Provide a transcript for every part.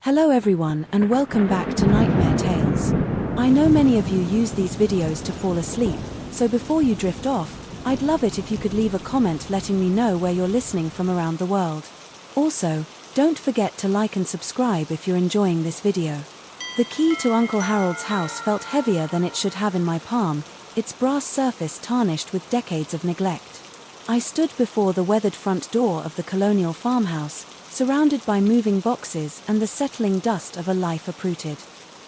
Hello everyone and welcome back to Nightmare Tales. I know many of you use these videos to fall asleep, so before you drift off, I'd love it if you could leave a comment letting me know where you're listening from around the world. Also, don't forget to like and subscribe if you're enjoying this video. The key to Uncle Harold's house felt heavier than it should have in my palm, its brass surface tarnished with decades of neglect. I stood before the weathered front door of the colonial farmhouse, surrounded by moving boxes and the settling dust of a life uprooted.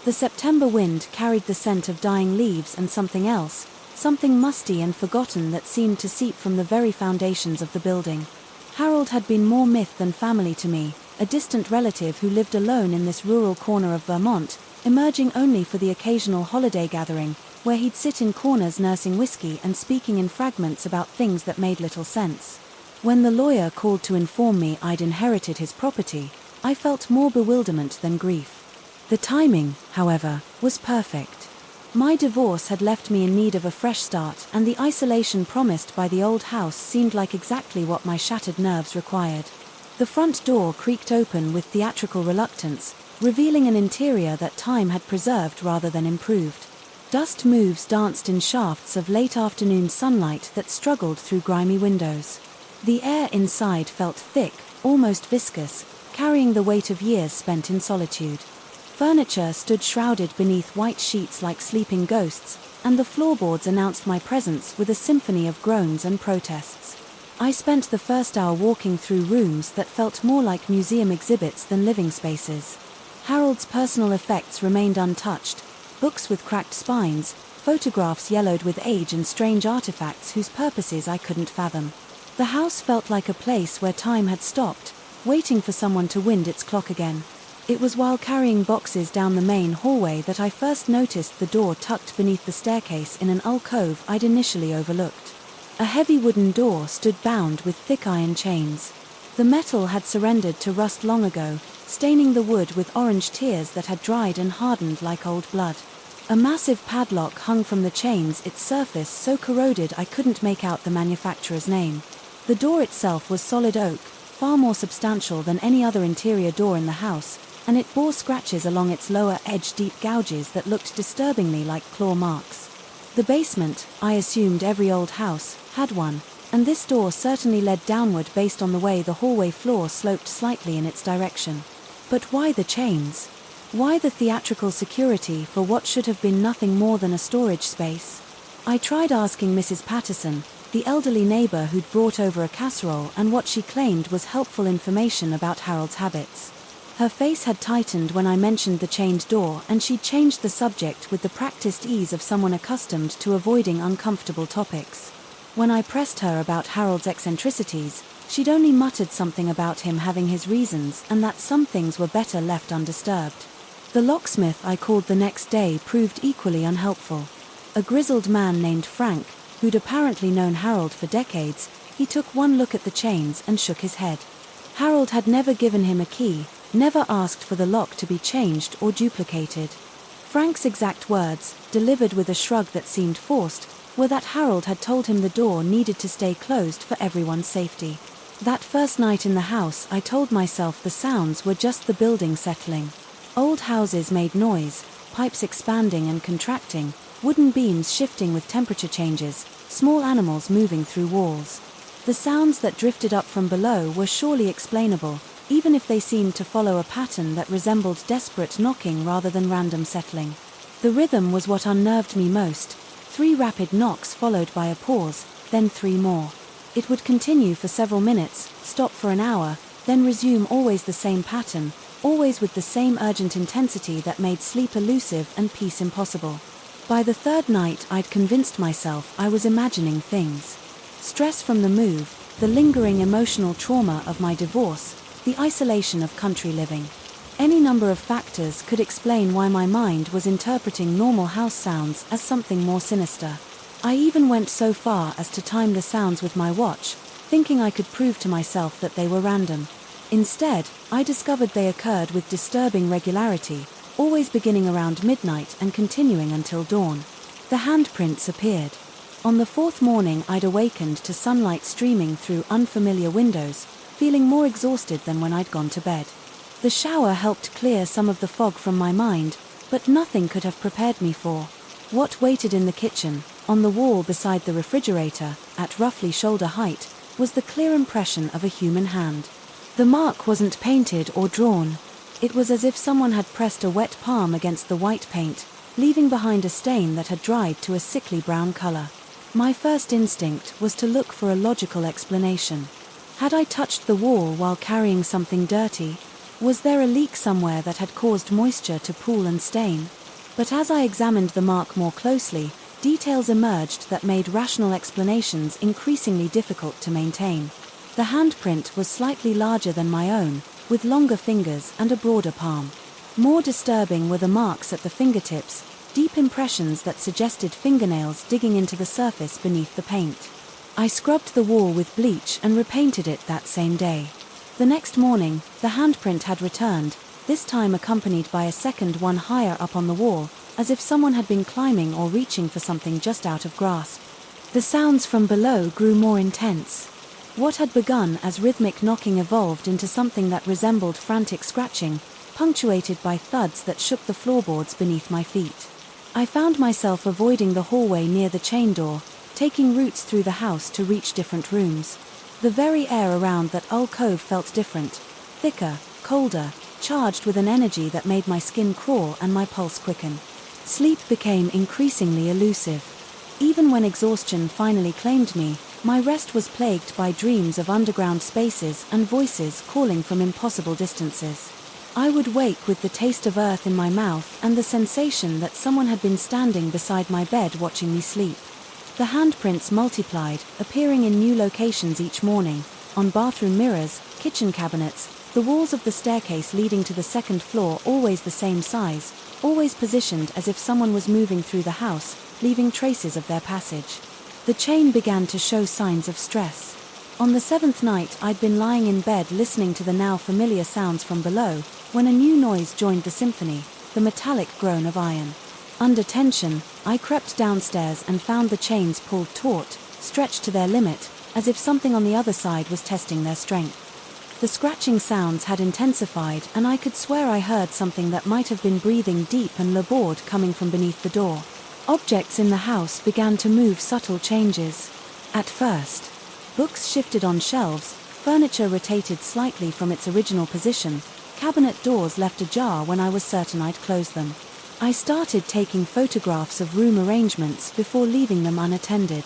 The September wind carried the scent of dying leaves and something else, something musty and forgotten that seemed to seep from the very foundations of the building. Harold had been more myth than family to me, a distant relative who lived alone in this rural corner of Vermont, emerging only for the occasional holiday gathering, where he'd sit in corners nursing whiskey and speaking in fragments about things that made little sense. When the lawyer called to inform me I'd inherited his property, I felt more bewilderment than grief. The timing, however, was perfect. My divorce had left me in need of a fresh start, and the isolation promised by the old house seemed like exactly what my shattered nerves required. The front door creaked open with theatrical reluctance, revealing an interior that time had preserved rather than improved. Dust motes danced in shafts of late afternoon sunlight that struggled through grimy windows. The air inside felt thick, almost viscous, carrying the weight of years spent in solitude. Furniture stood shrouded beneath white sheets like sleeping ghosts, and the floorboards announced my presence with a symphony of groans and protests. I spent the first hour walking through rooms that felt more like museum exhibits than living spaces. Harold's personal effects remained untouched, books with cracked spines, photographs yellowed with age and strange artifacts whose purposes I couldn't fathom. The house felt like a place where time had stopped, waiting for someone to wind its clock again. It was while carrying boxes down the main hallway that I first noticed the door tucked beneath the staircase in an alcove I'd initially overlooked. A heavy wooden door stood bound with thick iron chains. The metal had surrendered to rust long ago, staining the wood with orange tears that had dried and hardened like old blood. A massive padlock hung from the chains, its surface so corroded I couldn't make out the manufacturer's name. The door itself was solid oak, far more substantial than any other interior door in the house, and it bore scratches along its lower edge, deep gouges that looked disturbingly like claw marks. The basement, I assumed every old house, had one, and this door certainly led downward based on the way the hallway floor sloped slightly in its direction. But why the chains? Why the theatrical security for what should have been nothing more than a storage space? I tried asking Mrs. Patterson, the elderly neighbor who'd brought over a casserole and what she claimed was helpful information about Harold's habits. Her face had tightened when I mentioned the chained door, and she'd changed the subject with the practiced ease of someone accustomed to avoiding uncomfortable topics. When I pressed her about Harold's eccentricities, she'd only muttered something about him having his reasons and that some things were better left undisturbed. The locksmith I called the next day proved equally unhelpful. A grizzled man named Frank, who'd apparently known Harold for decades, he took one look at the chains and shook his head. Harold had never given him a key, never asked for the lock to be changed or duplicated. Frank's exact words, delivered with a shrug that seemed forced, were that Harold had told him the door needed to stay closed for everyone's safety. That first night in the house, I told myself the sounds were just the building settling. Old houses made noise, pipes expanding and contracting, wooden beams shifting with temperature changes, small animals moving through walls. The sounds that drifted up from below were surely explainable, even if they seemed to follow a pattern that resembled desperate knocking rather than random settling. The rhythm was what unnerved me most. 3 rapid knocks followed by a pause, then 3 more. It would continue for several minutes, stop for an hour, then resume, always the same pattern, always with the same urgent intensity that made sleep elusive and peace impossible. By the 3rd night I'd convinced myself I was imagining things. Stress from the move, the lingering emotional trauma of my divorce, the isolation of country living. Any number of factors could explain why my mind was interpreting normal house sounds as something more sinister. I even went so far as to time the sounds with my watch, thinking I could prove to myself that they were random. Instead, I discovered they occurred with disturbing regularity, always beginning around midnight and continuing until dawn. The handprints appeared. On the 4th morning I'd awakened to sunlight streaming through unfamiliar windows, feeling more exhausted than when I'd gone to bed. The shower helped clear some of the fog from my mind, but nothing could have prepared me for what waited in the kitchen. On the wall beside the refrigerator, at roughly shoulder height, was the clear impression of a human hand. The mark wasn't painted or drawn. It was as if someone had pressed a wet palm against the white paint, leaving behind a stain that had dried to a sickly brown color. My first instinct was to look for a logical explanation. Had I touched the wall while carrying something dirty? Was there a leak somewhere that had caused moisture to pool and stain? But as I examined the mark more closely, details emerged that made rational explanations increasingly difficult to maintain. The handprint was slightly larger than my own, with longer fingers and a broader palm. More disturbing were the marks at the fingertips, deep impressions that suggested fingernails digging into the surface beneath the paint. I scrubbed the wall with bleach and repainted it that same day. The next morning, the handprint had returned, this time accompanied by a second one higher up on the wall, as if someone had been climbing or reaching for something just out of grasp. The sounds from below grew more intense. What had begun as rhythmic knocking evolved into something that resembled frantic scratching, punctuated by thuds that shook the floorboards beneath my feet. I found myself avoiding the hallway near the chain door, taking routes through the house to reach different rooms. The very air around that alcove felt different, thicker, colder, charged with an energy that made my skin crawl and my pulse quicken. Sleep became increasingly elusive. Even when exhaustion finally claimed me, my rest was plagued by dreams of underground spaces and voices calling from impossible distances. I would wake with the taste of earth in my mouth and the sensation that someone had been standing beside my bed watching me sleep. The handprints multiplied, appearing in new locations each morning, on bathroom mirrors, kitchen cabinets, the walls of the staircase leading to the second floor, always the same size, always positioned as if someone was moving through the house, leaving traces of their passage. The chain began to show signs of stress. On the seventh night, I'd been lying in bed listening to the now familiar sounds from below, when a new noise joined the symphony, the metallic groan of iron. Under tension, I crept downstairs and found the chains pulled taut, stretched to their limit, as if something on the other side was testing their strength. The scratching sounds had intensified, and I could swear I heard something that might have been breathing deep and labored coming from beneath the door. Objects in the house began to move subtle changes. At first, books shifted on shelves, furniture rotated slightly from its original position, cabinet doors left ajar when I was certain I'd closed them. I started taking photographs of room arrangements before leaving them unattended.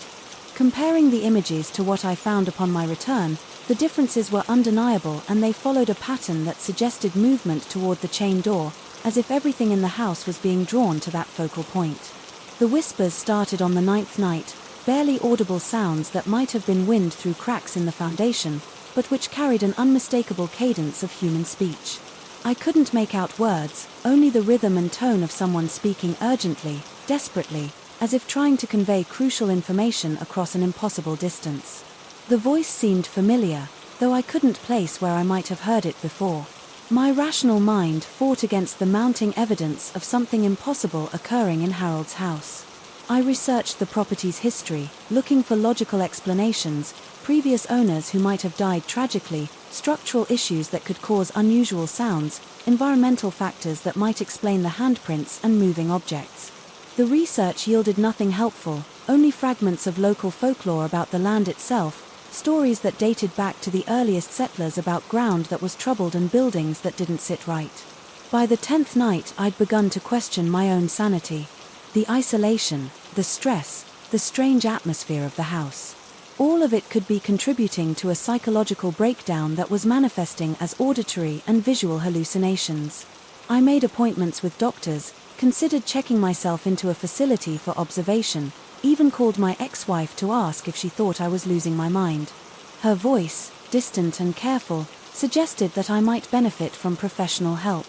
Comparing the images to what I found upon my return, the differences were undeniable, and they followed a pattern that suggested movement toward the chain door, as if everything in the house was being drawn to that focal point. The whispers started on the ninth night, barely audible sounds that might have been wind through cracks in the foundation, but which carried an unmistakable cadence of human speech. I couldn't make out words, only the rhythm and tone of someone speaking urgently, desperately, as if trying to convey crucial information across an impossible distance. The voice seemed familiar, though I couldn't place where I might have heard it before. My rational mind fought against the mounting evidence of something impossible occurring in Harold's house. I researched the property's history, looking for logical explanations, previous owners who might have died tragically, structural issues that could cause unusual sounds, environmental factors that might explain the handprints and moving objects. The research yielded nothing helpful, only fragments of local folklore about the land itself, stories that dated back to the earliest settlers about ground that was troubled and buildings that didn't sit right. By the 10th night, I'd begun to question my own sanity. The isolation, the stress, the strange atmosphere of the house. All of it could be contributing to a psychological breakdown that was manifesting as auditory and visual hallucinations. I made appointments with doctors, considered checking myself into a facility for observation, even called my ex-wife to ask if she thought I was losing my mind. Her voice, distant and careful, suggested that I might benefit from professional help.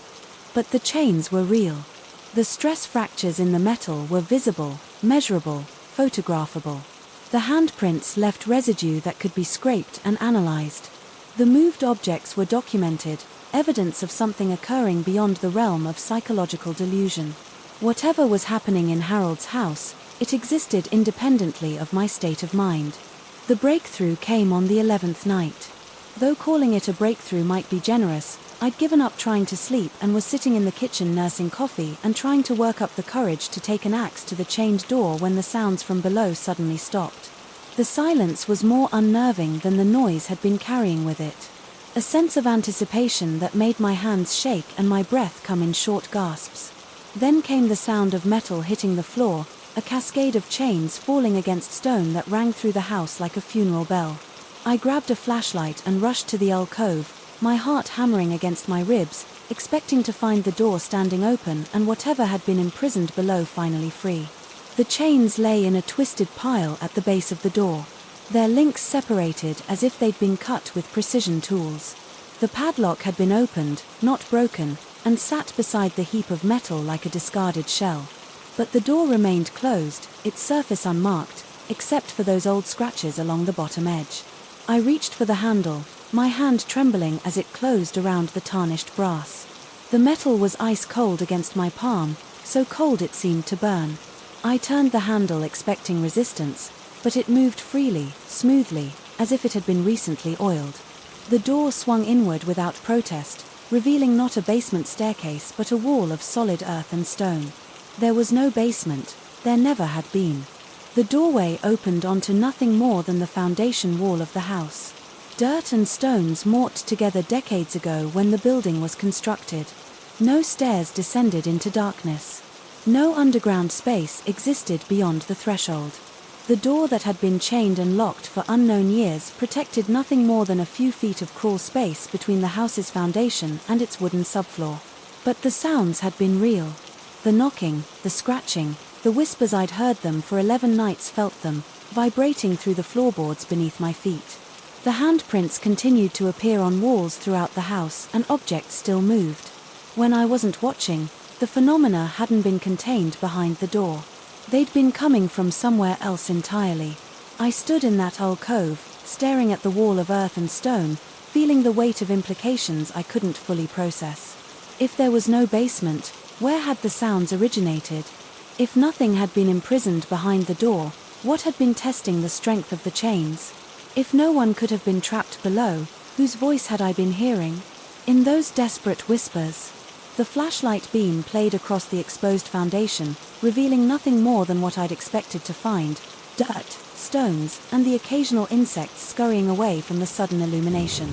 But the chains were real. The stress fractures in the metal were visible, measurable, photographable. The handprints left residue that could be scraped and analyzed. The moved objects were documented, evidence of something occurring beyond the realm of psychological delusion. Whatever was happening in Harold's house, it existed independently of my state of mind. The breakthrough came on the 11th night. Though calling it a breakthrough might be generous, I'd given up trying to sleep and was sitting in the kitchen nursing coffee and trying to work up the courage to take an axe to the chained door when the sounds from below suddenly stopped. The silence was more unnerving than the noise had been carrying with it. A sense of anticipation that made my hands shake and my breath come in short gasps. Then came the sound of metal hitting the floor, a cascade of chains falling against stone that rang through the house like a funeral bell. I grabbed a flashlight and rushed to the alcove, my heart hammering against my ribs, expecting to find the door standing open and whatever had been imprisoned below finally free. The chains lay in a twisted pile at the base of the door, their links separated as if they'd been cut with precision tools. The padlock had been opened, not broken, and sat beside the heap of metal like a discarded shell. But the door remained closed, its surface unmarked, except for those old scratches along the bottom edge. I reached for the handle, my hand trembling as it closed around the tarnished brass. The metal was ice cold against my palm, so cold it seemed to burn. I turned the handle expecting resistance, but it moved freely, smoothly, as if it had been recently oiled. The door swung inward without protest, revealing not a basement staircase but a wall of solid earth and stone. There was no basement, there never had been. The doorway opened onto nothing more than the foundation wall of the house. Dirt and stones mortared together decades ago when the building was constructed. No stairs descended into darkness. No underground space existed beyond the threshold. The door that had been chained and locked for unknown years protected nothing more than a few feet of crawl space between the house's foundation and its wooden subfloor. But the sounds had been real. The knocking, the scratching, the whispers, I'd heard them for 11 nights, felt them, vibrating through the floorboards beneath my feet. The handprints continued to appear on walls throughout the house, and objects still moved. When I wasn't watching, the phenomena hadn't been contained behind the door. They'd been coming from somewhere else entirely. I stood in that alcove, staring at the wall of earth and stone, feeling the weight of implications I couldn't fully process. If there was no basement, where had the sounds originated? If nothing had been imprisoned behind the door, what had been testing the strength of the chains? If no one could have been trapped below, whose voice had I been hearing? In those desperate whispers, the flashlight beam played across the exposed foundation, revealing nothing more than what I'd expected to find: dirt, stones, and the occasional insects scurrying away from the sudden illumination.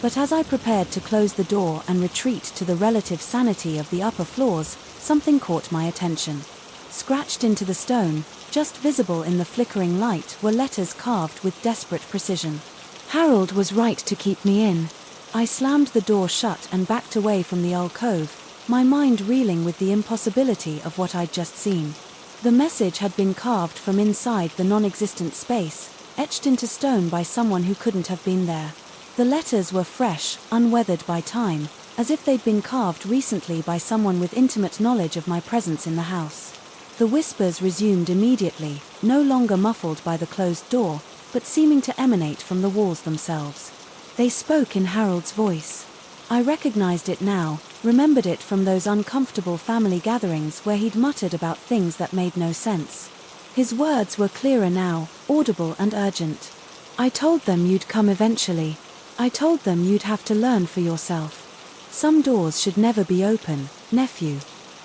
But as I prepared to close the door and retreat to the relative sanity of the upper floors, something caught my attention. Scratched into the stone, just visible in the flickering light, were letters carved with desperate precision. Harold was right to keep me in. I slammed the door shut and backed away from the alcove, my mind reeling with the impossibility of what I'd just seen. The message had been carved from inside the non-existent space, etched into stone by someone who couldn't have been there. The letters were fresh, unweathered by time, as if they'd been carved recently by someone with intimate knowledge of my presence in the house. The whispers resumed immediately, no longer muffled by the closed door, but seeming to emanate from the walls themselves. They spoke in Harold's voice. I recognized it now, remembered it from those uncomfortable family gatherings where he'd muttered about things that made no sense. His words were clearer now, audible and urgent. I told them you'd come eventually. I told them you'd have to learn for yourself. Some doors should never be open, nephew.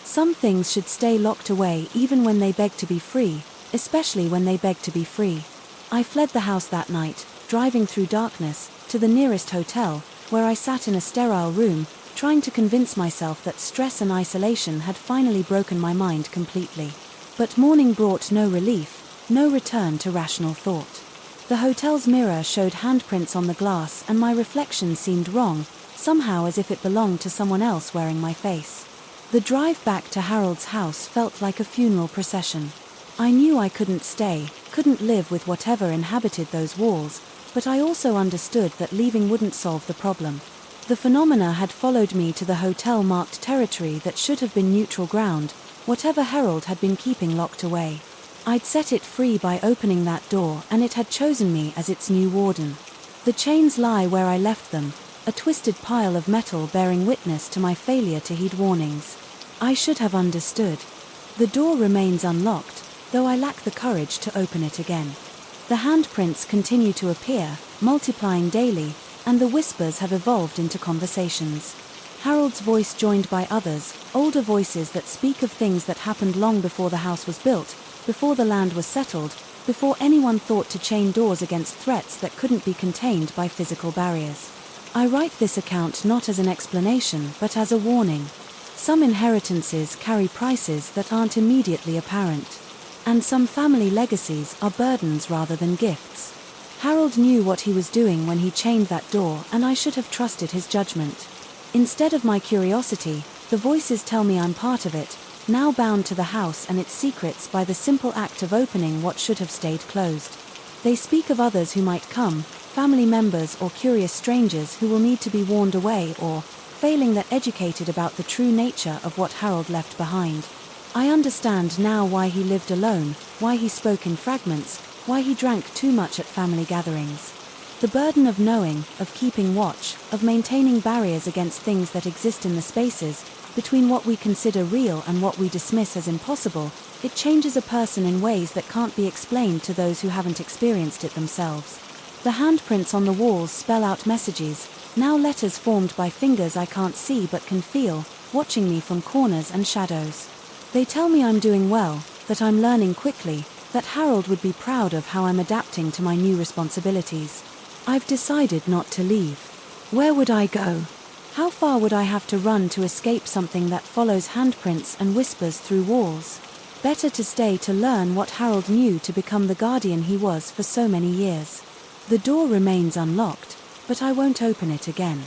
Some things should stay locked away even when they beg to be free, especially when they beg to be free. I fled the house that night, driving through darkness, to the nearest hotel, where I sat in a sterile room, trying to convince myself that stress and isolation had finally broken my mind completely. But morning brought no relief, no return to rational thought. The hotel's mirror showed handprints on the glass, and my reflection seemed wrong, somehow as if it belonged to someone else wearing my face. The drive back to Harold's house felt like a funeral procession. I knew I couldn't stay, couldn't live with whatever inhabited those walls, but I also understood that leaving wouldn't solve the problem. The phenomena had followed me to the hotel-marked territory that should have been neutral ground, whatever Harold had been keeping locked away. I'd set it free by opening that door, and it had chosen me as its new warden. The chains lie where I left them, a twisted pile of metal bearing witness to my failure to heed warnings. I should have understood. The door remains unlocked, though I lack the courage to open it again. The handprints continue to appear, multiplying daily, and the whispers have evolved into conversations. Harold's voice joined by others, older voices that speak of things that happened long before the house was built, before the land was settled, before anyone thought to chain doors against threats that couldn't be contained by physical barriers. I write this account not as an explanation but as a warning. Some inheritances carry prices that aren't immediately apparent. And some family legacies are burdens rather than gifts. Harold knew what he was doing when he chained that door, and I should have trusted his judgment. Instead of my curiosity, the voices tell me I'm part of it, now bound to the house and its secrets by the simple act of opening what should have stayed closed. They speak of others who might come, family members or curious strangers who will need to be warned away or, failing that, educated about the true nature of what Harold left behind. I understand now why he lived alone, why he spoke in fragments, why he drank too much at family gatherings. The burden of knowing, of keeping watch, of maintaining barriers against things that exist in the spaces, between what we consider real and what we dismiss as impossible, it changes a person in ways that can't be explained to those who haven't experienced it themselves. The handprints on the walls spell out messages, now letters formed by fingers I can't see but can feel, watching me from corners and shadows. They tell me I'm doing well, that I'm learning quickly, that Harold would be proud of how I'm adapting to my new responsibilities. I've decided not to leave. Where would I go? How far would I have to run to escape something that follows handprints and whispers through walls? Better to stay to learn what Harold knew to become the guardian he was for so many years. The door remains unlocked, but I won't open it again.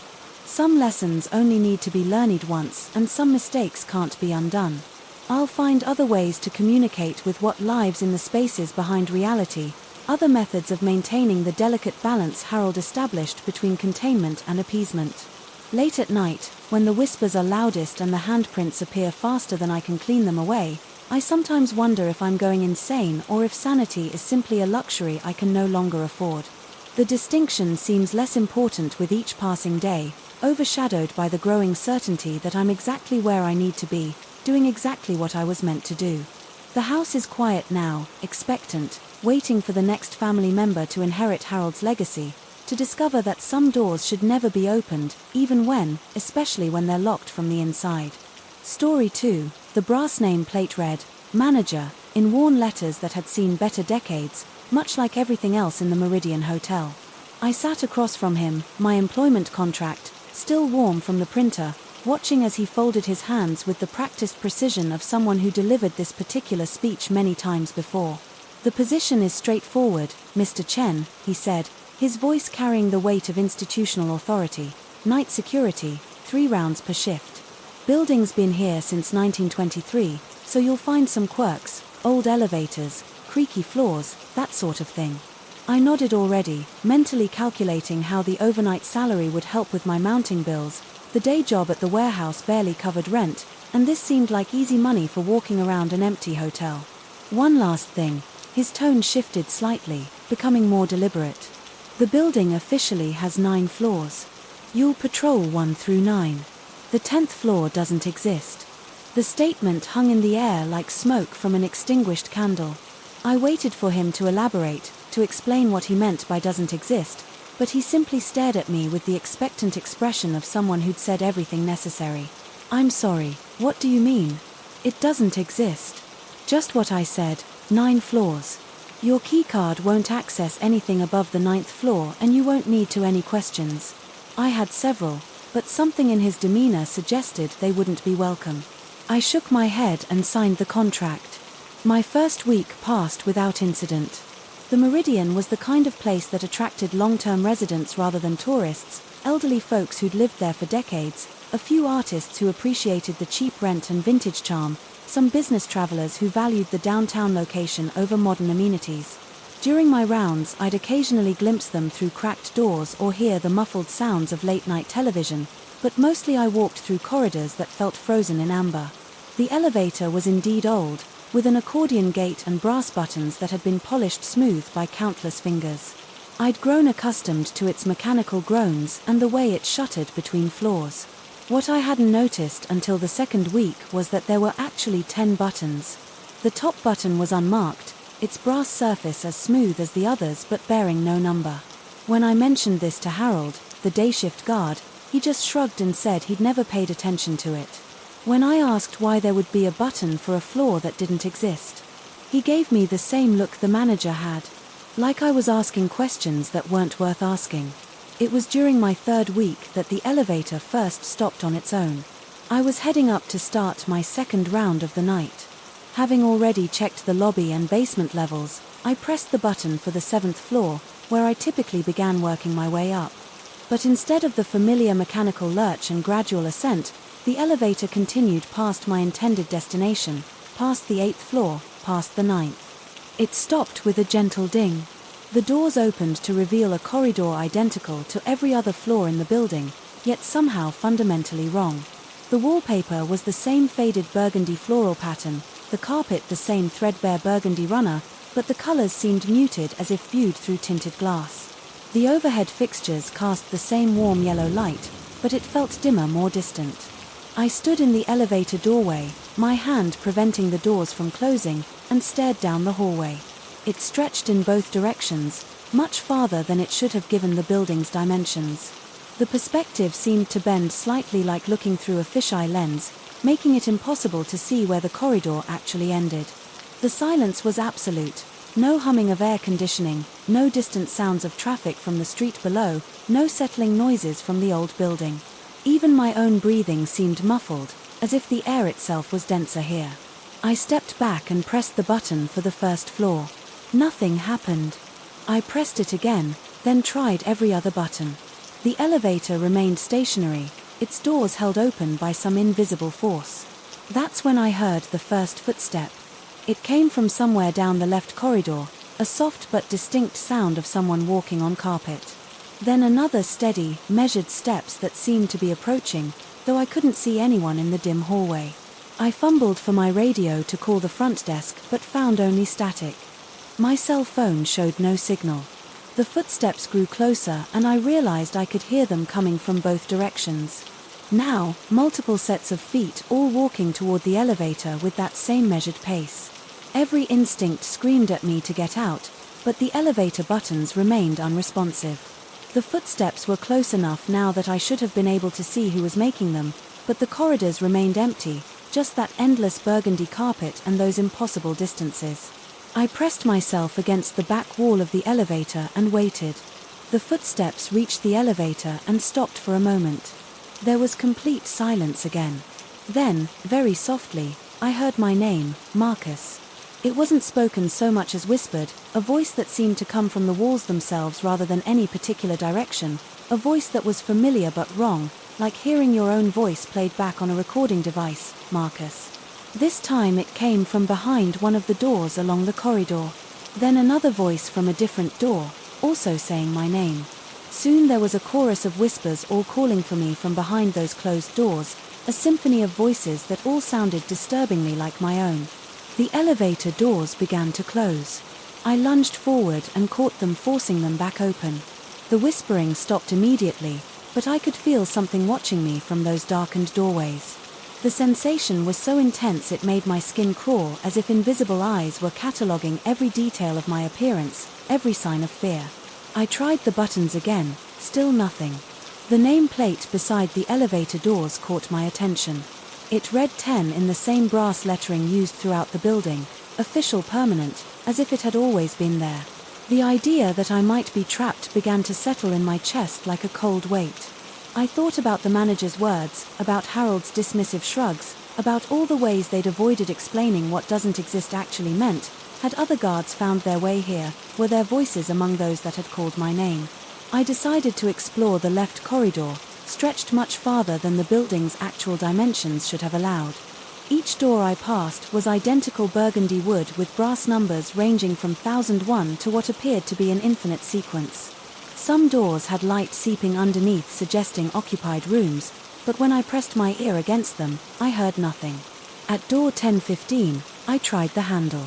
Some lessons only need to be learned once, and some mistakes can't be undone. I'll find other ways to communicate with what lives in the spaces behind reality, other methods of maintaining the delicate balance Harold established between containment and appeasement. Late at night, when the whispers are loudest and the handprints appear faster than I can clean them away, I sometimes wonder if I'm going insane or if sanity is simply a luxury I can no longer afford. The distinction seems less important with each passing day, overshadowed by the growing certainty that I'm exactly where I need to be, doing exactly what I was meant to do. The house is quiet now, expectant, waiting for the next family member to inherit Harold's legacy, to discover that some doors should never be opened, even when, especially when they're locked from the inside. Story 2, the brass name plate read, Manager, in worn letters that had seen better decades, much like everything else in the Meridian Hotel. I sat across from him, my employment contract, still warm from the printer, watching as he folded his hands with the practiced precision of someone who delivered this particular speech many times before. The position is straightforward, Mr. Chen, he said, his voice carrying the weight of institutional authority. Night security, 3 rounds per shift. Building's been here since 1923, so you'll find some quirks, old elevators, creaky floors, that sort of thing. I nodded already, mentally calculating how the overnight salary would help with my mounting bills. The day job at the warehouse barely covered rent, and this seemed like easy money for walking around an empty hotel. One last thing. His tone shifted slightly, becoming more deliberate. The building officially has 9 floors. You'll patrol 1 through 9. The 10th floor doesn't exist. The statement hung in the air like smoke from an extinguished candle. I waited for him to elaborate, to explain what he meant by doesn't exist, but he simply stared at me with the expectant expression of someone who'd said everything necessary. I'm sorry, what do you mean? It doesn't exist. Just what I said, 9 floors. Your keycard won't access anything above the 9th floor and you won't need to any questions. I had several, but something in his demeanor suggested they wouldn't be welcome. I shook my head and signed the contract. My first week passed without incident. The Meridian was the kind of place that attracted long-term residents rather than tourists, elderly folks who'd lived there for decades, a few artists who appreciated the cheap rent and vintage charm, some business travelers who valued the downtown location over modern amenities. During my rounds, I'd occasionally glimpse them through cracked doors or hear the muffled sounds of late-night television, but mostly I walked through corridors that felt frozen in amber. The elevator was indeed old, with an accordion gate and brass buttons that had been polished smooth by countless fingers. I'd grown accustomed to its mechanical groans and the way it shuttered between floors. What I hadn't noticed until the second week was that there were actually 10 buttons. The top button was unmarked, its brass surface as smooth as the others but bearing no number. When I mentioned this to Harold, the day shift guard, He just shrugged and said he'd never paid attention to it. When I asked why there would be a button for a floor that didn't exist, he gave me the same look the manager had, like I was asking questions that weren't worth asking. It was during my third week that the elevator first stopped on its own. I was heading up to start my second round of the night. Having already checked the lobby and basement levels, I pressed the button for the 7th floor, where I typically began working my way up. But instead of the familiar mechanical lurch and gradual ascent, the elevator continued past my intended destination, past the 8th floor, past the 9th. It stopped with a gentle ding. The doors opened to reveal a corridor identical to every other floor in the building, yet somehow fundamentally wrong. The wallpaper was the same faded burgundy floral pattern, the carpet the same threadbare burgundy runner, but the colors seemed muted as if viewed through tinted glass. The overhead fixtures cast the same warm yellow light, but it felt dimmer, more distant. I stood in the elevator doorway, my hand preventing the doors from closing, and stared down the hallway. It stretched in both directions, much farther than it should have given the building's dimensions. The perspective seemed to bend slightly, like looking through a fisheye lens, making it impossible to see where the corridor actually ended. The silence was absolute. No humming of air conditioning, no distant sounds of traffic from the street below, no settling noises from the old building. Even my own breathing seemed muffled, as if the air itself was denser here. I stepped back and pressed the button for the 1st floor. Nothing happened. I pressed it again, then tried every other button. The elevator remained stationary, its doors held open by some invisible force. That's when I heard the first footstep. It came from somewhere down the left corridor, a soft but distinct sound of someone walking on carpet. Then another steady, measured steps that seemed to be approaching, though I couldn't see anyone in the dim hallway. I fumbled for my radio to call the front desk but found only static. My cell phone showed no signal. The footsteps grew closer and I realized I could hear them coming from both directions. Now, multiple sets of feet all walking toward the elevator with that same measured pace. Every instinct screamed at me to get out, but the elevator buttons remained unresponsive. The footsteps were close enough now that I should have been able to see who was making them, but the corridors remained empty, just that endless burgundy carpet and those impossible distances. I pressed myself against the back wall of the elevator and waited. The footsteps reached the elevator and stopped for a moment. There was complete silence again. Then, very softly, I heard my name, Marcus. It wasn't spoken so much as whispered, a voice that seemed to come from the walls themselves rather than any particular direction, a voice that was familiar but wrong, like hearing your own voice played back on a recording device. Marcus. This time it came from behind one of the doors along the corridor. Then another voice from a different door, also saying my name. Soon there was a chorus of whispers all calling for me from behind those closed doors, a symphony of voices that all sounded disturbingly like my own. The elevator doors began to close. I lunged forward and caught them, forcing them back open. The whispering stopped immediately, but I could feel something watching me from those darkened doorways. The sensation was so intense it made my skin crawl, as if invisible eyes were cataloguing every detail of my appearance, every sign of fear. I tried the buttons again, still nothing. The nameplate beside the elevator doors caught my attention. It read 10 in the same brass lettering used throughout the building, official, permanent, as if it had always been there. The idea that I might be trapped began to settle in my chest like a cold weight. I thought about the manager's words, about Harold's dismissive shrugs, about all the ways they'd avoided explaining what doesn't exist actually meant. Had other guards found their way here? Were their voices among those that had called my name? I decided to explore the left corridor, stretched much farther than the building's actual dimensions should have allowed. Each door I passed was identical burgundy wood with brass numbers ranging from 1001 to what appeared to be an infinite sequence. Some doors had light seeping underneath, suggesting occupied rooms, but when I pressed my ear against them, I heard nothing. At door 1015, I tried the handle.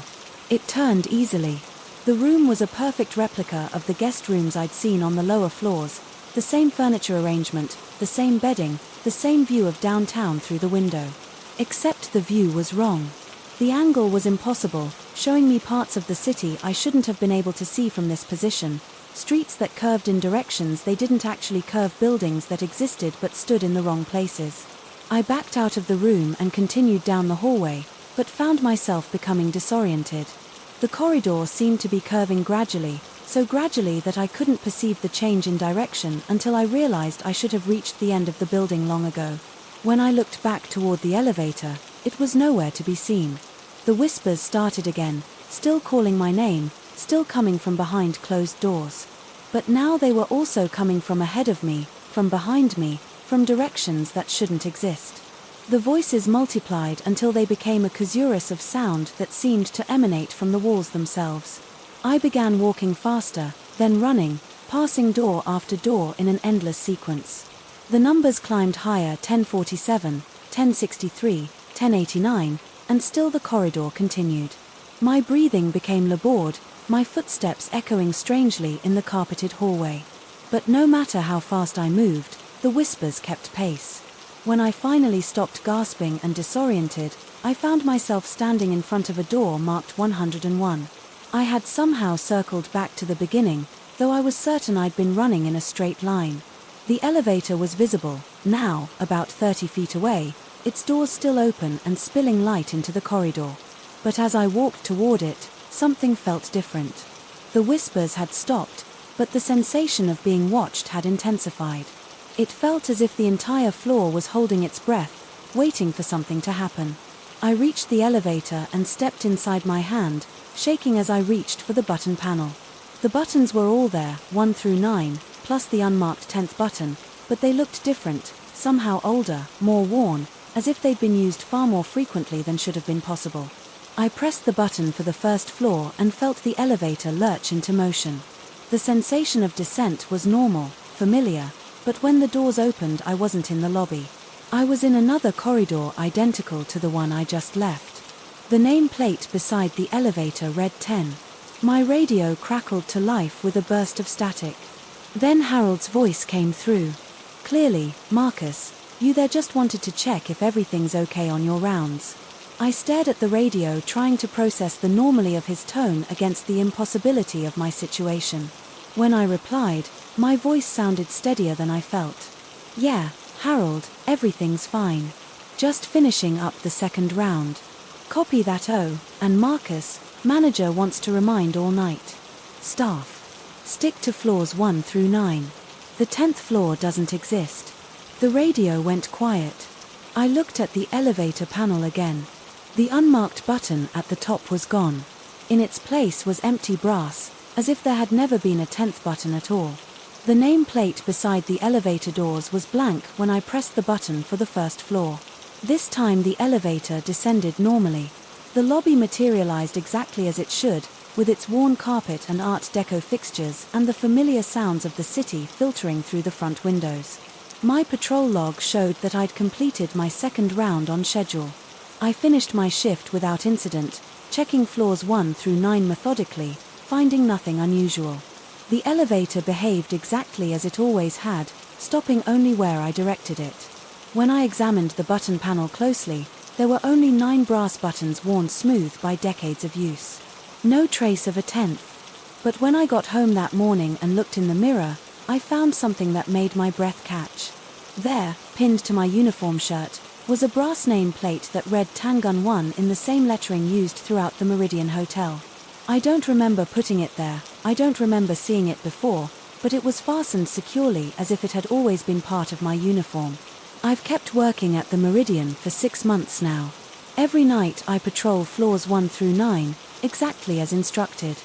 It turned easily. The room was a perfect replica of the guest rooms I'd seen on the lower floors, the same furniture arrangement, the same bedding, the same view of downtown through the window. Except the view was wrong. The angle was impossible, showing me parts of the city I shouldn't have been able to see from this position. Streets that curved in directions they didn't actually curve, buildings that existed but stood in the wrong places. I backed out of the room and continued down the hallway, but found myself becoming disoriented. The corridor seemed to be curving gradually, so gradually that I couldn't perceive the change in direction until I realized I should have reached the end of the building long ago. When I looked back toward the elevator, it was nowhere to be seen. The whispers started again, still calling my name, still coming from behind closed doors. But now they were also coming from ahead of me, from behind me, from directions that shouldn't exist. The voices multiplied until they became a chorus of sound that seemed to emanate from the walls themselves. I began walking faster, then running, passing door after door in an endless sequence. The numbers climbed higher: 1047, 1063, 1089, and still the corridor continued. My breathing became labored, my footsteps echoing strangely in the carpeted hallway. But no matter how fast I moved, the whispers kept pace. When I finally stopped gasping and disoriented, I found myself standing in front of a door marked 101. I had somehow circled back to the beginning, though I was certain I'd been running in a straight line. The elevator was visible, now, about 30 feet away, its doors still open and spilling light into the corridor. But as I walked toward it, something felt different. The whispers had stopped, but the sensation of being watched had intensified. It felt as if the entire floor was holding its breath, waiting for something to happen. I reached the elevator and stepped inside, my hand shaking as I reached for the button panel. The buttons were all there, 1 through 9, plus the unmarked 10th button, but they looked different, somehow older, more worn, as if they'd been used far more frequently than should have been possible. I pressed the button for the first floor and felt the elevator lurch into motion. The sensation of descent was normal, familiar, but when the doors opened I wasn't in the lobby. I was in another corridor identical to the one I just left. The nameplate beside the elevator read 10. My radio crackled to life with a burst of static. Then Harold's voice came through. Clearly, "Marcus, you there, just wanted to check if everything's okay on your rounds." I stared at the radio, trying to process the normality of his tone against the impossibility of my situation. When I replied, my voice sounded steadier than I felt. "Yeah, Harold, everything's fine. Just finishing up the second round. Copy that. Oh, and Marcus, manager wants to remind all night staff. Stick to floors 1 through 9. The 10th floor doesn't exist." The radio went quiet. I looked at the elevator panel again. The unmarked button at the top was gone. In its place was empty brass, as if there had never been a 10th button at all. The nameplate beside the elevator doors was blank when I pressed the button for the first floor. This time the elevator descended normally. The lobby materialized exactly as it should, with its worn carpet and Art Deco fixtures and the familiar sounds of the city filtering through the front windows. My patrol log showed that I'd completed my second round on schedule. I finished my shift without incident, checking floors 1 through 9 methodically, finding nothing unusual. The elevator behaved exactly as it always had, stopping only where I directed it. When I examined the button panel closely, there were only 9 brass buttons worn smooth by decades of use. No trace of a 10th. But when I got home that morning and looked in the mirror, I found something that made my breath catch. There, pinned to my uniform shirt, was a brass name plate that read Tangun 1 in the same lettering used throughout the Meridian Hotel. I don't remember putting it there, I don't remember seeing it before, but it was fastened securely as if it had always been part of my uniform. I've kept working at the Meridian for 6 months now. Every night I patrol floors 1 through 9, exactly as instructed.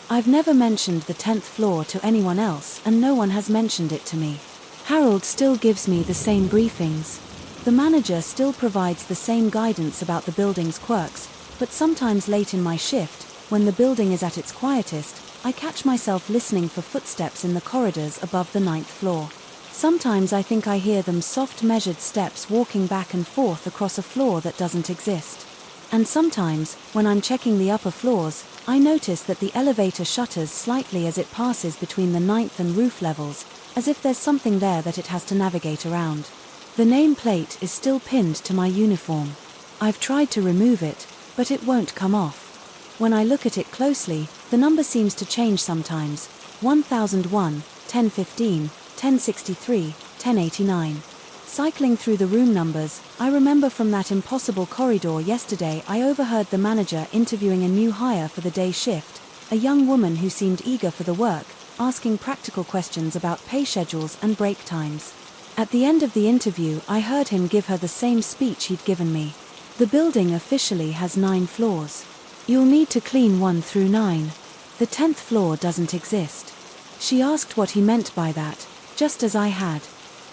I've never mentioned the 10th floor to anyone else, and no one has mentioned it to me. Harold still gives me the same briefings. The manager still provides the same guidance about the building's quirks, but sometimes late in my shift, when the building is at its quietest, I catch myself listening for footsteps in the corridors above the 9th floor. Sometimes I think I hear them, soft measured steps walking back and forth across a floor that doesn't exist. And sometimes, when I'm checking the upper floors, I notice that the elevator shutters slightly as it passes between the 9th and roof levels, as if there's something there that it has to navigate around. The nameplate is still pinned to my uniform. I've tried to remove it, but it won't come off. When I look at it closely, the number seems to change sometimes, 1001, 1015, 1063, 1089. Cycling through the room numbers, I remember from that impossible corridor yesterday I overheard the manager interviewing a new hire for the day shift, a young woman who seemed eager for the work, asking practical questions about pay schedules and break times. At the end of the interview, I heard him give her the same speech he'd given me. The building officially has 9 floors. You'll need to clean 1 through 9. The 10th floor doesn't exist. She asked what he meant by that, just as I had.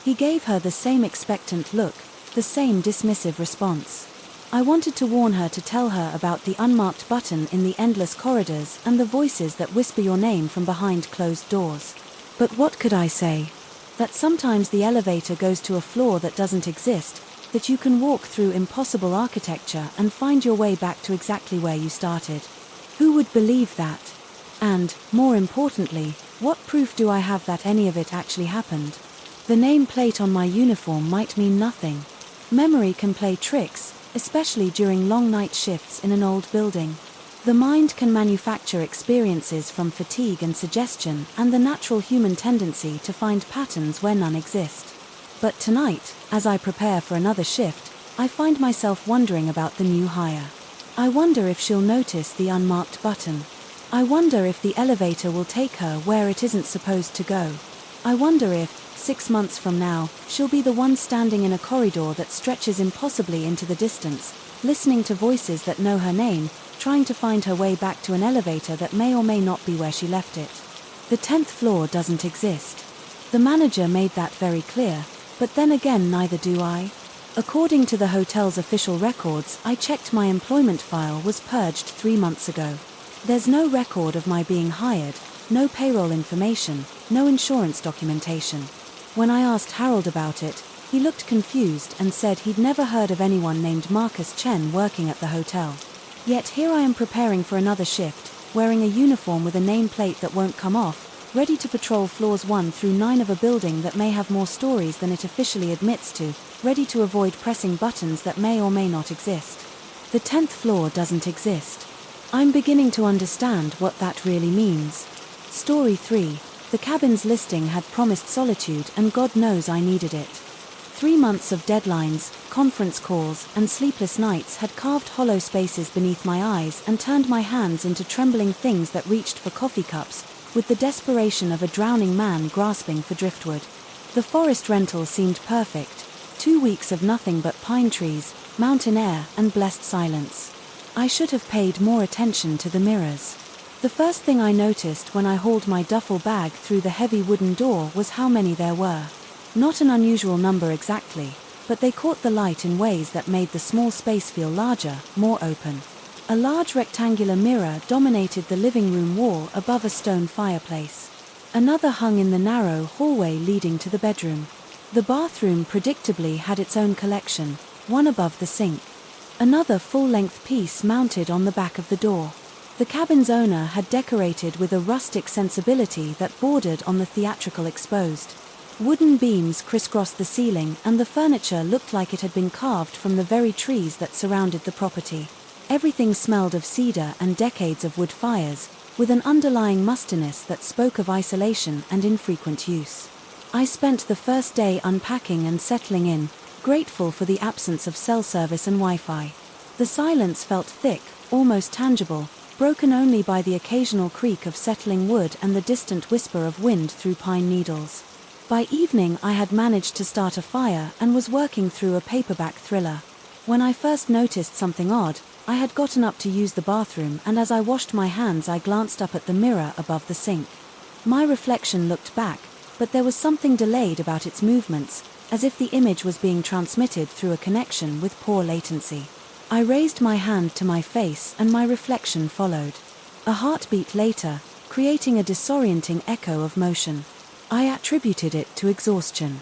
He gave her the same expectant look, the same dismissive response. I wanted to warn her to tell her about the unmarked button in the endless corridors and the voices that whisper your name from behind closed doors. But what could I say? That sometimes the elevator goes to a floor that doesn't exist, that you can walk through impossible architecture and find your way back to exactly where you started. Who would believe that? And, more importantly, what proof do I have that any of it actually happened? The name plate on my uniform might mean nothing. Memory can play tricks, especially during long night shifts in an old building. The mind can manufacture experiences from fatigue and suggestion and the natural human tendency to find patterns where none exist. But tonight, as I prepare for another shift, I find myself wondering about the new hire. I wonder if she'll notice the unmarked button. I wonder if the elevator will take her where it isn't supposed to go. I wonder if, 6 months from now, she'll be the one standing in a corridor that stretches impossibly into the distance, listening to voices that know her name, trying to find her way back to an elevator that may or may not be where she left it. The 10th floor doesn't exist. The manager made that very clear, but then again neither do I. According to the hotel's official records, I checked my employment file was purged 3 months ago. There's no record of my being hired, no payroll information, no insurance documentation. When I asked Harold about it, he looked confused and said he'd never heard of anyone named Marcus Chen working at the hotel. Yet here I am preparing for another shift, wearing a uniform with a nameplate that won't come off, ready to patrol floors 1 through 9 of a building that may have more stories than it officially admits to, ready to avoid pressing buttons that may or may not exist. The 10th floor doesn't exist. I'm beginning to understand what that really means. Story 3. The cabin's listing had promised solitude and God knows I needed it. 3 months of deadlines, conference calls, and sleepless nights had carved hollow spaces beneath my eyes and turned my hands into trembling things that reached for coffee cups, with the desperation of a drowning man grasping for driftwood. The forest rental seemed perfect. 2 weeks of nothing but pine trees, mountain air, and blessed silence. I should have paid more attention to the mirrors. The first thing I noticed when I hauled my duffel bag through the heavy wooden door was how many there were. Not an unusual number exactly, but they caught the light in ways that made the small space feel larger, more open. A large rectangular mirror dominated the living room wall above a stone fireplace. Another hung in the narrow hallway leading to the bedroom. The bathroom predictably had its own collection, one above the sink. Another full-length piece mounted on the back of the door. The cabin's owner had decorated with a rustic sensibility that bordered on the theatrical exposed. Wooden beams crisscrossed the ceiling and the furniture looked like it had been carved from the very trees that surrounded the property. Everything smelled of cedar and decades of wood fires, with an underlying mustiness that spoke of isolation and infrequent use. I spent the first day unpacking and settling in, grateful for the absence of cell service and Wi-Fi. The silence felt thick, almost tangible, broken only by the occasional creak of settling wood and the distant whisper of wind through pine needles. By evening I had managed to start a fire and was working through a paperback thriller. When I first noticed something odd, I had gotten up to use the bathroom and as I washed my hands I glanced up at the mirror above the sink. My reflection looked back, but there was something delayed about its movements, as if the image was being transmitted through a connection with poor latency. I raised my hand to my face and my reflection followed. A heartbeat later, creating a disorienting echo of motion. I attributed it to exhaustion.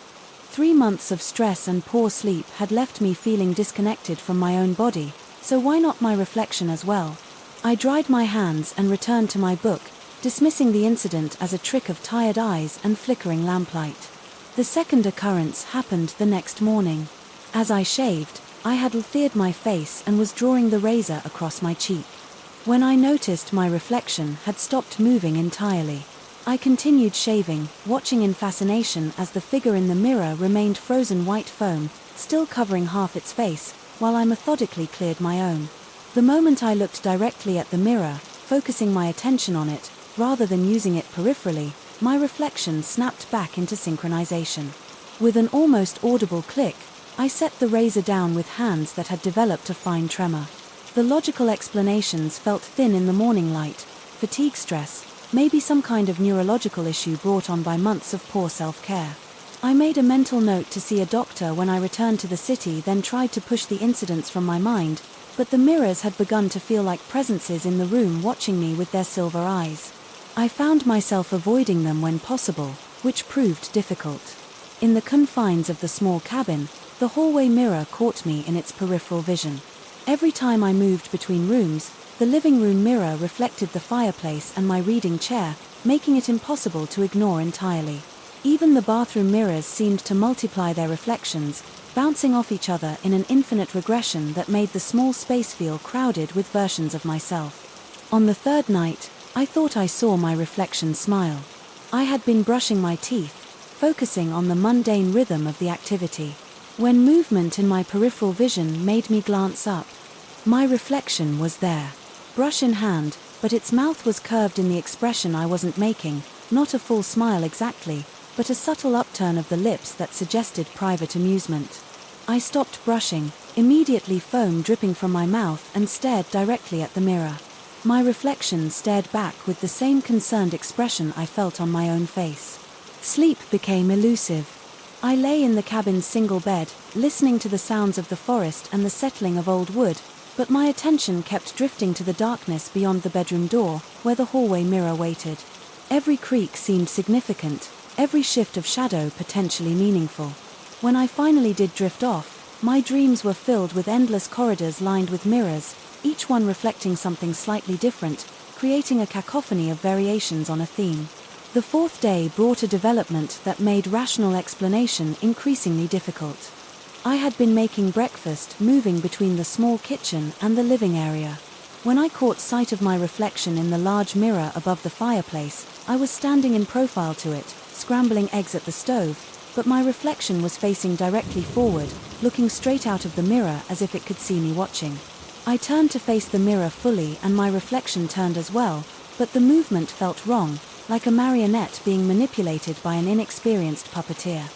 3 months of stress and poor sleep had left me feeling disconnected from my own body, so why not my reflection as well? I dried my hands and returned to my book, dismissing the incident as a trick of tired eyes and flickering lamplight. The second occurrence happened the next morning. As I shaved, I had cleared my face and was drawing the razor across my cheek. When I noticed my reflection had stopped moving entirely, I continued shaving, watching in fascination as the figure in the mirror remained frozen white foam, still covering half its face, while I methodically cleared my own. The moment I looked directly at the mirror, focusing my attention on it, rather than using it peripherally, my reflection snapped back into synchronization. With an almost audible click, I set the razor down with hands that had developed a fine tremor. The logical explanations felt thin in the morning light: fatigue, stress, maybe some kind of neurological issue brought on by months of poor self-care. I made a mental note to see a doctor when I returned to the city, then tried to push the incidents from my mind, but the mirrors had begun to feel like presences in the room watching me with their silver eyes. I found myself avoiding them when possible, which proved difficult. In the confines of the small cabin, the hallway mirror caught me in its peripheral vision. Every time I moved between rooms, the living room mirror reflected the fireplace and my reading chair, making it impossible to ignore entirely. Even the bathroom mirrors seemed to multiply their reflections, bouncing off each other in an infinite regression that made the small space feel crowded with versions of myself. On the third night, I thought I saw my reflection smile. I had been brushing my teeth, focusing on the mundane rhythm of the activity, when movement in my peripheral vision made me glance up. My reflection was there, brush in hand, but its mouth was curved in the expression I wasn't making, not a full smile exactly, but a subtle upturn of the lips that suggested private amusement. I stopped brushing, immediately foam dripping from my mouth, and stared directly at the mirror. My reflection stared back with the same concerned expression I felt on my own face. Sleep became elusive. I lay in the cabin's single bed, listening to the sounds of the forest and the settling of old wood, but my attention kept drifting to the darkness beyond the bedroom door, where the hallway mirror waited. Every creak seemed significant, every shift of shadow potentially meaningful. When I finally did drift off, my dreams were filled with endless corridors lined with mirrors, each one reflecting something slightly different, creating a cacophony of variations on a theme. The fourth day brought a development that made rational explanation increasingly difficult. I had been making breakfast, moving between the small kitchen and the living area. When I caught sight of my reflection in the large mirror above the fireplace, I was standing in profile to it, scrambling eggs at the stove, but my reflection was facing directly forward, looking straight out of the mirror as if it could see me watching. I turned to face the mirror fully and my reflection turned as well, but the movement felt wrong, like a marionette being manipulated by an inexperienced puppeteer.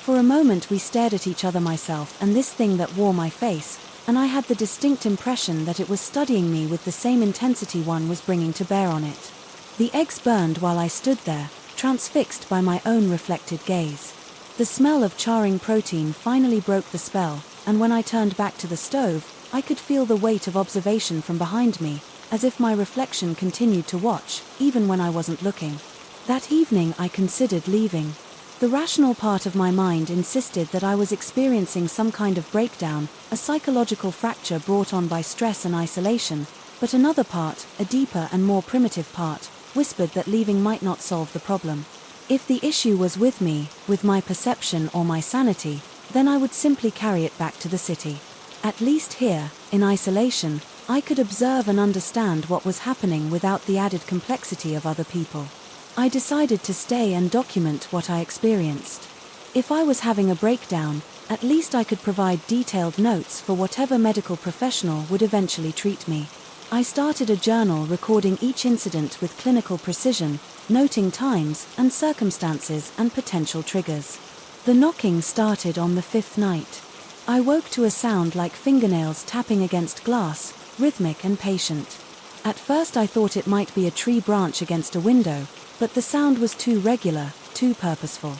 For a moment we stared at each other, myself and this thing that wore my face, and I had the distinct impression that it was studying me with the same intensity one was bringing to bear on it. The eggs burned while I stood there, transfixed by my own reflected gaze. The smell of charring protein finally broke the spell, and when I turned back to the stove, I could feel the weight of observation from behind me, as if my reflection continued to watch, even when I wasn't looking. That evening I considered leaving. The rational part of my mind insisted that I was experiencing some kind of breakdown, a psychological fracture brought on by stress and isolation, but another part, a deeper and more primitive part, whispered that leaving might not solve the problem. If the issue was with me, with my perception or my sanity, then I would simply carry it back to the city. At least here, in isolation, I could observe and understand what was happening without the added complexity of other people. I decided to stay and document what I experienced. If I was having a breakdown, at least I could provide detailed notes for whatever medical professional would eventually treat me. I started a journal recording each incident with clinical precision, noting times and circumstances and potential triggers. The knocking started on the fifth night. I woke to a sound like fingernails tapping against glass, rhythmic and patient. At first I thought it might be a tree branch against a window, but the sound was too regular, too purposeful.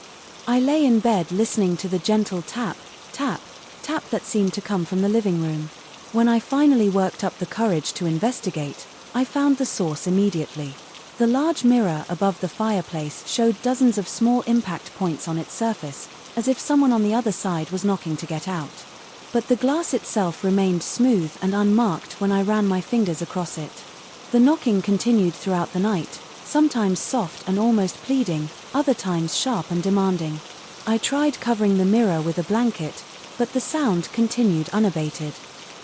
I lay in bed listening to the gentle tap, tap, tap that seemed to come from the living room. When I finally worked up the courage to investigate, I found the source immediately. The large mirror above the fireplace showed dozens of small impact points on its surface, as if someone on the other side was knocking to get out. But the glass itself remained smooth and unmarked when I ran my fingers across it. The knocking continued throughout the night, sometimes soft and almost pleading, other times sharp and demanding. I tried covering the mirror with a blanket, but the sound continued unabated.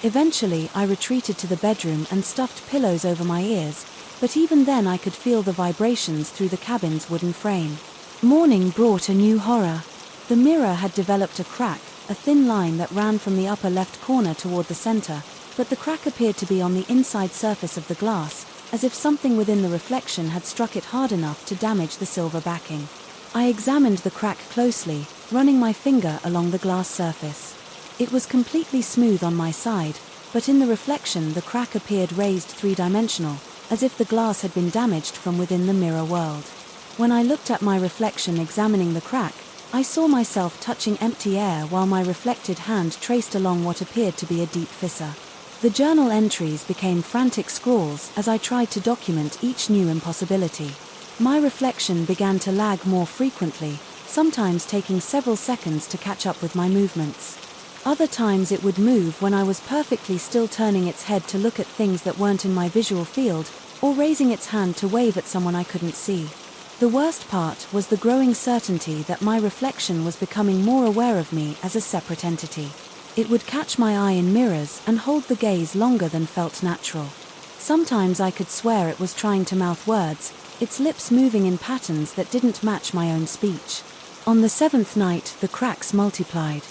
Eventually, I retreated to the bedroom and stuffed pillows over my ears, but even then I could feel the vibrations through the cabin's wooden frame. Morning brought a new horror. The mirror had developed a crack, a thin line that ran from the upper left corner toward the center, but the crack appeared to be on the inside surface of the glass, as if something within the reflection had struck it hard enough to damage the silver backing. I examined the crack closely, running my finger along the glass surface. It was completely smooth on my side, but in the reflection the crack appeared raised three-dimensional, as if the glass had been damaged from within the mirror world. When I looked at my reflection examining the crack, I saw myself touching empty air while my reflected hand traced along what appeared to be a deep fissure. The journal entries became frantic scrawls as I tried to document each new impossibility. My reflection began to lag more frequently, sometimes taking several seconds to catch up with my movements. Other times it would move when I was perfectly still, turning its head to look at things that weren't in my visual field, or raising its hand to wave at someone I couldn't see. The worst part was the growing certainty that my reflection was becoming more aware of me as a separate entity. It would catch my eye in mirrors and hold the gaze longer than felt natural. Sometimes I could swear it was trying to mouth words, its lips moving in patterns that didn't match my own speech. On the 7th night, the cracks multiplied.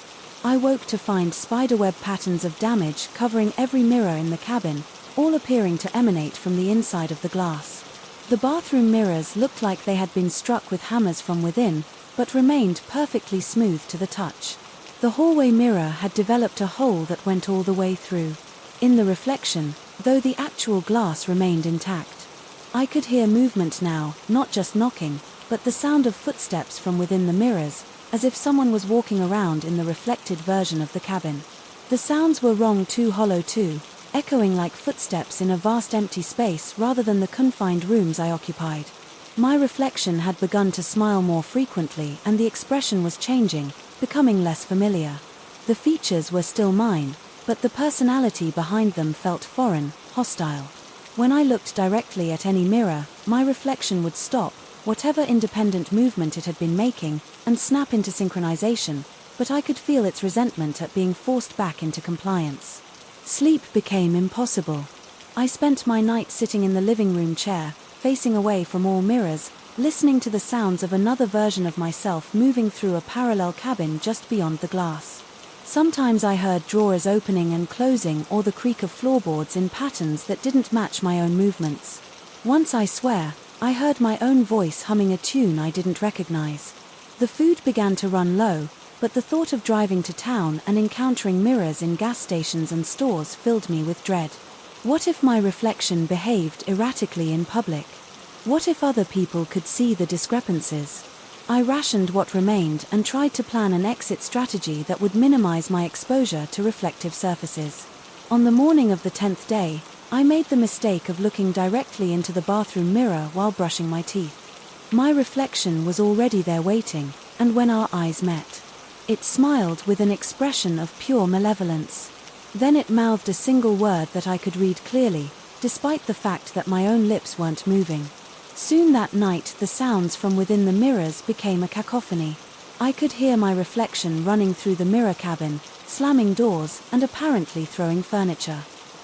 I woke to find spiderweb patterns of damage covering every mirror in the cabin, all appearing to emanate from the inside of the glass. The bathroom mirrors looked like they had been struck with hammers from within, but remained perfectly smooth to the touch. The hallway mirror had developed a hole that went all the way through. In the reflection, though the actual glass remained intact. I could hear movement now, not just knocking, but the sound of footsteps from within the mirrors, as if someone was walking around in the reflected version of the cabin. The sounds were wrong too, hollow too, echoing like footsteps in a vast empty space rather than the confined rooms I occupied. My reflection had begun to smile more frequently, and the expression was changing, becoming less familiar. The features were still mine, but the personality behind them felt foreign, hostile. When I looked directly at any mirror, my reflection would stop, whatever independent movement it had been making, and snap into synchronization, but I could feel its resentment at being forced back into compliance. Sleep became impossible. I spent my night sitting in the living room chair, facing away from all mirrors, listening to the sounds of another version of myself moving through a parallel cabin just beyond the glass. Sometimes I heard drawers opening and closing or the creak of floorboards in patterns that didn't match my own movements. Once, I swear, I heard my own voice humming a tune I didn't recognize. The food began to run low, but the thought of driving to town and encountering mirrors in gas stations and stores filled me with dread. What if my reflection behaved erratically in public? What if other people could see the discrepancies? I rationed what remained and tried to plan an exit strategy that would minimize my exposure to reflective surfaces. On the morning of the 10th day, I made the mistake of looking directly into the bathroom mirror while brushing my teeth. My reflection was already there waiting, and when our eyes met, it smiled with an expression of pure malevolence. Then it mouthed a single word that I could read clearly, despite the fact that my own lips weren't moving. Soon that night, the sounds from within the mirrors became a cacophony. I could hear my reflection running through the mirror cabin, slamming doors, and apparently throwing furniture.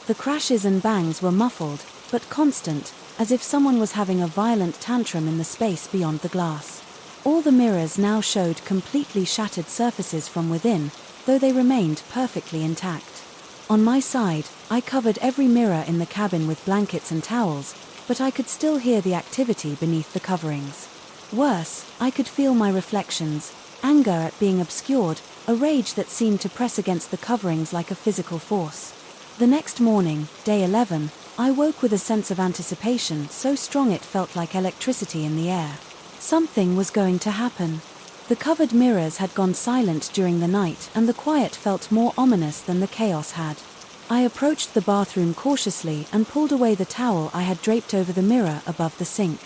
The crashes and bangs were muffled, but constant, as if someone was having a violent tantrum in the space beyond the glass. All the mirrors now showed completely shattered surfaces from within, though they remained perfectly intact. On my side, I covered every mirror in the cabin with blankets and towels, but I could still hear the activity beneath the coverings. Worse, I could feel my reflections, anger at being obscured, a rage that seemed to press against the coverings like a physical force. The next morning, day 11, I woke with a sense of anticipation so strong it felt like electricity in the air. Something was going to happen. The covered mirrors had gone silent during the night, and the quiet felt more ominous than the chaos had. I approached the bathroom cautiously and pulled away the towel I had draped over the mirror above the sink.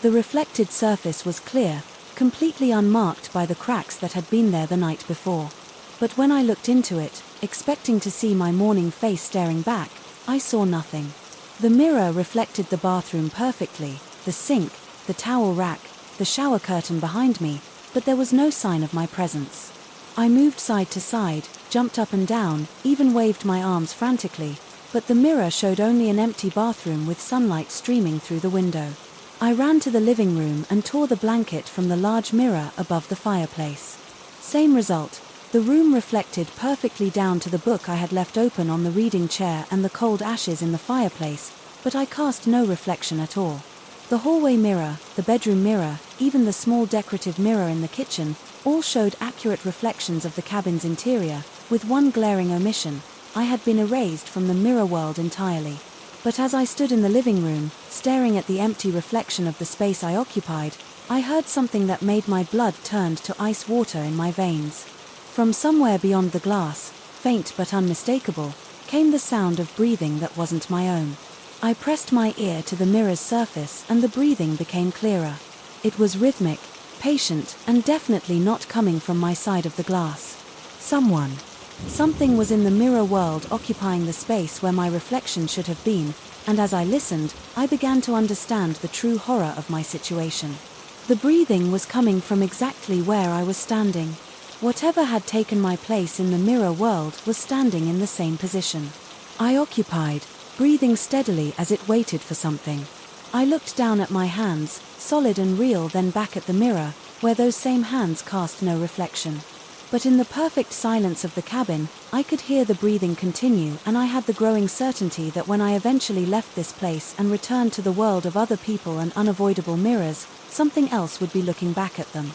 The reflected surface was clear, completely unmarked by the cracks that had been there the night before. But when I looked into it, expecting to see my morning face staring back, I saw nothing. The mirror reflected the bathroom perfectly, the sink, the towel rack, the shower curtain behind me, but there was no sign of my presence. I moved side to side, jumped up and down, even waved my arms frantically, but the mirror showed only an empty bathroom with sunlight streaming through the window. I ran to the living room and tore the blanket from the large mirror above the fireplace. Same result. The room reflected perfectly down to the book I had left open on the reading chair and the cold ashes in the fireplace, but I cast no reflection at all. The hallway mirror, the bedroom mirror, even the small decorative mirror in the kitchen, all showed accurate reflections of the cabin's interior, with one glaring omission: I had been erased from the mirror world entirely. But as I stood in the living room, staring at the empty reflection of the space I occupied, I heard something that made my blood turn to ice water in my veins. From somewhere beyond the glass, faint but unmistakable, came the sound of breathing that wasn't my own. I pressed my ear to the mirror's surface and the breathing became clearer. It was rhythmic, patient, and definitely not coming from my side of the glass. Something was in the mirror world occupying the space where my reflection should have been, and as I listened, I began to understand the true horror of my situation. The breathing was coming from exactly where I was standing. Whatever had taken my place in the mirror world was standing in the same position I occupied, breathing steadily as it waited for something. I looked down at my hands, solid and real, then back at the mirror, where those same hands cast no reflection. But in the perfect silence of the cabin, I could hear the breathing continue, and I had the growing certainty that when I eventually left this place and returned to the world of other people and unavoidable mirrors, something else would be looking back at them.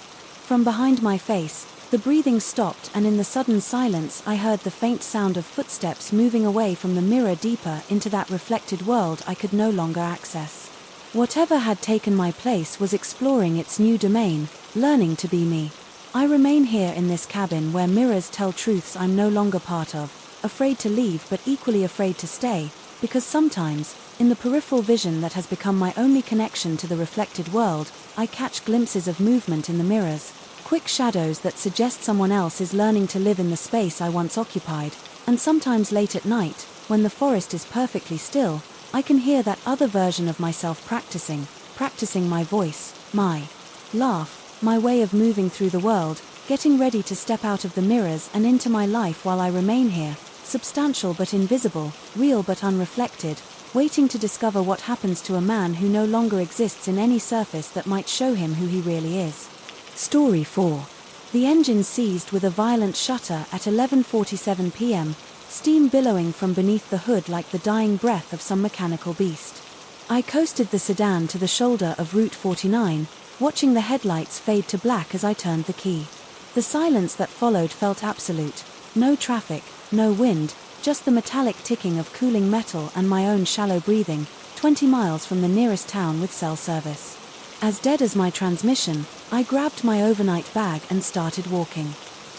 From behind my face, the breathing stopped, and in the sudden silence I heard the faint sound of footsteps moving away from the mirror deeper into that reflected world I could no longer access. Whatever had taken my place was exploring its new domain, learning to be me. I remain here in this cabin where mirrors tell truths I'm no longer part of, afraid to leave but equally afraid to stay, because sometimes, in the peripheral vision that has become my only connection to the reflected world, I catch glimpses of movement in the mirrors, quick shadows that suggest someone else is learning to live in the space I once occupied, and sometimes late at night, when the forest is perfectly still, I can hear that other version of myself practicing my voice, my laugh, my way of moving through the world, getting ready to step out of the mirrors and into my life while I remain here, substantial but invisible, real but unreflected, waiting to discover what happens to a man who no longer exists in any surface that might show him who he really is. Story 4. The engine seized with a violent shudder at 11:47 p.m., steam billowing from beneath the hood like the dying breath of some mechanical beast. I coasted the sedan to the shoulder of Route 49, watching the headlights fade to black as I turned the key. The silence that followed felt absolute. No traffic, no wind, just the metallic ticking of cooling metal and my own shallow breathing, 20 miles from the nearest town with cell service. As dead as my transmission, I grabbed my overnight bag and started walking.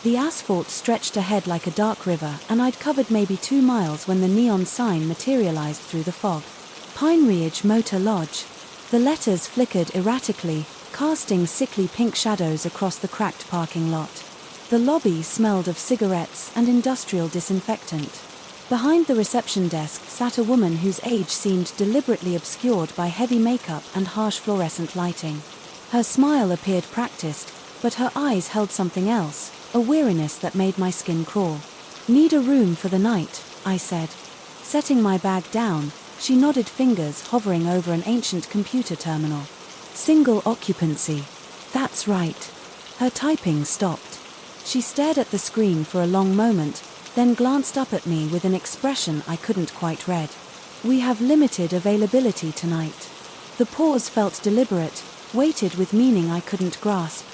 The asphalt stretched ahead like a dark river, and I'd covered maybe 2 miles when the neon sign materialized through the fog. Pine Ridge Motor Lodge. The letters flickered erratically, casting sickly pink shadows across the cracked parking lot. The lobby smelled of cigarettes and industrial disinfectant. Behind the reception desk sat a woman whose age seemed deliberately obscured by heavy makeup and harsh fluorescent lighting. Her smile appeared practiced, but her eyes held something else, a weariness that made my skin crawl. "Need a room for the night," I said. Setting my bag down, she nodded, fingers hovering over an ancient computer terminal. "Single occupancy." "That's right." Her typing stopped. She stared at the screen for a long moment, then glanced up at me with an expression I couldn't quite read. "We have limited availability tonight." The pause felt deliberate, weighted with meaning I couldn't grasp.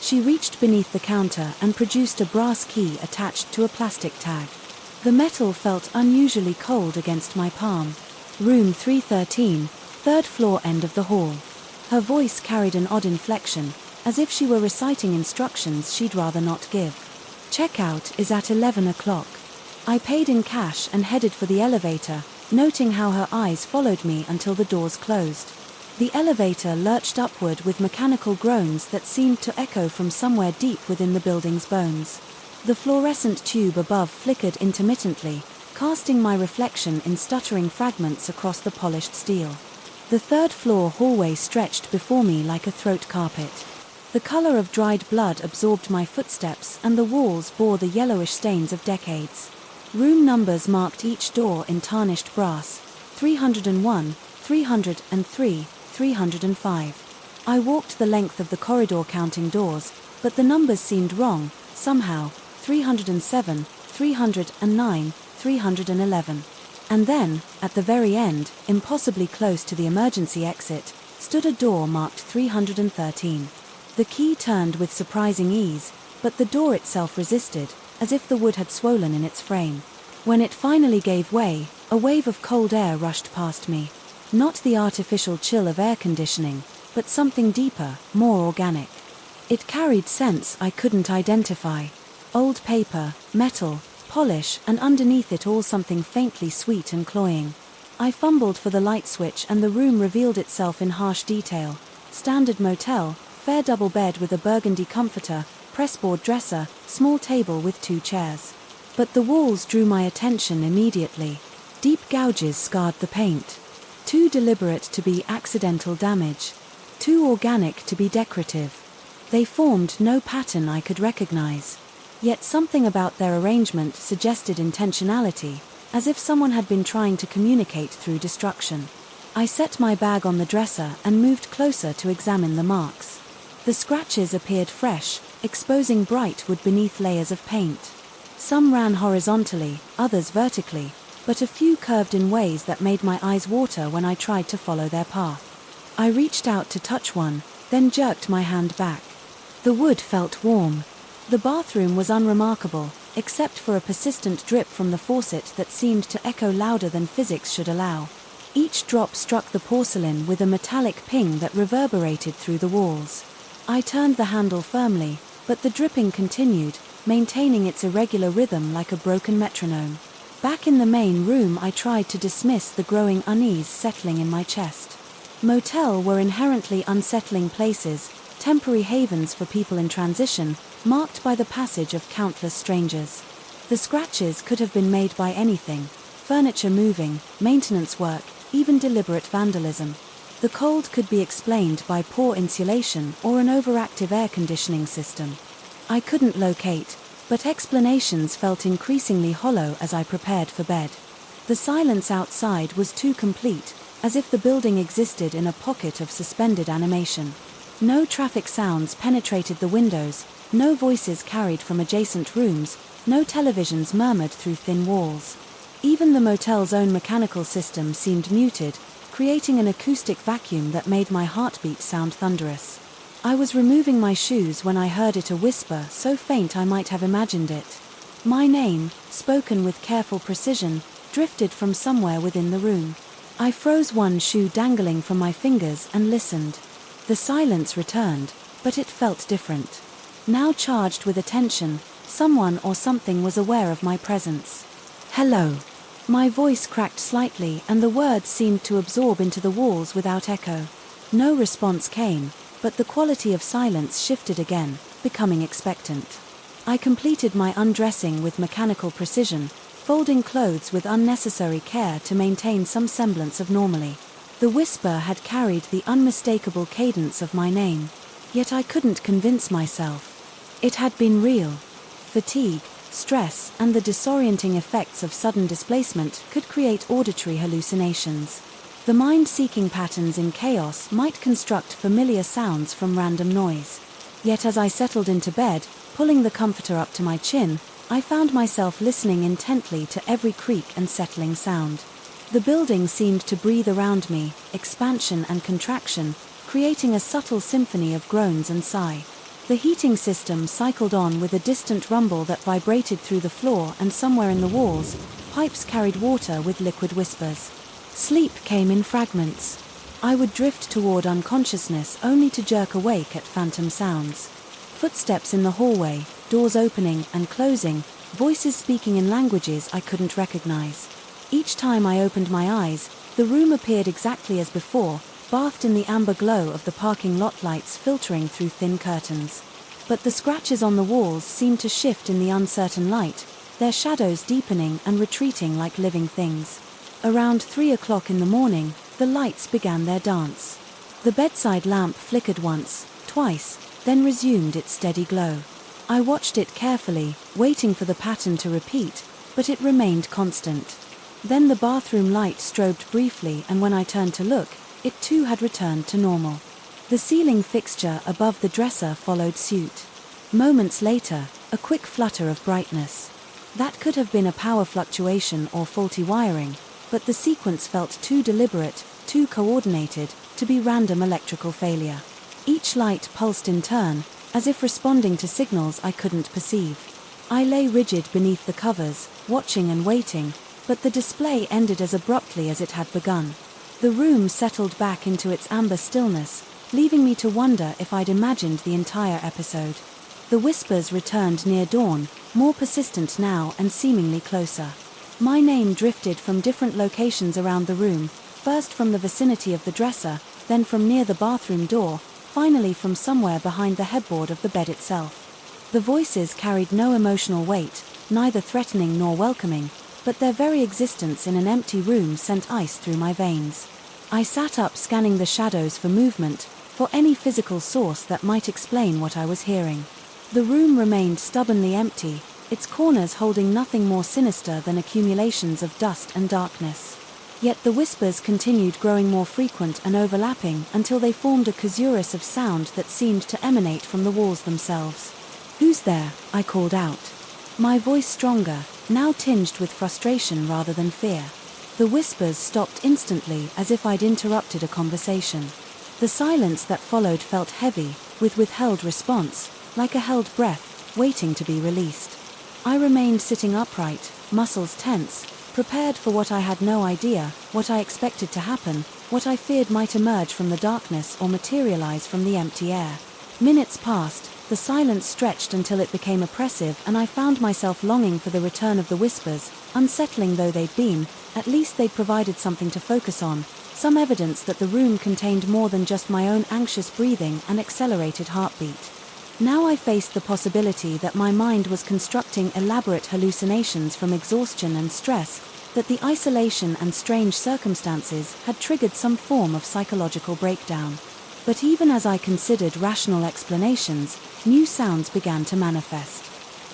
She reached beneath the counter and produced a brass key attached to a plastic tag. The metal felt unusually cold against my palm. "Room 313, third floor, end of the hall." Her voice carried an odd inflection, as if she were reciting instructions she'd rather not give. "Checkout is at 11 o'clock. I paid in cash and headed for the elevator, noting how her eyes followed me until the doors closed. The elevator lurched upward with mechanical groans that seemed to echo from somewhere deep within the building's bones. The fluorescent tube above flickered intermittently, casting my reflection in stuttering fragments across the polished steel. The third-floor hallway stretched before me like a throat carpet. The color of dried blood absorbed my footsteps, and the walls bore the yellowish stains of decades. Room numbers marked each door in tarnished brass: 301, 303, 305. I walked the length of the corridor counting doors, but the numbers seemed wrong, somehow: 307, 309, 311. And then, at the very end, impossibly close to the emergency exit, stood a door marked 313. The key turned with surprising ease, but the door itself resisted, as if the wood had swollen in its frame. When it finally gave way, a wave of cold air rushed past me. Not the artificial chill of air conditioning, but something deeper, more organic. It carried scents I couldn't identify. Old paper, metal, polish, and underneath it all something faintly sweet and cloying. I fumbled for the light switch and the room revealed itself in harsh detail. Standard motel, fair double bed with a burgundy comforter, pressboard dresser, small table with 2 chairs. But the walls drew my attention immediately. Deep gouges scarred the paint. Too deliberate to be accidental damage. Too organic to be decorative. They formed no pattern I could recognize. Yet something about their arrangement suggested intentionality, as if someone had been trying to communicate through destruction. I set my bag on the dresser and moved closer to examine the marks. The scratches appeared fresh, exposing bright wood beneath layers of paint. Some ran horizontally, others vertically, but a few curved in ways that made my eyes water when I tried to follow their path. I reached out to touch one, then jerked my hand back. The wood felt warm. The bathroom was unremarkable, except for a persistent drip from the faucet that seemed to echo louder than physics should allow. Each drop struck the porcelain with a metallic ping that reverberated through the walls. I turned the handle firmly, but the dripping continued, maintaining its irregular rhythm like a broken metronome. Back in the main room, I tried to dismiss the growing unease settling in my chest. Motel were inherently unsettling places, temporary havens for people in transition, marked by the passage of countless strangers. The scratches could have been made by anything: furniture moving, maintenance work, even deliberate vandalism. The cold could be explained by poor insulation or an overactive air conditioning system. I couldn't locate, but explanations felt increasingly hollow as I prepared for bed. The silence outside was too complete, as if the building existed in a pocket of suspended animation. No traffic sounds penetrated the windows, no voices carried from adjacent rooms, no televisions murmured through thin walls. Even the motel's own mechanical system seemed muted, creating an acoustic vacuum that made my heartbeat sound thunderous. I was removing my shoes when I heard it, a whisper so faint I might have imagined it. My name, spoken with careful precision, drifted from somewhere within the room. I froze, one shoe dangling from my fingers, and listened. The silence returned, but it felt different. Now charged with attention, someone or something was aware of my presence. "Hello." My voice cracked slightly, and the words seemed to absorb into the walls without echo. No response came, but the quality of silence shifted again, becoming expectant. I completed my undressing with mechanical precision, folding clothes with unnecessary care to maintain some semblance of normalcy. The whisper had carried the unmistakable cadence of my name, yet I couldn't convince myself. It had been real. Fatigue, stress, and the disorienting effects of sudden displacement could create auditory hallucinations. The mind seeking patterns in chaos might construct familiar sounds from random noise. Yet as I settled into bed, pulling the comforter up to my chin, I found myself listening intently to every creak and settling sound. The building seemed to breathe around me, expansion and contraction, creating a subtle symphony of groans and sigh. The heating system cycled on with a distant rumble that vibrated through the floor, and somewhere in the walls, pipes carried water with liquid whispers. Sleep came in fragments. I would drift toward unconsciousness only to jerk awake at phantom sounds. Footsteps in the hallway, doors opening and closing, voices speaking in languages I couldn't recognize. Each time I opened my eyes, the room appeared exactly as before, bathed in the amber glow of the parking lot lights filtering through thin curtains. But the scratches on the walls seemed to shift in the uncertain light, their shadows deepening and retreating like living things. Around 3 o'clock in the morning, the lights began their dance. The bedside lamp flickered once, twice, then resumed its steady glow. I watched it carefully, waiting for the pattern to repeat, but it remained constant. Then the bathroom light strobed briefly, and when I turned to look, it too had returned to normal. The ceiling fixture above the dresser followed suit. Moments later, a quick flutter of brightness. That could have been a power fluctuation or faulty wiring, but the sequence felt too deliberate, too coordinated, to be random electrical failure. Each light pulsed in turn, as if responding to signals I couldn't perceive. I lay rigid beneath the covers, watching and waiting, but the display ended as abruptly as it had begun. The room settled back into its amber stillness, leaving me to wonder if I'd imagined the entire episode. The whispers returned near dawn, more persistent now and seemingly closer. My name drifted from different locations around the room, first from the vicinity of the dresser, then from near the bathroom door, finally from somewhere behind the headboard of the bed itself. The voices carried no emotional weight, neither threatening nor welcoming, but their very existence in an empty room sent ice through my veins. I sat up, scanning the shadows for movement, for any physical source that might explain what I was hearing. The room remained stubbornly empty, its corners holding nothing more sinister than accumulations of dust and darkness. Yet the whispers continued, growing more frequent and overlapping until they formed a chorus of sound that seemed to emanate from the walls themselves. "Who's there?" I called out. My voice stronger, now tinged with frustration rather than fear. The whispers stopped instantly, as if I'd interrupted a conversation. The silence that followed felt heavy, with withheld response, like a held breath, waiting to be released. I remained sitting upright, muscles tense, prepared for what I had no idea, what I expected to happen, what I feared might emerge from the darkness or materialize from the empty air. Minutes passed, the silence stretched until it became oppressive, and I found myself longing for the return of the whispers. Unsettling though they'd been, at least they'd provided something to focus on, some evidence that the room contained more than just my own anxious breathing and accelerated heartbeat. Now I faced the possibility that my mind was constructing elaborate hallucinations from exhaustion and stress, that the isolation and strange circumstances had triggered some form of psychological breakdown. But even as I considered rational explanations, new sounds began to manifest.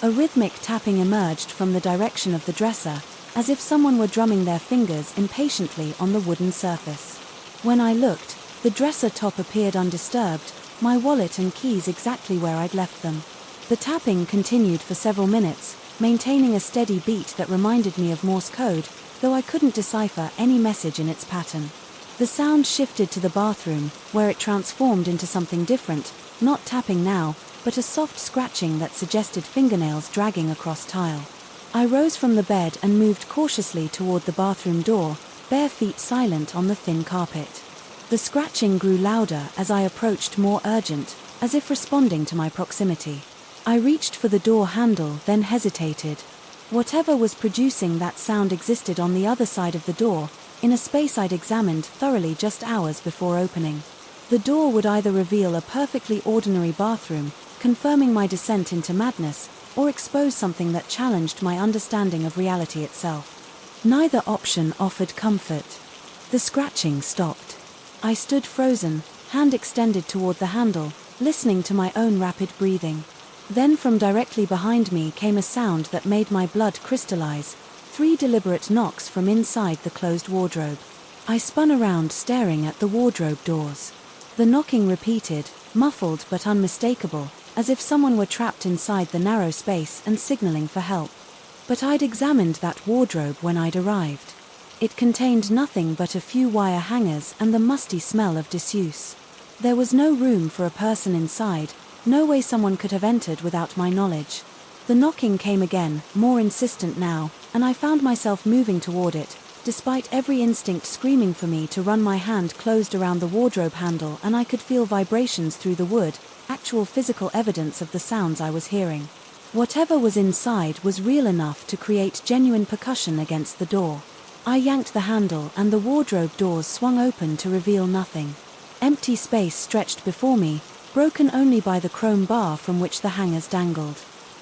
A rhythmic tapping emerged from the direction of the dresser, as if someone were drumming their fingers impatiently on the wooden surface. When I looked, the dresser top appeared undisturbed, my wallet and keys exactly where I'd left them. The tapping continued for several minutes, maintaining a steady beat that reminded me of Morse code, though I couldn't decipher any message in its pattern. The sound shifted to the bathroom, where it transformed into something different, not tapping now, but a soft scratching that suggested fingernails dragging across tile. I rose from the bed and moved cautiously toward the bathroom door, bare feet silent on the thin carpet. The scratching grew louder as I approached, more urgent, as if responding to my proximity. I reached for the door handle, then hesitated. Whatever was producing that sound existed on the other side of the door, in a space I'd examined thoroughly just hours before opening. The door would either reveal a perfectly ordinary bathroom, confirming my descent into madness, or expose something that challenged my understanding of reality itself. Neither option offered comfort. The scratching stopped. I stood frozen, hand extended toward the handle, listening to my own rapid breathing. Then from directly behind me came a sound that made my blood crystallize, 3 deliberate knocks from inside the closed wardrobe. I spun around, staring at the wardrobe doors. The knocking repeated, muffled but unmistakable, as if someone were trapped inside the narrow space and signaling for help. But I'd examined that wardrobe when I'd arrived. It contained nothing but a few wire hangers and the musty smell of disuse. There was no room for a person inside, no way someone could have entered without my knowledge. The knocking came again, more insistent now, and I found myself moving toward it, despite every instinct screaming for me to run. My hand closed around the wardrobe handle and I could feel vibrations through the wood, actual physical evidence of the sounds I was hearing. Whatever was inside was real enough to create genuine percussion against the door. I yanked the handle and the wardrobe doors swung open to reveal nothing. Empty space stretched before me, broken only by the chrome bar from which the hangers dangled.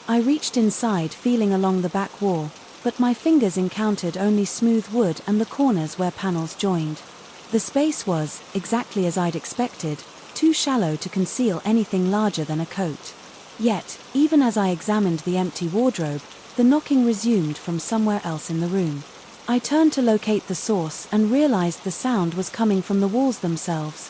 I reached inside, feeling along the back wall, but my fingers encountered only smooth wood and the corners where panels joined. The space was, exactly as I'd expected, too shallow to conceal anything larger than a coat. Yet, even as I examined the empty wardrobe, the knocking resumed from somewhere else in the room. I turned to locate the source and realized the sound was coming from the walls themselves,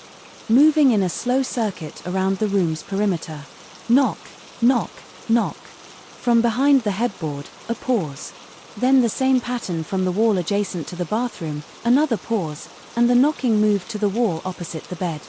moving in a slow circuit around the room's perimeter. Knock, knock, knock. From behind the headboard, a pause. Then the same pattern from the wall adjacent to the bathroom, another pause, and the knocking moved to the wall opposite the bed.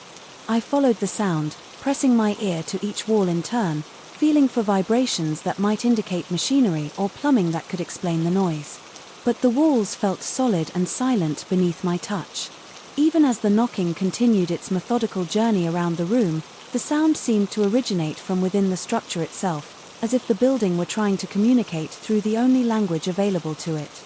I followed the sound, pressing my ear to each wall in turn, feeling for vibrations that might indicate machinery or plumbing that could explain the noise. But the walls felt solid and silent beneath my touch. Even as the knocking continued its methodical journey around the room, the sound seemed to originate from within the structure itself, as if the building were trying to communicate through the only language available to it.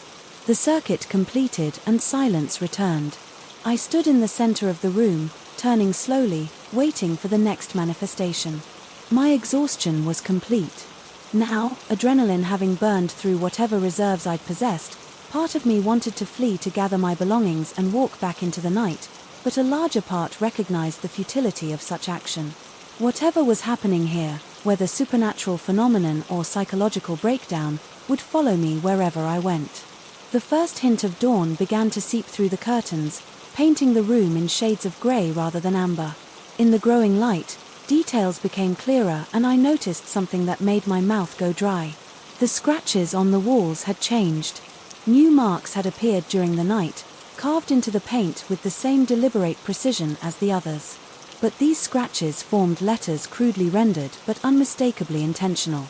The circuit completed and silence returned. I stood in the center of the room, turning slowly, waiting for the next manifestation. My exhaustion was complete. Now, adrenaline having burned through whatever reserves I'd possessed, part of me wanted to flee to gather my belongings and walk back into the night, but a larger part recognized the futility of such action. Whatever was happening here, whether supernatural phenomenon or psychological breakdown, would follow me wherever I went. The first hint of dawn began to seep through the curtains, painting the room in shades of gray rather than amber. In the growing light, details became clearer and I noticed something that made my mouth go dry. The scratches on the walls had changed. New marks had appeared during the night, carved into the paint with the same deliberate precision as the others. But these scratches formed letters crudely rendered but unmistakably intentional.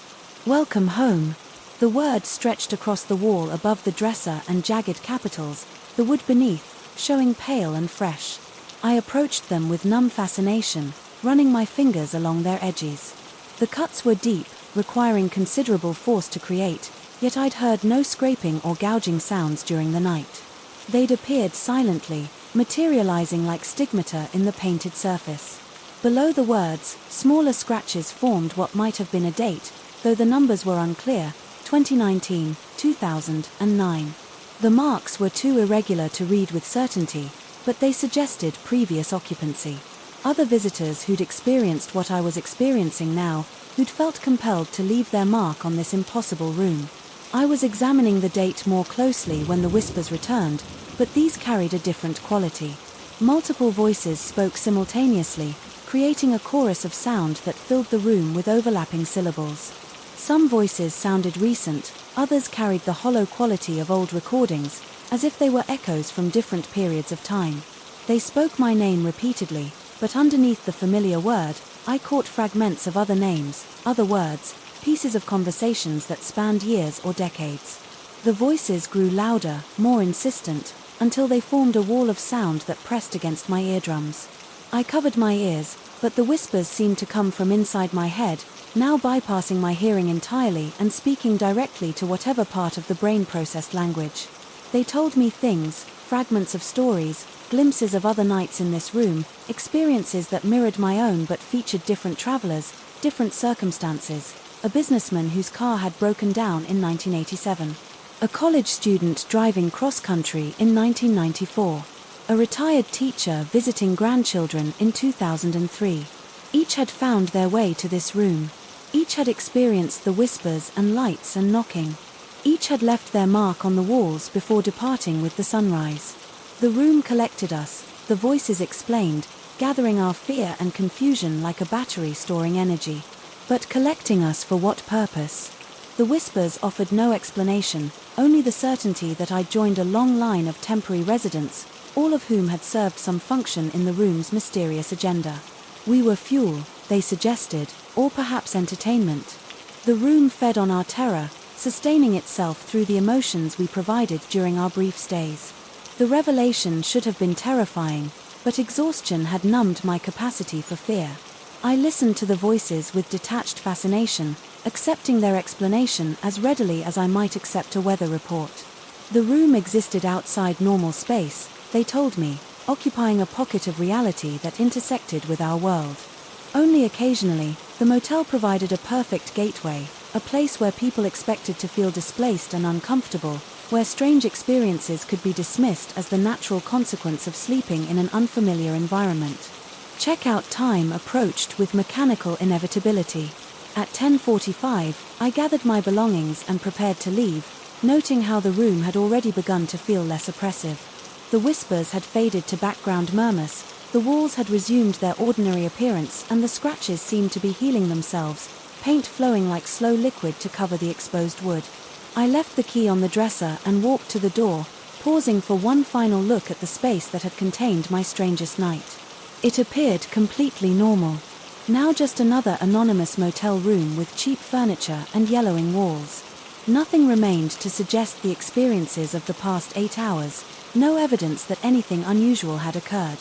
Welcome home. The word stretched across the wall above the dresser and jagged capitals, the wood beneath, showing pale and fresh. I approached them with numb fascination, running my fingers along their edges. The cuts were deep, requiring considerable force to create, yet I'd heard no scraping or gouging sounds during the night. They'd appeared silently, materializing like stigmata in the painted surface. Below the words, smaller scratches formed what might have been a date, though the numbers were unclear: 2019, 2009. The marks were too irregular to read with certainty, but they suggested previous occupancy. Other visitors who'd experienced what I was experiencing now, who'd felt compelled to leave their mark on this impossible room. I was examining the date more closely when the whispers returned, but these carried a different quality. Multiple voices spoke simultaneously, creating a chorus of sound that filled the room with overlapping syllables. Some voices sounded recent, others carried the hollow quality of old recordings, as if they were echoes from different periods of time. They spoke my name repeatedly, but underneath the familiar word, I caught fragments of other names, other words, pieces of conversations that spanned years or decades. The voices grew louder, more insistent, until they formed a wall of sound that pressed against my eardrums. I covered my ears, but the whispers seemed to come from inside my head, now bypassing my hearing entirely and speaking directly to whatever part of the brain processed language. They told me things, fragments of stories, glimpses of other nights in this room, experiences that mirrored my own but featured different travelers, different circumstances. A businessman whose car had broken down in 1987. A college student driving cross-country in 1994. A retired teacher visiting grandchildren in 2003. Each had found their way to this room. Each had experienced the whispers and lights and knocking. Each had left their mark on the walls before departing with the sunrise. The room collected us, the voices explained, gathering our fear and confusion like a battery storing energy. But collecting us for what purpose? The whispers offered no explanation, only the certainty that I'd joined a long line of temporary residents, all of whom had served some function in the room's mysterious agenda. We were fuel, they suggested, or perhaps entertainment. The room fed on our terror, sustaining itself through the emotions we provided during our brief stays. The revelation should have been terrifying, but exhaustion had numbed my capacity for fear. I listened to the voices with detached fascination, accepting their explanation as readily as I might accept a weather report. The room existed outside normal space, they told me, occupying a pocket of reality that intersected with our world. Only occasionally, the motel provided a perfect gateway, a place where people expected to feel displaced and uncomfortable, where strange experiences could be dismissed as the natural consequence of sleeping in an unfamiliar environment. Checkout time approached with mechanical inevitability. At 10:45, I gathered my belongings and prepared to leave, noting how the room had already begun to feel less oppressive. The whispers had faded to background murmurs, the walls had resumed their ordinary appearance, and the scratches seemed to be healing themselves, paint flowing like slow liquid to cover the exposed wood. I left the key on the dresser and walked to the door, pausing for one final look at the space that had contained my strangest night. It appeared completely normal. Now just another anonymous motel room with cheap furniture and yellowing walls. Nothing remained to suggest the experiences of the past 8 hours, no evidence that anything unusual had occurred.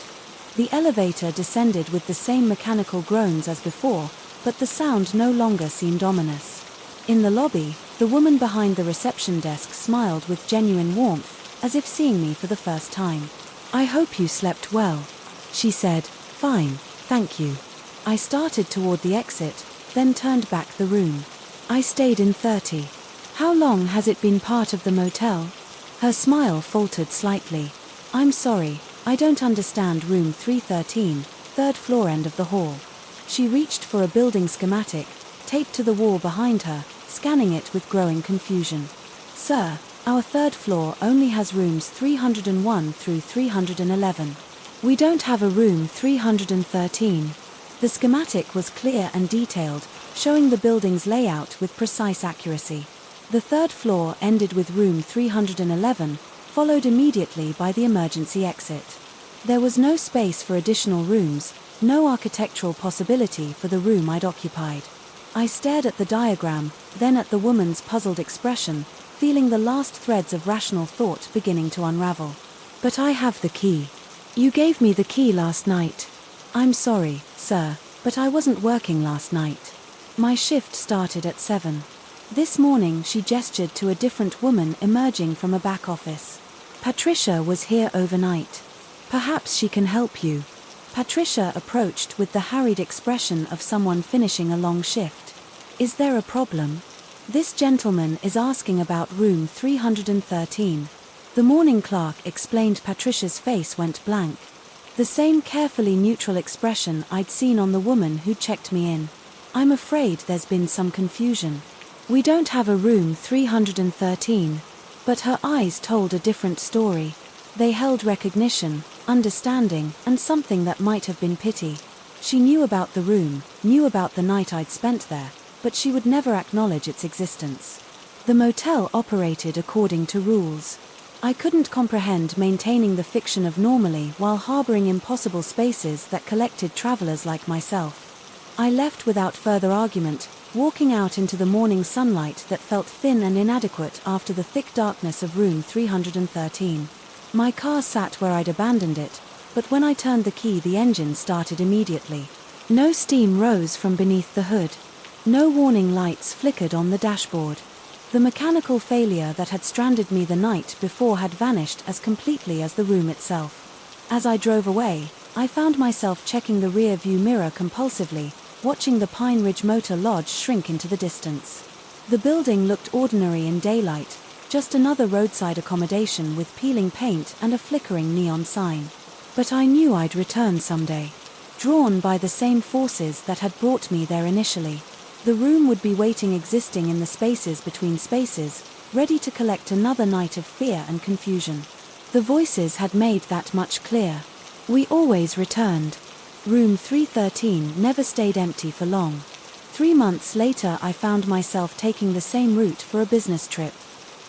The elevator descended with the same mechanical groans as before, but the sound no longer seemed ominous. In the lobby, the woman behind the reception desk smiled with genuine warmth, as if seeing me for the first time. "I hope you slept well," she said. "Fine, thank you." I started toward the exit, then turned back the room. "I stayed in 30. How long has it been part of the motel?" Her smile faltered slightly. "I'm sorry, I don't understand room 313, third floor end of the hall." She reached for a building schematic, taped to the wall behind her, scanning it with growing confusion. "Sir, our third floor only has rooms 301 through 311. We don't have a room 313. The schematic was clear and detailed, showing the building's layout with precise accuracy. The third floor ended with room 311, followed immediately by the emergency exit. There was no space for additional rooms, no architectural possibility for the room I'd occupied. I stared at the diagram, then at the woman's puzzled expression, feeling the last threads of rational thought beginning to unravel. "But I have the key. You gave me the key last night." "I'm sorry, sir, but I wasn't working last night. My shift started at 7. This morning," she gestured to a different woman emerging from a back office. "Patricia was here overnight. Perhaps she can help you." Patricia approached with the harried expression of someone finishing a long shift. "Is there a problem? This gentleman is asking about room 313. The morning clerk explained. Patricia's face went blank. The same carefully neutral expression I'd seen on the woman who checked me in. "I'm afraid there's been some confusion. We don't have a room 313. But her eyes told a different story. They held recognition, understanding, and something that might have been pity. She knew about the room, knew about the night I'd spent there, but she would never acknowledge its existence. The motel operated according to rules. I couldn't comprehend maintaining the fiction of normally while harboring impossible spaces that collected travelers like myself. I left without further argument, walking out into the morning sunlight that felt thin and inadequate after the thick darkness of room 313. My car sat where I'd abandoned it, but when I turned the key the engine started immediately. No steam rose from beneath the hood. No warning lights flickered on the dashboard. The mechanical failure that had stranded me the night before had vanished as completely as the room itself. As I drove away, I found myself checking the rear view mirror compulsively, watching the Pine Ridge Motor Lodge shrink into the distance. The building looked ordinary in daylight, just another roadside accommodation with peeling paint and a flickering neon sign. But I knew I'd return someday, drawn by the same forces that had brought me there initially. The room would be waiting, existing in the spaces between spaces, ready to collect another night of fear and confusion. The voices had made that much clear. We always returned. Room 313 never stayed empty for long. 3 months later I found myself taking the same route for a business trip.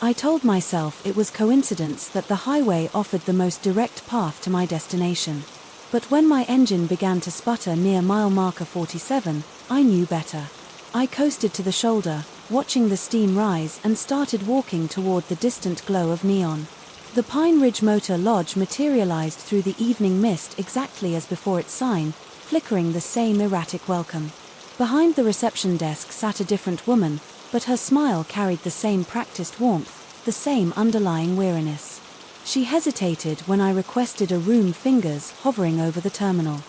I told myself it was coincidence that the highway offered the most direct path to my destination. But when my engine began to sputter near mile marker 47, I knew better. I coasted to the shoulder, watching the steam rise, and started walking toward the distant glow of neon. The Pine Ridge Motor Lodge materialized through the evening mist exactly as before its sign, flickering the same erratic welcome. Behind the reception desk sat a different woman, but her smile carried the same practiced warmth, the same underlying weariness. She hesitated when I requested a room, fingers hovering over the terminal.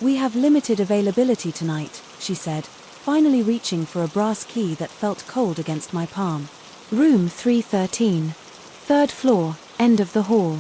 "We have limited availability tonight," she said, finally reaching for a brass key that felt cold against my palm. "Room 313. Third floor, end of the hall."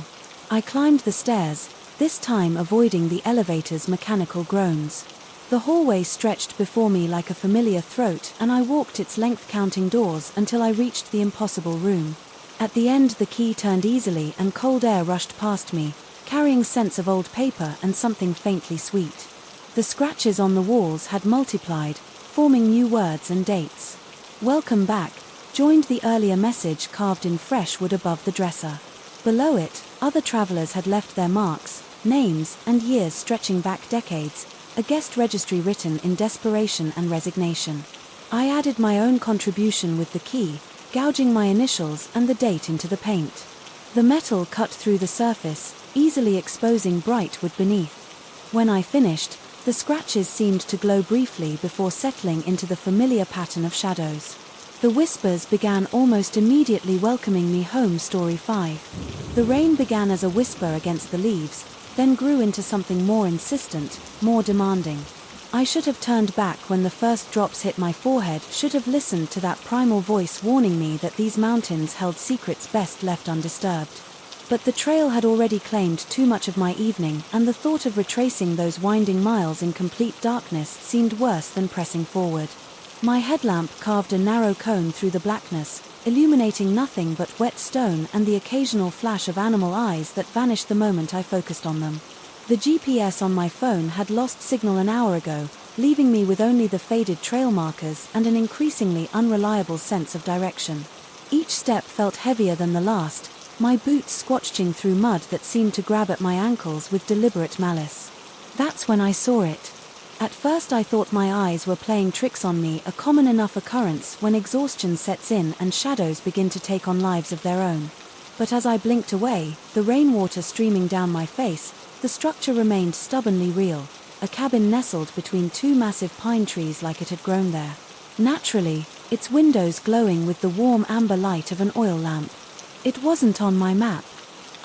I climbed the stairs, this time avoiding the elevator's mechanical groans. The hallway stretched before me like a familiar throat, and I walked its length counting doors until I reached the impossible room. At the end the key turned easily and cold air rushed past me, carrying scents of old paper and something faintly sweet. The scratches on the walls had multiplied, forming new words and dates. "Welcome back," joined the earlier message carved in fresh wood above the dresser. Below it, other travelers had left their marks, names, and years stretching back decades, a guest registry written in desperation and resignation. I added my own contribution with the key, gouging my initials and the date into the paint. The metal cut through the surface, easily exposing bright wood beneath. When I finished, the scratches seemed to glow briefly before settling into the familiar pattern of shadows. The whispers began almost immediately, welcoming me home. Story 5. The rain began as a whisper against the leaves, then grew into something more insistent, more demanding. I should have turned back when the first drops hit my forehead, should have listened to that primal voice warning me that these mountains held secrets best left undisturbed. But the trail had already claimed too much of my evening, and the thought of retracing those winding miles in complete darkness seemed worse than pressing forward. My headlamp carved a narrow cone through the blackness, illuminating nothing but wet stone and the occasional flash of animal eyes that vanished the moment I focused on them. The GPS on my phone had lost signal an hour ago, leaving me with only the faded trail markers and an increasingly unreliable sense of direction. Each step felt heavier than the last, my boots squelching through mud that seemed to grab at my ankles with deliberate malice. That's when I saw it. At first I thought my eyes were playing tricks on me, a common enough occurrence when exhaustion sets in and shadows begin to take on lives of their own. But as I blinked away, the rainwater streaming down my face, the structure remained stubbornly real, a cabin nestled between two massive pine trees like it had grown there. Naturally, its windows glowing with the warm amber light of an oil lamp. It wasn't on my map.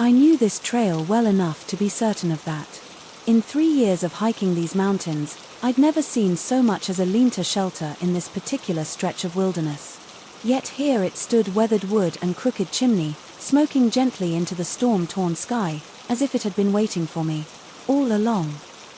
I knew this trail well enough to be certain of that. In 3 years of hiking these mountains, I'd never seen so much as a lean-to shelter in this particular stretch of wilderness. Yet here it stood, weathered wood and crooked chimney, smoking gently into the storm-torn sky, as if it had been waiting for me, all along.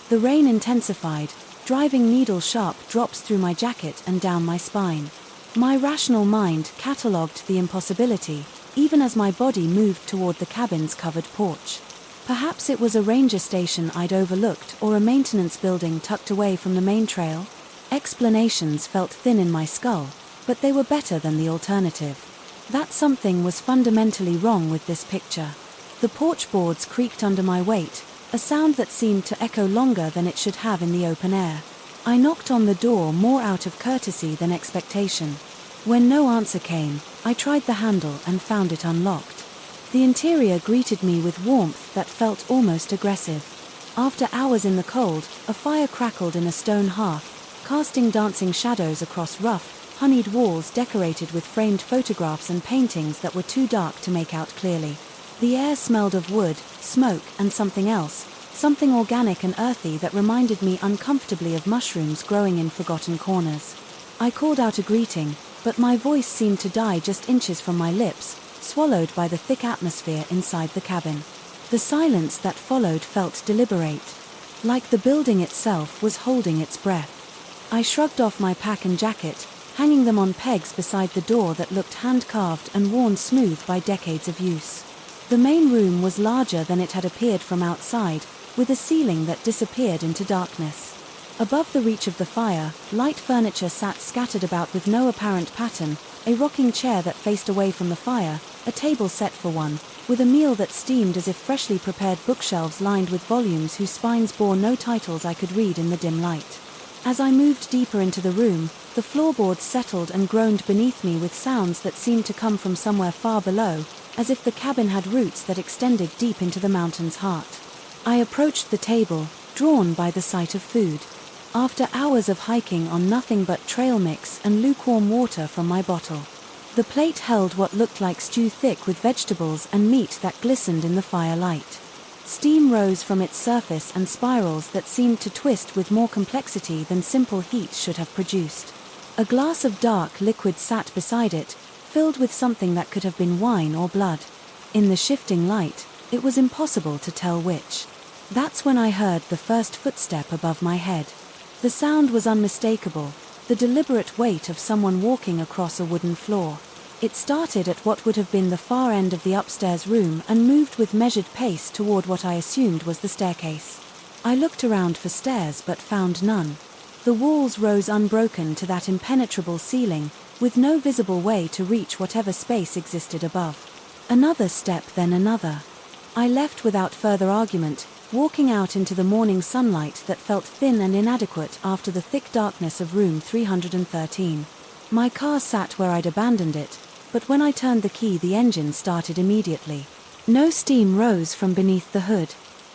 The rain intensified, driving needle-sharp drops through my jacket and down my spine. My rational mind catalogued the impossibility, even as my body moved toward the cabin's covered porch. Perhaps it was a ranger station I'd overlooked or a maintenance building tucked away from the main trail. Explanations felt thin in my skull, but they were better than the alternative. That something was fundamentally wrong with this picture. The porch boards creaked under my weight, a sound that seemed to echo longer than it should have in the open air. I knocked on the door more out of courtesy than expectation. When no answer came, I tried the handle and found it unlocked. The interior greeted me with warmth that felt almost aggressive. After hours in the cold, a fire crackled in a stone hearth, casting dancing shadows across rough, honeyed walls decorated with framed photographs and paintings that were too dark to make out clearly. The air smelled of wood, smoke, and something else, something organic and earthy that reminded me uncomfortably of mushrooms growing in forgotten corners. I called out a greeting, but my voice seemed to die just inches from my lips, swallowed by the thick atmosphere inside the cabin. The silence that followed felt deliberate, like the building itself was holding its breath. I shrugged off my pack and jacket, hanging them on pegs beside the door that looked hand-carved and worn smooth by decades of use. The main room was larger than it had appeared from outside, with a ceiling that disappeared into darkness. Above the reach of the fire, light furniture sat scattered about with no apparent pattern, a rocking chair that faced away from the fire, a table set for one, with a meal that steamed as if freshly prepared, bookshelves lined with volumes whose spines bore no titles I could read in the dim light. As I moved deeper into the room, the floorboards settled and groaned beneath me with sounds that seemed to come from somewhere far below, as if the cabin had roots that extended deep into the mountain's heart. I approached the table, drawn by the sight of food. After hours of hiking on nothing but trail mix and lukewarm water from my bottle, the plate held what looked like stew thick with vegetables and meat that glistened in the firelight. Steam rose from its surface and spirals that seemed to twist with more complexity than simple heat should have produced. A glass of dark liquid sat beside it, filled with something that could have been wine or blood. In the shifting light, it was impossible to tell which. That's when I heard the first footstep above my head. The sound was unmistakable, the deliberate weight of someone walking across a wooden floor. It started at what would have been the far end of the upstairs room and moved with measured pace toward what I assumed was the staircase. I looked around for stairs but found none. The walls rose unbroken to that impenetrable ceiling, with no visible way to reach whatever space existed above. Another step, then another. I left without further argument, walking out into the morning sunlight that felt thin and inadequate after the thick darkness of room 313. My car sat where I'd abandoned it, but when I turned the key the engine started immediately. No steam rose from beneath the hood.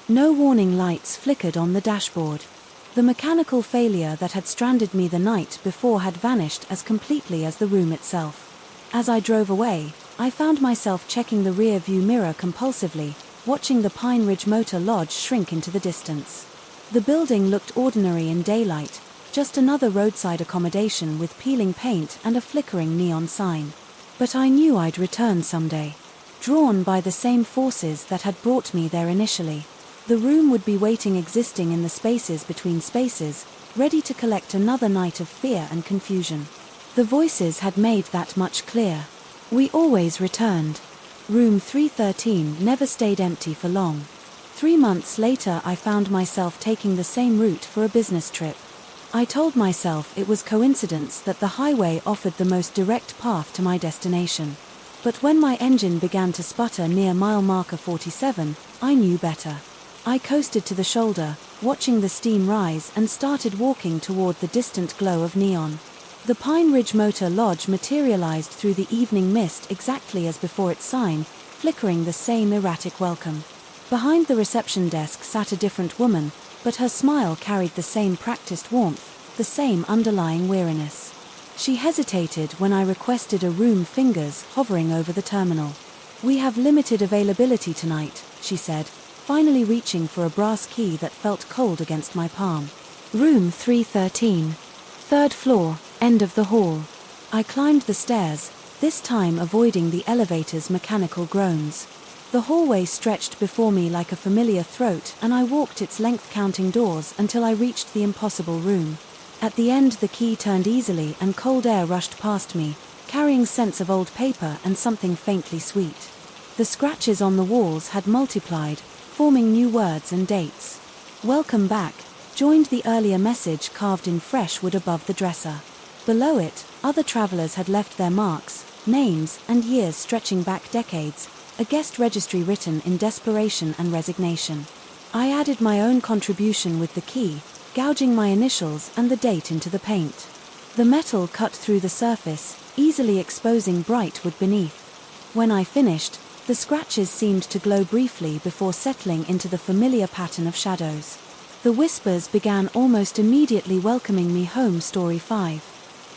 No warning lights flickered on the dashboard. The mechanical failure that had stranded me the night before had vanished as completely as the room itself. As I drove away, I found myself checking the rear view mirror compulsively, watching the Pine Ridge Motor Lodge shrink into the distance. The building looked ordinary in daylight, just another roadside accommodation with peeling paint and a flickering neon sign. But I knew I'd return someday, drawn by the same forces that had brought me there initially. The room would be waiting, existing in the spaces between spaces, ready to collect another night of fear and confusion. The voices had made that much clear. We always returned. Room 313 never stayed empty for long. 3 months later I found myself taking the same route for a business trip. I told myself it was coincidence that the highway offered the most direct path to my destination. But when my engine began to sputter near mile marker 47, I knew better. I coasted to the shoulder, watching the steam rise, and started walking toward the distant glow of neon. The Pine Ridge Motor Lodge materialized through the evening mist exactly as before its sign, flickering the same erratic welcome. Behind the reception desk sat a different woman, but her smile carried the same practiced warmth, the same underlying weariness. She hesitated when I requested a room, fingers hovering over the terminal. "We have limited availability tonight," she said, finally reaching for a brass key that felt cold against my palm. Room 313. 3rd floor, end of the hall. I climbed the stairs, this time avoiding the elevator's mechanical groans. The hallway stretched before me like a familiar throat, and I walked its length, counting doors until I reached the impossible room. At the end the key turned easily and cold air rushed past me, carrying scents of old paper and something faintly sweet. The scratches on the walls had multiplied, forming new words and dates. "Welcome back," joined the earlier message carved in fresh wood above the dresser. Below it, other travelers had left their marks, names and years stretching back decades, a guest registry written in desperation and resignation. I added my own contribution with the key, gouging my initials and the date into the paint. The metal cut through the surface, easily exposing bright wood beneath. When I finished, the scratches seemed to glow briefly before settling into the familiar pattern of shadows. The whispers began almost immediately, welcoming me home. Story 5.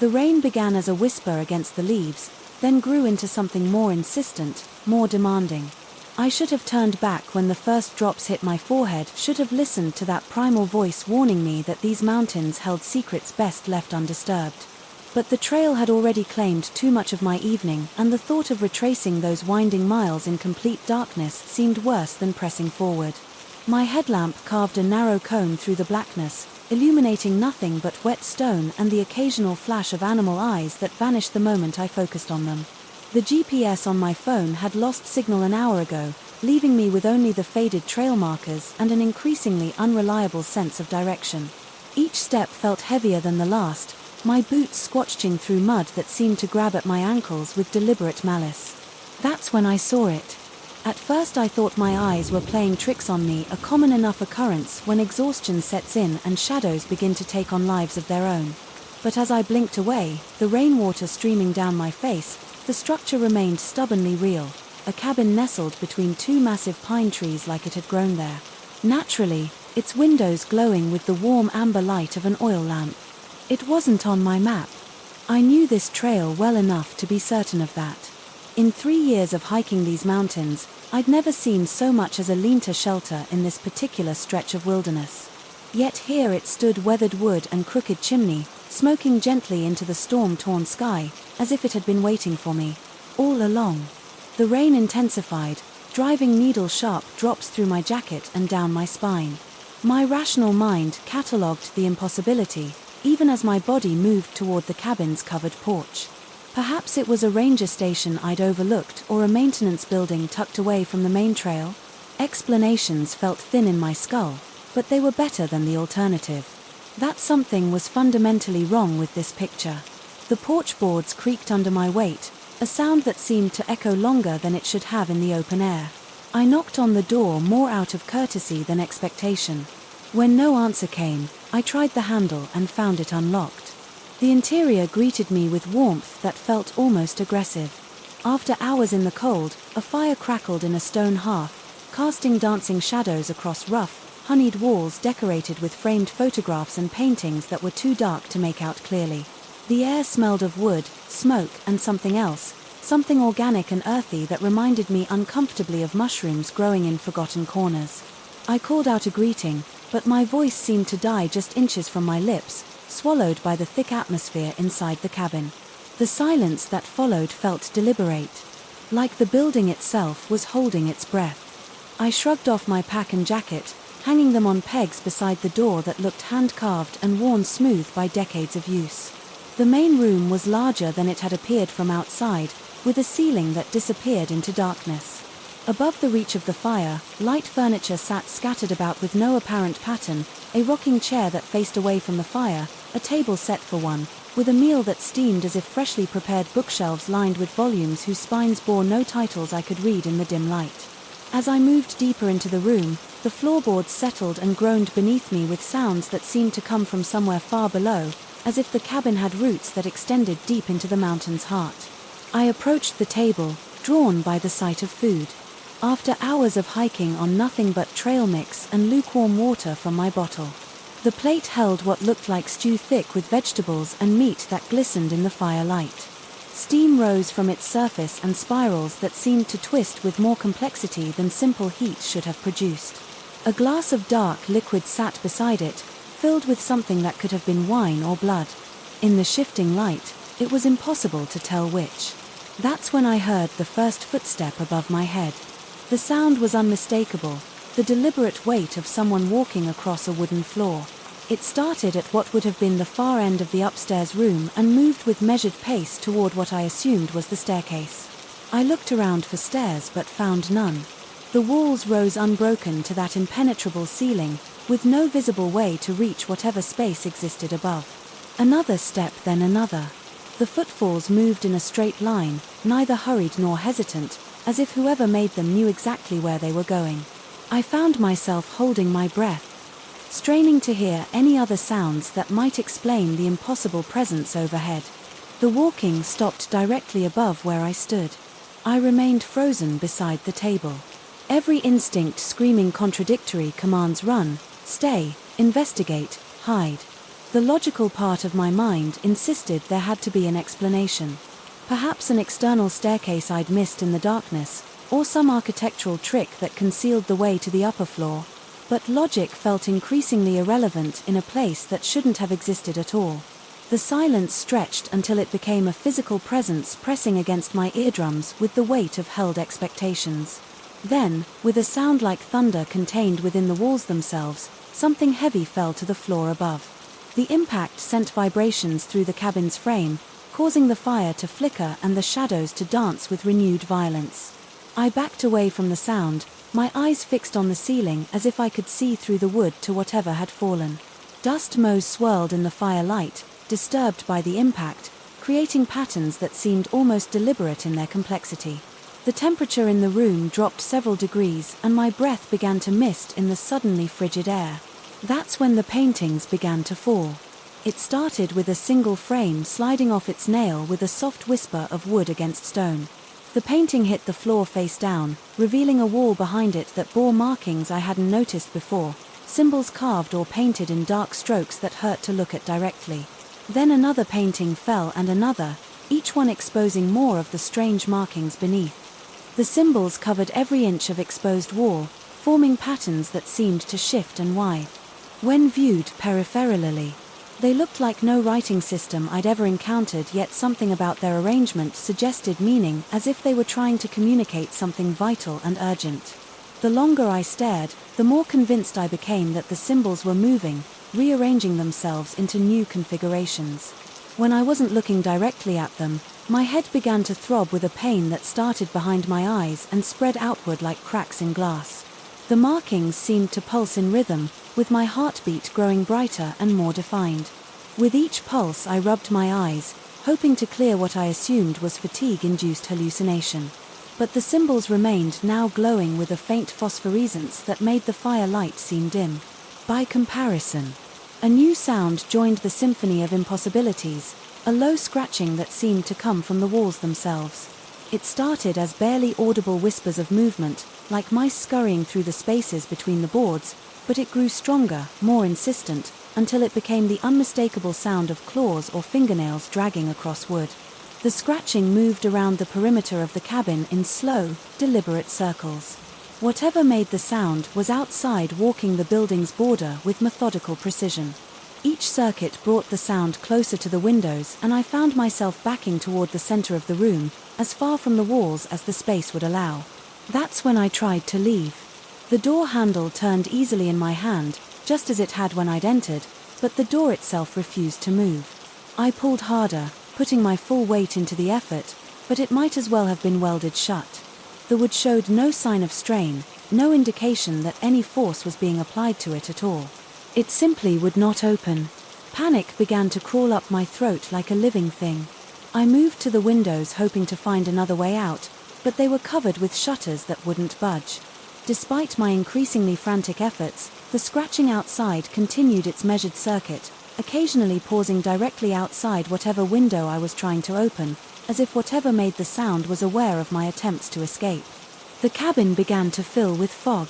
The rain began as a whisper against the leaves, then grew into something more insistent, more demanding. I should have turned back when the first drops hit my forehead, should have listened to that primal voice warning me that these mountains held secrets best left undisturbed. But the trail had already claimed too much of my evening, and the thought of retracing those winding miles in complete darkness seemed worse than pressing forward. My headlamp carved a narrow cone through the blackness, illuminating nothing but wet stone and the occasional flash of animal eyes that vanished the moment I focused on them. The GPS on my phone had lost signal an hour ago, leaving me with only the faded trail markers and an increasingly unreliable sense of direction. Each step felt heavier than the last, my boots squelching through mud that seemed to grab at my ankles with deliberate malice. That's when I saw it. At first I thought my eyes were playing tricks on me, a common enough occurrence when exhaustion sets in and shadows begin to take on lives of their own. But as I blinked away, the rainwater streaming down my face, the structure remained stubbornly real, a cabin nestled between two massive pine trees like it had grown there. Naturally, its windows glowing with the warm amber light of an oil lamp. It wasn't on my map. I knew this trail well enough to be certain of that. In 3 years of hiking these mountains, I'd never seen so much as a lean-to shelter in this particular stretch of wilderness. Yet here it stood, weathered wood and crooked chimney, smoking gently into the storm-torn sky, as if it had been waiting for me, all along. The rain intensified, driving needle-sharp drops through my jacket and down my spine. My rational mind catalogued the impossibility, even as my body moved toward the cabin's covered porch. Perhaps it was a ranger station I'd overlooked or a maintenance building tucked away from the main trail. Explanations felt thin in my skull, but they were better than the alternative. That something was fundamentally wrong with this picture. The porch boards creaked under my weight, a sound that seemed to echo longer than it should have in the open air. I knocked on the door more out of courtesy than expectation. When no answer came, I tried the handle and found it unlocked. The interior greeted me with warmth that felt almost aggressive. After hours in the cold, a fire crackled in a stone hearth, casting dancing shadows across rough, honeyed walls decorated with framed photographs and paintings that were too dark to make out clearly. The air smelled of wood, smoke, and something else, something organic and earthy that reminded me uncomfortably of mushrooms growing in forgotten corners. I called out a greeting, but my voice seemed to die just inches from my lips, swallowed by the thick atmosphere inside the cabin. The silence that followed felt deliberate, like the building itself was holding its breath. I shrugged off my pack and jacket, hanging them on pegs beside the door that looked hand-carved and worn smooth by decades of use. The main room was larger than it had appeared from outside, with a ceiling that disappeared into darkness. Above the reach of the fire, light furniture sat scattered about with no apparent pattern, a rocking chair that faced away from the fire, a table set for one, with a meal that steamed as if freshly prepared, bookshelves lined with volumes whose spines bore no titles I could read in the dim light. As I moved deeper into the room, the floorboards settled and groaned beneath me with sounds that seemed to come from somewhere far below, as if the cabin had roots that extended deep into the mountain's heart. I approached the table, drawn by the sight of food. After hours of hiking on nothing but trail mix and lukewarm water from my bottle, the plate held what looked like stew thick with vegetables and meat that glistened in the firelight. Steam rose from its surface and spirals that seemed to twist with more complexity than simple heat should have produced. A glass of dark liquid sat beside it, filled with something that could have been wine or blood. In the shifting light, it was impossible to tell which. That's when I heard the first footstep above my head. The sound was unmistakable, the deliberate weight of someone walking across a wooden floor. It started at what would have been the far end of the upstairs room and moved with measured pace toward what I assumed was the staircase. I looked around for stairs but found none. The walls rose unbroken to that impenetrable ceiling, with no visible way to reach whatever space existed above. Another step, then another. The footfalls moved in a straight line, neither hurried nor hesitant, as if whoever made them knew exactly where they were going. I found myself holding my breath, straining to hear any other sounds that might explain the impossible presence overhead. The walking stopped directly above where I stood. I remained frozen beside the table. Every instinct screaming contradictory commands: run, stay, investigate, hide. The logical part of my mind insisted there had to be an explanation. Perhaps an external staircase I'd missed in the darkness, or some architectural trick that concealed the way to the upper floor. But logic felt increasingly irrelevant in a place that shouldn't have existed at all. The silence stretched until it became a physical presence pressing against my eardrums with the weight of held expectations. Then, with a sound like thunder contained within the walls themselves, something heavy fell to the floor above. The impact sent vibrations through the cabin's frame, causing the fire to flicker and the shadows to dance with renewed violence. I backed away from the sound, my eyes fixed on the ceiling as if I could see through the wood to whatever had fallen. Dust motes swirled in the firelight, disturbed by the impact, creating patterns that seemed almost deliberate in their complexity. The temperature in the room dropped several degrees and my breath began to mist in the suddenly frigid air. That's when the paintings began to fall. It started with a single frame sliding off its nail with a soft whisper of wood against stone. The painting hit the floor face down, revealing a wall behind it that bore markings I hadn't noticed before, symbols carved or painted in dark strokes that hurt to look at directly. Then another painting fell and another, each one exposing more of the strange markings beneath. The symbols covered every inch of exposed wall, forming patterns that seemed to shift and writhe. When viewed peripherally, They looked like no writing system I'd ever encountered, yet something about their arrangement suggested meaning, as if they were trying to communicate something vital and urgent. The longer I stared, the more convinced I became that the symbols were moving, rearranging themselves into new configurations. When I wasn't looking directly at them, my head began to throb with a pain that started behind my eyes and spread outward like cracks in glass. The markings seemed to pulse in rhythm, with my heartbeat growing brighter and more defined. With each pulse I rubbed my eyes, hoping to clear what I assumed was fatigue-induced hallucination. But the symbols remained, now glowing with a faint phosphorescence that made the firelight seem dim. By comparison, a new sound joined the symphony of impossibilities, a low scratching that seemed to come from the walls themselves. It started as barely audible whispers of movement, like mice scurrying through the spaces between the boards, but it grew stronger, more insistent, until it became the unmistakable sound of claws or fingernails dragging across wood. The scratching moved around the perimeter of the cabin in slow, deliberate circles. Whatever made the sound was outside, walking the building's border with methodical precision. Each circuit brought the sound closer to the windows, and I found myself backing toward the center of the room, as far from the walls as the space would allow. That's when I tried to leave. The door handle turned easily in my hand, just as it had when I'd entered, but the door itself refused to move. I pulled harder, putting my full weight into the effort, but it might as well have been welded shut. The wood showed no sign of strain, no indication that any force was being applied to it at all. It simply would not open. Panic began to crawl up my throat like a living thing. I moved to the windows, hoping to find another way out, but they were covered with shutters that wouldn't budge. Despite my increasingly frantic efforts, the scratching outside continued its measured circuit, occasionally pausing directly outside whatever window I was trying to open, as if whatever made the sound was aware of my attempts to escape. The cabin began to fill with fog.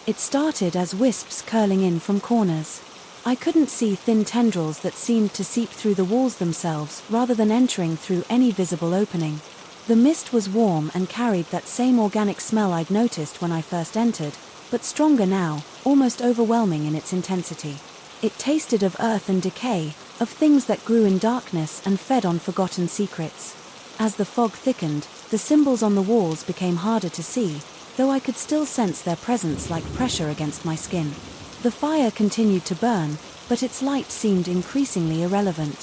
It started as wisps curling in from corners. I couldn't see thin tendrils that seemed to seep through the walls themselves rather than entering through any visible opening. The mist was warm and carried that same organic smell I'd noticed when I first entered, but stronger now, almost overwhelming in its intensity. It tasted of earth and decay, of things that grew in darkness and fed on forgotten secrets. As the fog thickened, the symbols on the walls became harder to see, though I could still sense their presence like pressure against my skin. The fire continued to burn, but its light seemed increasingly irrelevant.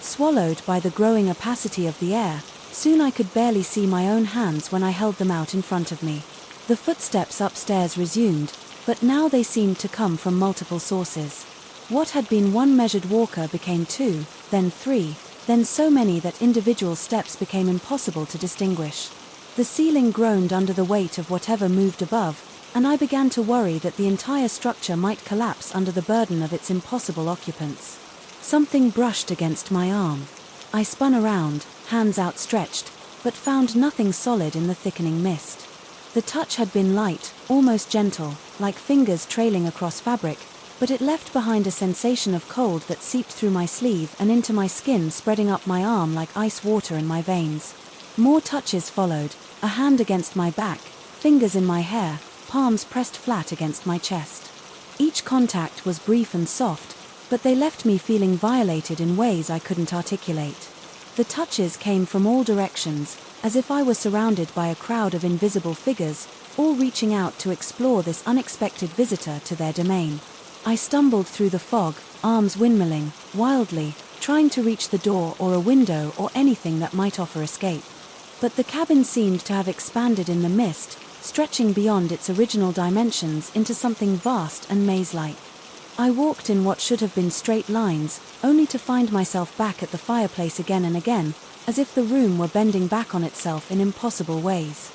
Swallowed by the growing opacity of the air, soon I could barely see my own hands when I held them out in front of me. The footsteps upstairs resumed, but now they seemed to come from multiple sources. What had been one measured walker became two, then three, then so many that individual steps became impossible to distinguish. The ceiling groaned under the weight of whatever moved above, and I began to worry that the entire structure might collapse under the burden of its impossible occupants. Something brushed against my arm. I spun around, hands outstretched, but found nothing solid in the thickening mist. The touch had been light, almost gentle, like fingers trailing across fabric, but it left behind a sensation of cold that seeped through my sleeve and into my skin, spreading up my arm like ice water in my veins. More touches followed, a hand against my back, fingers in my hair, palms pressed flat against my chest. Each contact was brief and soft, but they left me feeling violated in ways I couldn't articulate. The touches came from all directions, as if I were surrounded by a crowd of invisible figures, all reaching out to explore this unexpected visitor to their domain. I stumbled through the fog, arms windmilling, wildly, trying to reach the door or a window or anything that might offer escape. But the cabin seemed to have expanded in the mist, stretching beyond its original dimensions into something vast and maze-like. I walked in what should have been straight lines, only to find myself back at the fireplace again and again, as if the room were bending back on itself in impossible ways.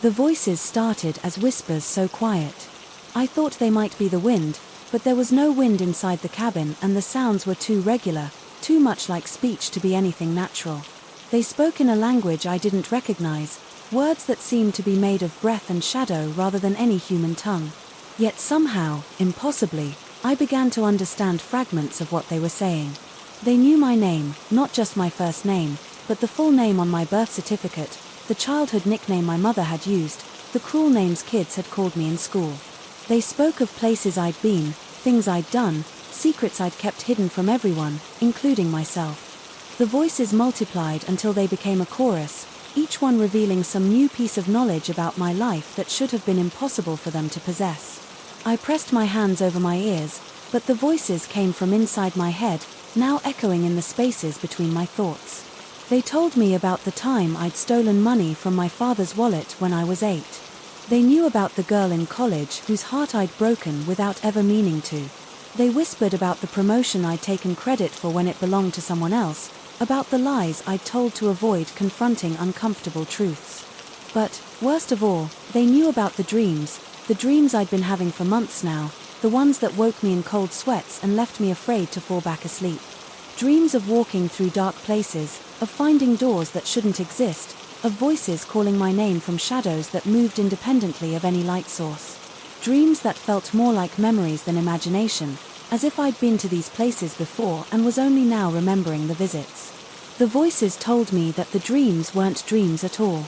The voices started as whispers, so quiet. I thought they might be the wind, but there was no wind inside the cabin, and the sounds were too regular, too much like speech to be anything natural. They spoke in a language I didn't recognize, words that seemed to be made of breath and shadow rather than any human tongue. Yet somehow, impossibly, I began to understand fragments of what they were saying. They knew my name, not just my first name, but the full name on my birth certificate, the childhood nickname my mother had used, the cruel names kids had called me in school. They spoke of places I'd been, things I'd done, secrets I'd kept hidden from everyone, including myself. The voices multiplied until they became a chorus, each one revealing some new piece of knowledge about my life that should have been impossible for them to possess. I pressed my hands over my ears, but the voices came from inside my head, now echoing in the spaces between my thoughts. They told me about the time I'd stolen money from my father's wallet when I was 8. They knew about the girl in college whose heart I'd broken without ever meaning to. They whispered about the promotion I'd taken credit for when it belonged to someone else, about the lies I'd told to avoid confronting uncomfortable truths. But, worst of all, they knew about the dreams I'd been having for months now, the ones that woke me in cold sweats and left me afraid to fall back asleep. Dreams of walking through dark places, of finding doors that shouldn't exist, of voices calling my name from shadows that moved independently of any light source. Dreams that felt more like memories than imagination, as if I'd been to these places before and was only now remembering the visits. The voices told me that the dreams weren't dreams at all.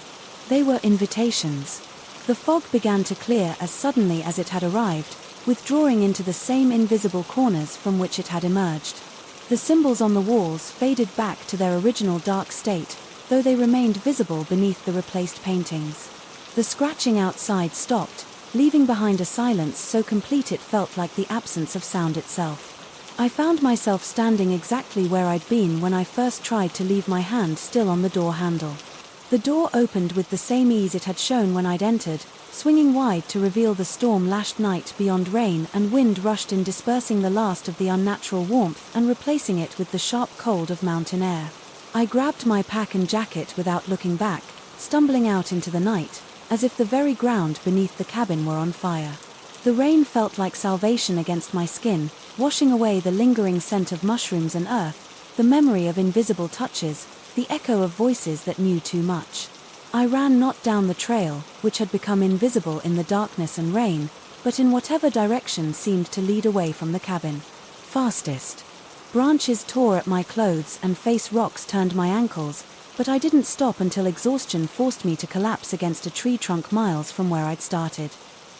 They were invitations. The fog began to clear as suddenly as it had arrived, withdrawing into the same invisible corners from which it had emerged. The symbols on the walls faded back to their original dark state, though they remained visible beneath the replaced paintings. The scratching outside stopped, leaving behind a silence so complete it felt like the absence of sound itself. I found myself standing exactly where I'd been when I first tried to leave my hand still on the door handle. The door opened with the same ease it had shown when I'd entered, swinging wide to reveal the storm-lashed night beyond rain and wind rushed in, dispersing the last of the unnatural warmth and replacing it with the sharp cold of mountain air. I grabbed my pack and jacket without looking back, stumbling out into the night, as if the very ground beneath the cabin were on fire. The rain felt like salvation against my skin, washing away the lingering scent of mushrooms and earth, the memory of invisible touches, the echo of voices that knew too much. I ran not down the trail, which had become invisible in the darkness and rain, but in whatever direction seemed to lead away from the cabin. Fastest. Branches tore at my clothes and face rocks turned my ankles, but I didn't stop until exhaustion forced me to collapse against a tree trunk miles from where I'd started.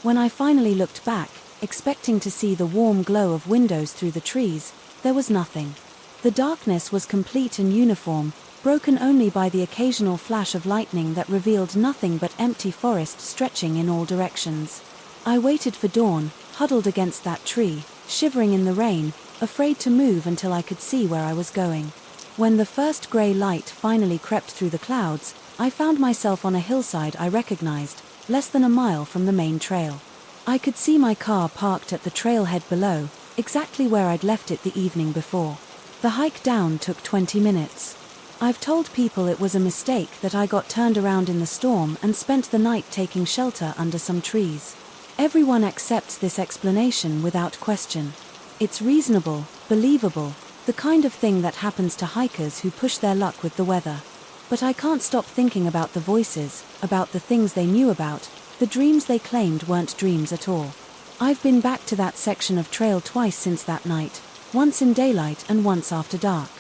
When I finally looked back, expecting to see the warm glow of windows through the trees, there was nothing. The darkness was complete and uniform, broken only by the occasional flash of lightning that revealed nothing but empty forest stretching in all directions. I waited for dawn, huddled against that tree, shivering in the rain, afraid to move until I could see where I was going. When the first grey light finally crept through the clouds, I found myself on a hillside I recognized, less than a mile from the main trail. I could see my car parked at the trailhead below, exactly where I'd left it the evening before. The hike down took 20 minutes. I've told people it was a mistake that I got turned around in the storm and spent the night taking shelter under some trees. Everyone accepts this explanation without question. It's reasonable, believable, the kind of thing that happens to hikers who push their luck with the weather. But I can't stop thinking about the voices, about the things they knew about, the dreams they claimed weren't dreams at all. I've been back to that section of trail twice since that night, once in daylight and once after dark.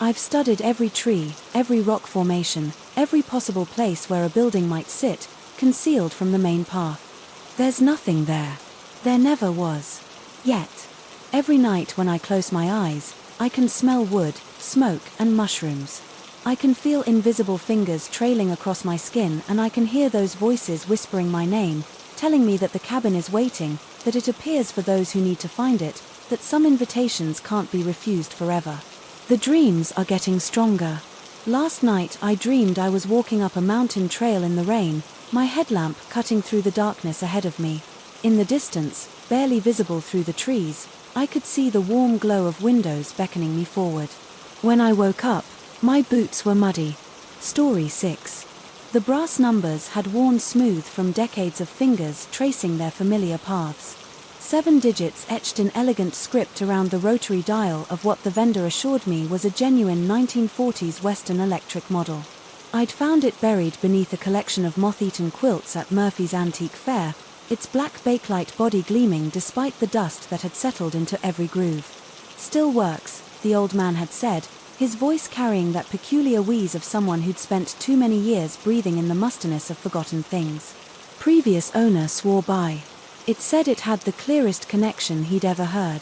I've studied every tree, every rock formation, every possible place where a building might sit, concealed from the main path. There's nothing there. There never was. Yet. Every night when I close my eyes, I can smell wood, smoke, and mushrooms. I can feel invisible fingers trailing across my skin, and I can hear those voices whispering my name, telling me that the cabin is waiting, that it appears for those who need to find it, that some invitations can't be refused forever. The dreams are getting stronger. Last night I dreamed I was walking up a mountain trail in the rain, my headlamp cutting through the darkness ahead of me. In the distance, barely visible through the trees, I could see the warm glow of windows beckoning me forward. When I woke up, my boots were muddy. Story 6. The brass numbers had worn smooth from decades of fingers tracing their familiar paths. 7 digits etched in elegant script around the rotary dial of what the vendor assured me was a genuine 1940s Western electric model. I'd found it buried beneath a collection of moth-eaten quilts at Murphy's Antique Fair, its black bakelite body gleaming despite the dust that had settled into every groove. Still works, the old man had said, his voice carrying that peculiar wheeze of someone who'd spent too many years breathing in the mustiness of forgotten things. Previous owner swore by. It said it had the clearest connection he'd ever heard.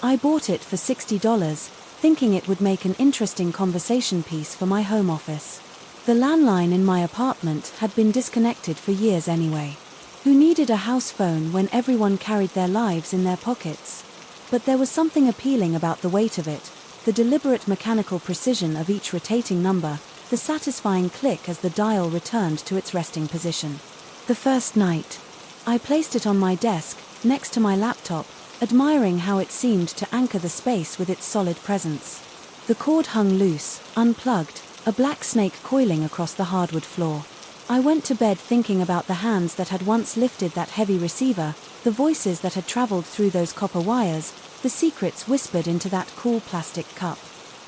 I bought it for $60, thinking it would make an interesting conversation piece for my home office. The landline in my apartment had been disconnected for years anyway. Who needed a house phone when everyone carried their lives in their pockets? But there was something appealing about the weight of it, the deliberate mechanical precision of each rotating number, the satisfying click as the dial returned to its resting position. The first night, I placed it on my desk, next to my laptop, admiring how it seemed to anchor the space with its solid presence. The cord hung loose, unplugged, a black snake coiling across the hardwood floor. I went to bed thinking about the hands that had once lifted that heavy receiver, the voices that had traveled through those copper wires, the secrets whispered into that cool plastic cup.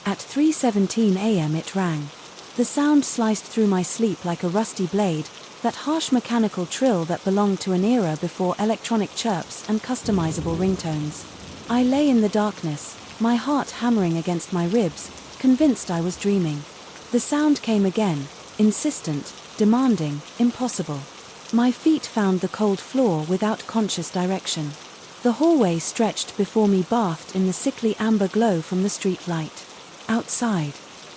At 3:17 a.m. it rang. The sound sliced through my sleep like a rusty blade, that harsh mechanical trill that belonged to an era before electronic chirps and customizable ringtones. I lay in the darkness, my heart hammering against my ribs, convinced I was dreaming. The sound came again, insistent, demanding, impossible. My feet found the cold floor without conscious direction. The hallway stretched before me, bathed in the sickly amber glow from the street light. Outside,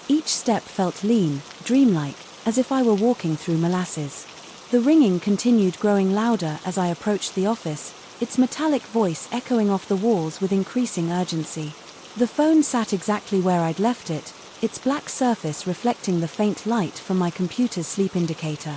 each step felt lean, dreamlike, as if I were walking through molasses. The ringing continued, growing louder as I approached the office, its metallic voice echoing off the walls with increasing urgency. The phone sat exactly where I'd left it, its black surface reflecting the faint light from my computer's sleep indicator.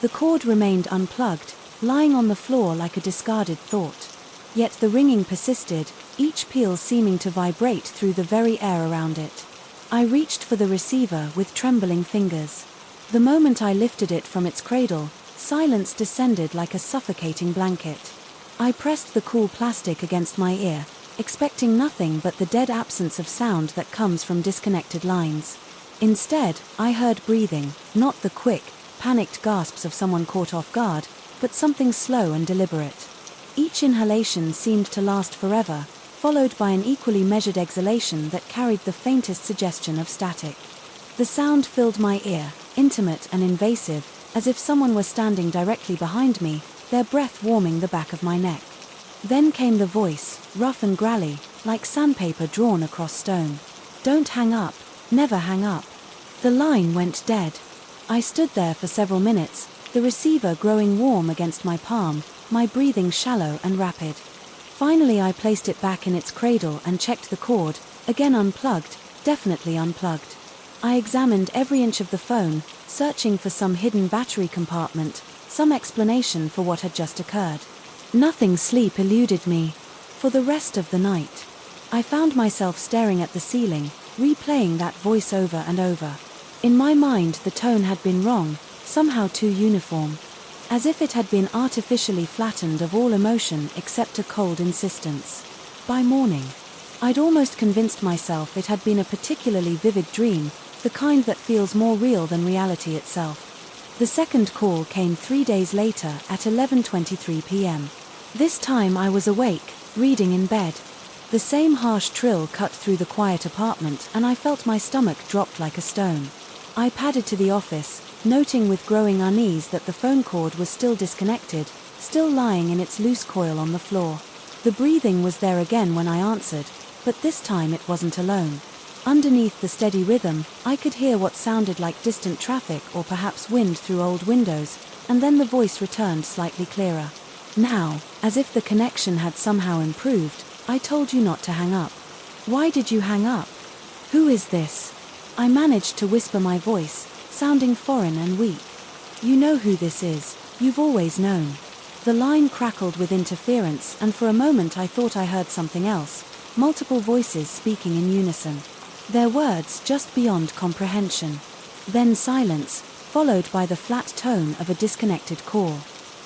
The cord remained unplugged, lying on the floor like a discarded thought. Yet the ringing persisted, each peal seeming to vibrate through the very air around it. I reached for the receiver with trembling fingers. The moment I lifted it from its cradle, silence descended like a suffocating blanket. I pressed the cool plastic against my ear, expecting nothing but the dead absence of sound that comes from disconnected lines. Instead, I heard breathing, not the quick, panicked gasps of someone caught off guard, but something slow and deliberate. Each inhalation seemed to last forever, followed by an equally measured exhalation that carried the faintest suggestion of static. The sound filled my ear, intimate and invasive, as if someone were standing directly behind me, their breath warming the back of my neck. Then came the voice, rough and growly, like sandpaper drawn across stone. "Don't hang up, never hang up." The line went dead. I stood there for several minutes, the receiver growing warm against my palm, my breathing shallow and rapid. Finally I placed it back in its cradle and checked the cord, again unplugged, definitely unplugged. I examined every inch of the phone, searching for some hidden battery compartment, some explanation for what had just occurred. Nothing. Sleep eluded me. For the rest of the night, I found myself staring at the ceiling, replaying that voice over and over. In my mind the tone had been wrong, somehow too uniform. As if it had been artificially flattened of all emotion except a cold insistence. By morning, I'd almost convinced myself it had been a particularly vivid dream, the kind that feels more real than reality itself. The second call came 3 days later at 11:23 p.m. This time I was awake, reading in bed. The same harsh trill cut through the quiet apartment and I felt my stomach dropped like a stone. I padded to the office, noting with growing unease that the phone cord was still disconnected, still lying in its loose coil on the floor. The breathing was there again when I answered, but this time it wasn't alone. Underneath the steady rhythm, I could hear what sounded like distant traffic or perhaps wind through old windows, and then the voice returned slightly clearer. Now, as if the connection had somehow improved, "I told you not to hang up. Why did you hang up? Who is this?" I managed to whisper my voice, sounding foreign and weak. "You know who this is, you've always known." The line crackled with interference and for a moment I thought I heard something else, multiple voices speaking in unison. Their words just beyond comprehension. Then silence, followed by the flat tone of a disconnected call.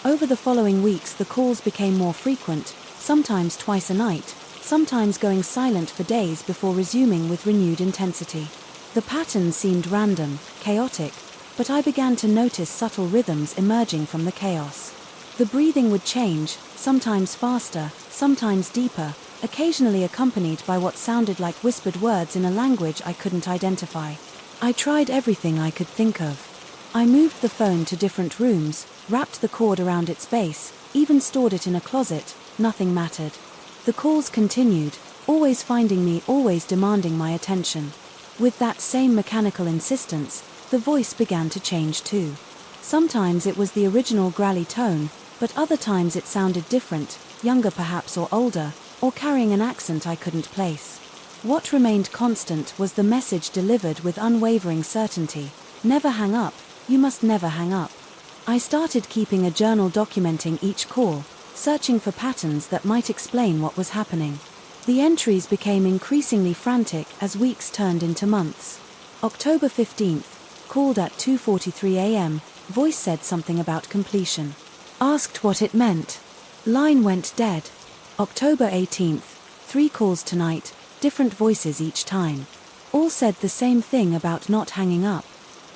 Over the following weeks the calls became more frequent, sometimes twice a night, sometimes going silent for days before resuming with renewed intensity. The pattern seemed random, chaotic, but I began to notice subtle rhythms emerging from the chaos. The breathing would change, sometimes faster, sometimes deeper, occasionally accompanied by what sounded like whispered words in a language I couldn't identify. I tried everything I could think of. I moved the phone to different rooms, wrapped the cord around its base, even stored it in a closet. Nothing mattered. The calls continued, always finding me, always demanding my attention. With that same mechanical insistence, the voice began to change too. Sometimes it was the original growly tone, but other times it sounded different, younger perhaps or older, or carrying an accent I couldn't place. What remained constant was the message delivered with unwavering certainty: never hang up, you must never hang up. I started keeping a journal documenting each call, searching for patterns that might explain what was happening. The entries became increasingly frantic as weeks turned into months. October 15th, called at 2:43 a.m., voice said something about completion. Asked what it meant. Line went dead. October 18th, 3 calls tonight, different voices each time. All said the same thing about not hanging up.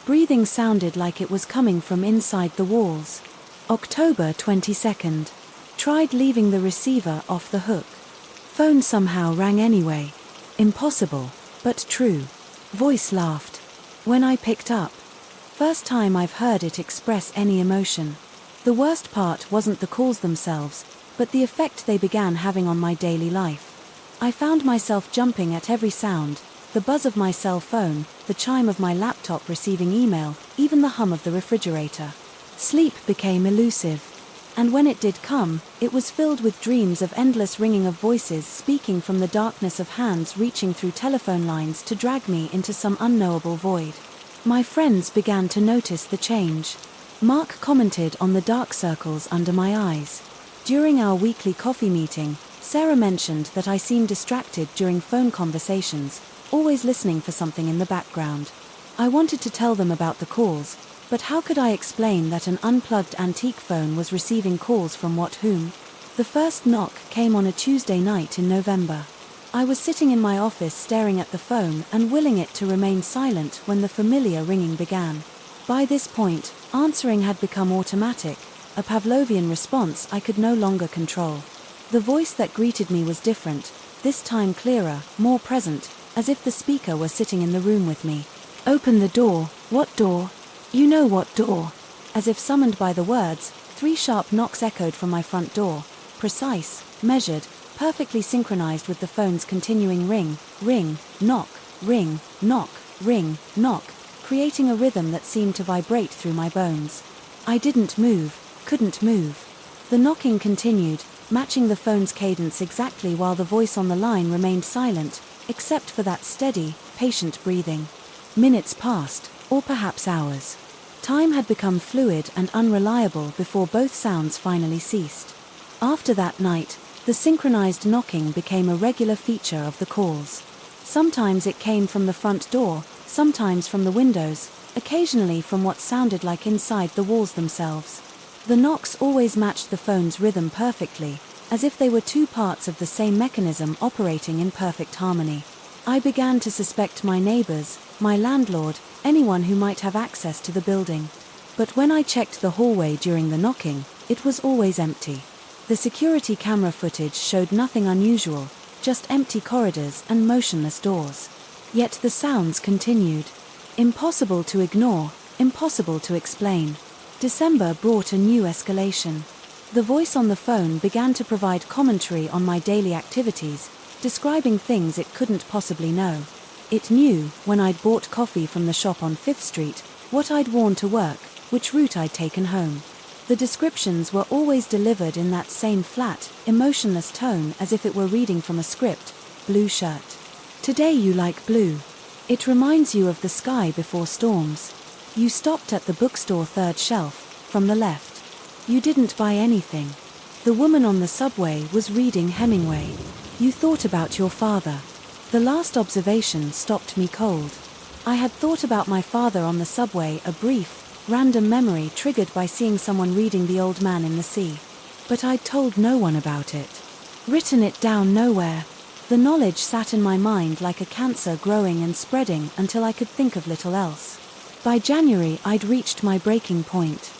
Breathing sounded like it was coming from inside the walls. October 22nd. Tried leaving the receiver off the hook. Phone somehow rang anyway. Impossible, but true. Voice laughed. When I picked up. First time I've heard it express any emotion. The worst part wasn't the calls themselves, but the effect they began having on my daily life. I found myself jumping at every sound: the buzz of my cell phone, the chime of my laptop receiving email, even the hum of the refrigerator. Sleep became elusive. And when it did come, it was filled with dreams of endless ringing of voices speaking from the darkness, of hands reaching through telephone lines to drag me into some unknowable void. My friends began to notice the change. Mark commented on the dark circles under my eyes. During our weekly coffee meeting, Sarah mentioned that I seemed distracted during phone conversations, always listening for something in the background. I wanted to tell them about the calls, but how could I explain that an unplugged antique phone was receiving calls from whom? The first knock came on a Tuesday night in November. I was sitting in my office staring at the phone and willing it to remain silent when the familiar ringing began. By this point, answering had become automatic, a Pavlovian response I could no longer control. The voice that greeted me was different, this time clearer, more present, as if the speaker were sitting in the room with me. Open the door. What door? You know what door. As if summoned by the words, 3 sharp knocks echoed from my front door, precise, measured, perfectly synchronized with the phone's continuing ring, knock, ring, knock, creating a rhythm that seemed to vibrate through my bones. I didn't move, couldn't move. The knocking continued, matching the phone's cadence exactly, while the voice on the line remained silent, except for that steady, patient breathing. Minutes passed, or perhaps hours. Time had become fluid and unreliable before both sounds finally ceased. After that night, the synchronized knocking became a regular feature of the calls. Sometimes it came from the front door, sometimes from the windows, occasionally from what sounded like inside the walls themselves. The knocks always matched the phone's rhythm perfectly, as if they were 2 parts of the same mechanism operating in perfect harmony. I began to suspect my neighbors, my landlord, anyone who might have access to the building. But when I checked the hallway during the knocking, it was always empty. The security camera footage showed nothing unusual, just empty corridors and motionless doors. Yet the sounds continued. Impossible to ignore, impossible to explain. December brought a new escalation. The voice on the phone began to provide commentary on my daily activities, describing things it couldn't possibly know. It knew, when I'd bought coffee from the shop on 5th Street, what I'd worn to work, which route I'd taken home. The descriptions were always delivered in that same flat, emotionless tone, as if it were reading from a script. Blue shirt. Today you like blue. It reminds you of the sky before storms. You stopped at the bookstore 3rd shelf, from the left. You didn't buy anything. The woman on the subway was reading Hemingway. You thought about your father. The last observation stopped me cold. I had thought about my father on the subway, a brief, random memory triggered by seeing someone reading The Old Man in the Sea. But I'd told no one about it. Written it down nowhere. The knowledge sat in my mind like a cancer, growing and spreading until I could think of little else. By January I'd reached my breaking point.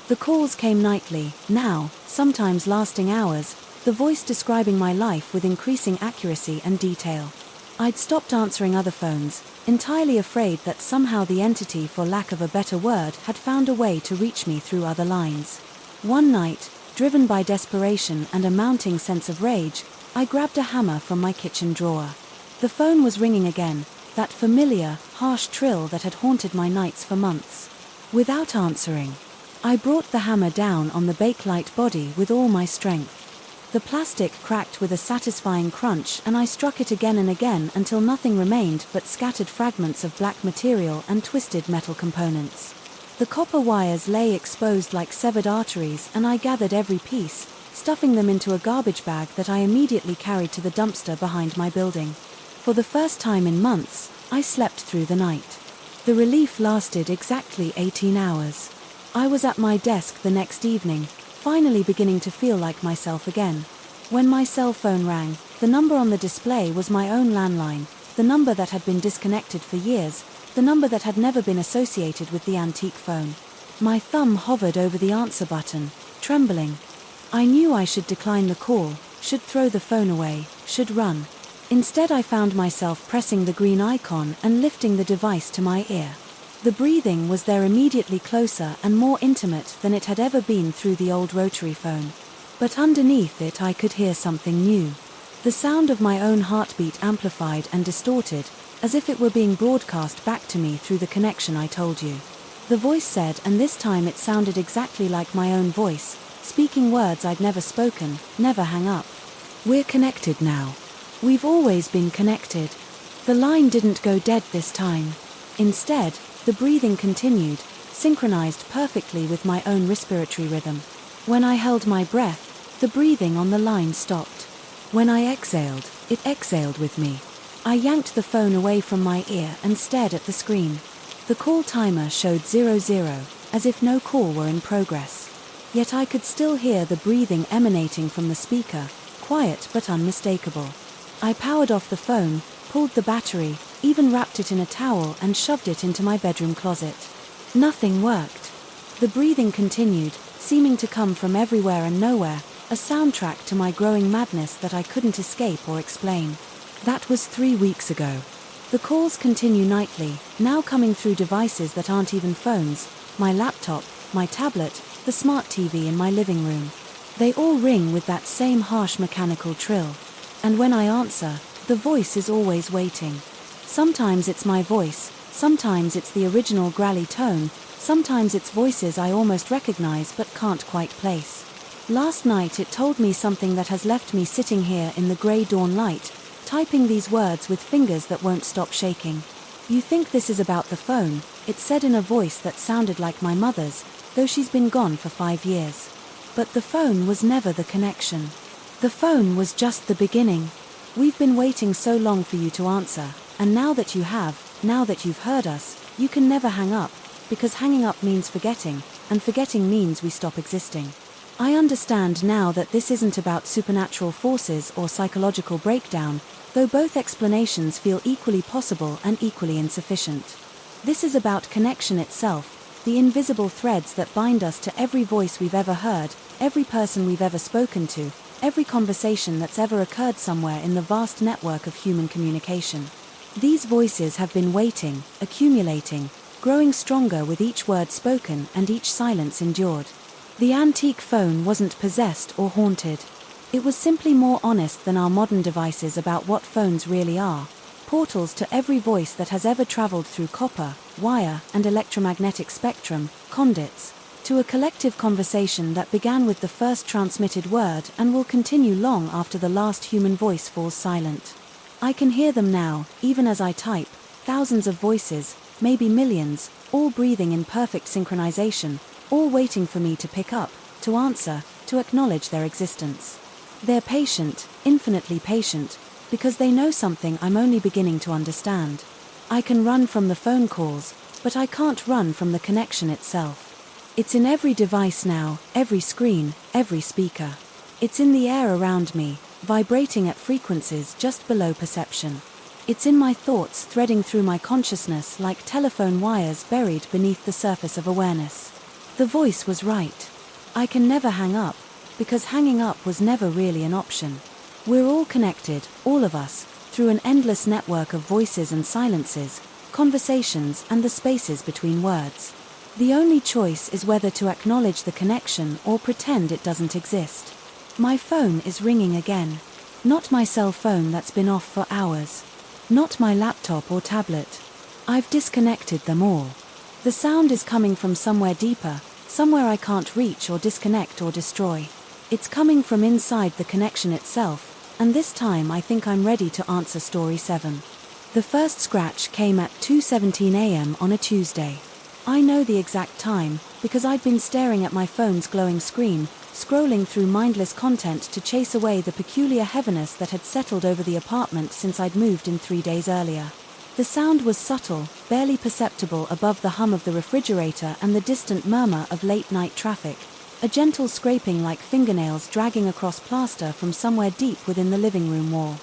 The calls came nightly, now, sometimes lasting hours, the voice describing my life with increasing accuracy and detail. I'd stopped answering other phones, entirely afraid that somehow the entity, for lack of a better word, had found a way to reach me through other lines. One night, driven by desperation and a mounting sense of rage, I grabbed a hammer from my kitchen drawer. The phone was ringing again, that familiar, harsh trill that had haunted my nights for months. Without answering, I brought the hammer down on the bakelite body with all my strength. The plastic cracked with a satisfying crunch, and I struck it again and again until nothing remained but scattered fragments of black material and twisted metal components. The copper wires lay exposed like severed arteries, and I gathered every piece, stuffing them into a garbage bag that I immediately carried to the dumpster behind my building. For the first time in months, I slept through the night. The relief lasted exactly 18 hours. I was at my desk the next evening, finally beginning to feel like myself again. When my cell phone rang, the number on the display was my own landline, the number that had been disconnected for years, the number that had never been associated with the antique phone. My thumb hovered over the answer button, trembling. I knew I should decline the call, should throw the phone away, should run. Instead, I found myself pressing the green icon and lifting the device to my ear. The breathing was there, immediately closer and more intimate than it had ever been through the old rotary phone. But underneath it I could hear something new. The sound of my own heartbeat, amplified and distorted, as if it were being broadcast back to me through the connection I told you. The voice said, and this time it sounded exactly like my own voice, speaking words I'd never spoken, never hang up. We're connected now. We've always been connected. The line didn't go dead this time. Instead, the breathing continued, synchronized perfectly with my own respiratory rhythm. When I held my breath, the breathing on the line stopped. When I exhaled, it exhaled with me. I yanked the phone away from my ear and stared at the screen. The call timer showed 00, as if no call were in progress. Yet I could still hear the breathing emanating from the speaker, quiet but unmistakable. I powered off the phone, pulled the battery, even wrapped it in a towel and shoved it into my bedroom closet. Nothing worked. The breathing continued, seeming to come from everywhere and nowhere, a soundtrack to my growing madness that I couldn't escape or explain. That was 3 weeks ago. The calls continue nightly, now coming through devices that aren't even phones, my laptop, my tablet, the smart TV in my living room. They all ring with that same harsh mechanical trill. And when I answer, the voice is always waiting. Sometimes it's my voice, sometimes it's the original growly tone, sometimes it's voices I almost recognize but can't quite place. Last night it told me something that has left me sitting here in the grey dawn light, typing these words with fingers that won't stop shaking. You think this is about the phone, it said in a voice that sounded like my mother's, though she's been gone for 5 years. But the phone was never the connection. The phone was just the beginning. We've been waiting so long for you to answer, and now that you have, now that you've heard us, you can never hang up, because hanging up means forgetting, and forgetting means we stop existing. I understand now that this isn't about supernatural forces or psychological breakdown, though both explanations feel equally possible and equally insufficient. This is about connection itself, the invisible threads that bind us to every voice we've ever heard, every person we've ever spoken to, every conversation that's ever occurred somewhere in the vast network of human communication. These voices have been waiting, accumulating, growing stronger with each word spoken and each silence endured. The antique phone wasn't possessed or haunted. It was simply more honest than our modern devices about what phones really are. Portals to every voice that has ever traveled through copper, wire, and electromagnetic spectrum, conduits, to a collective conversation that began with the first transmitted word and will continue long after the last human voice falls silent. I can hear them now, even as I type, thousands of voices, maybe millions, all breathing in perfect synchronization, all waiting for me to pick up, to answer, to acknowledge their existence. They're patient, infinitely patient, because they know something I'm only beginning to understand. I can run from the phone calls, but I can't run from the connection itself. It's in every device now, every screen, every speaker. It's in the air around me, vibrating at frequencies just below perception. It's in my thoughts, threading through my consciousness like telephone wires buried beneath the surface of awareness. The voice was right. I can never hang up, because hanging up was never really an option. We're all connected, all of us, through an endless network of voices and silences, conversations and the spaces between words. The only choice is whether to acknowledge the connection or pretend it doesn't exist. My phone is ringing again. Not my cell phone that's been off for hours. Not my laptop or tablet. I've disconnected them all. The sound is coming from somewhere deeper, somewhere I can't reach or disconnect or destroy. It's coming from inside the connection itself, and this time I think I'm ready to answer story 7. The first scratch came at 2:17 a.m. on a Tuesday. I know the exact time, because I'd been staring at my phone's glowing screen, scrolling through mindless content to chase away the peculiar heaviness that had settled over the apartment since I'd moved in 3 days earlier. The sound was subtle, barely perceptible above the hum of the refrigerator and the distant murmur of late-night traffic, a gentle scraping like fingernails dragging across plaster from somewhere deep within the living room wall.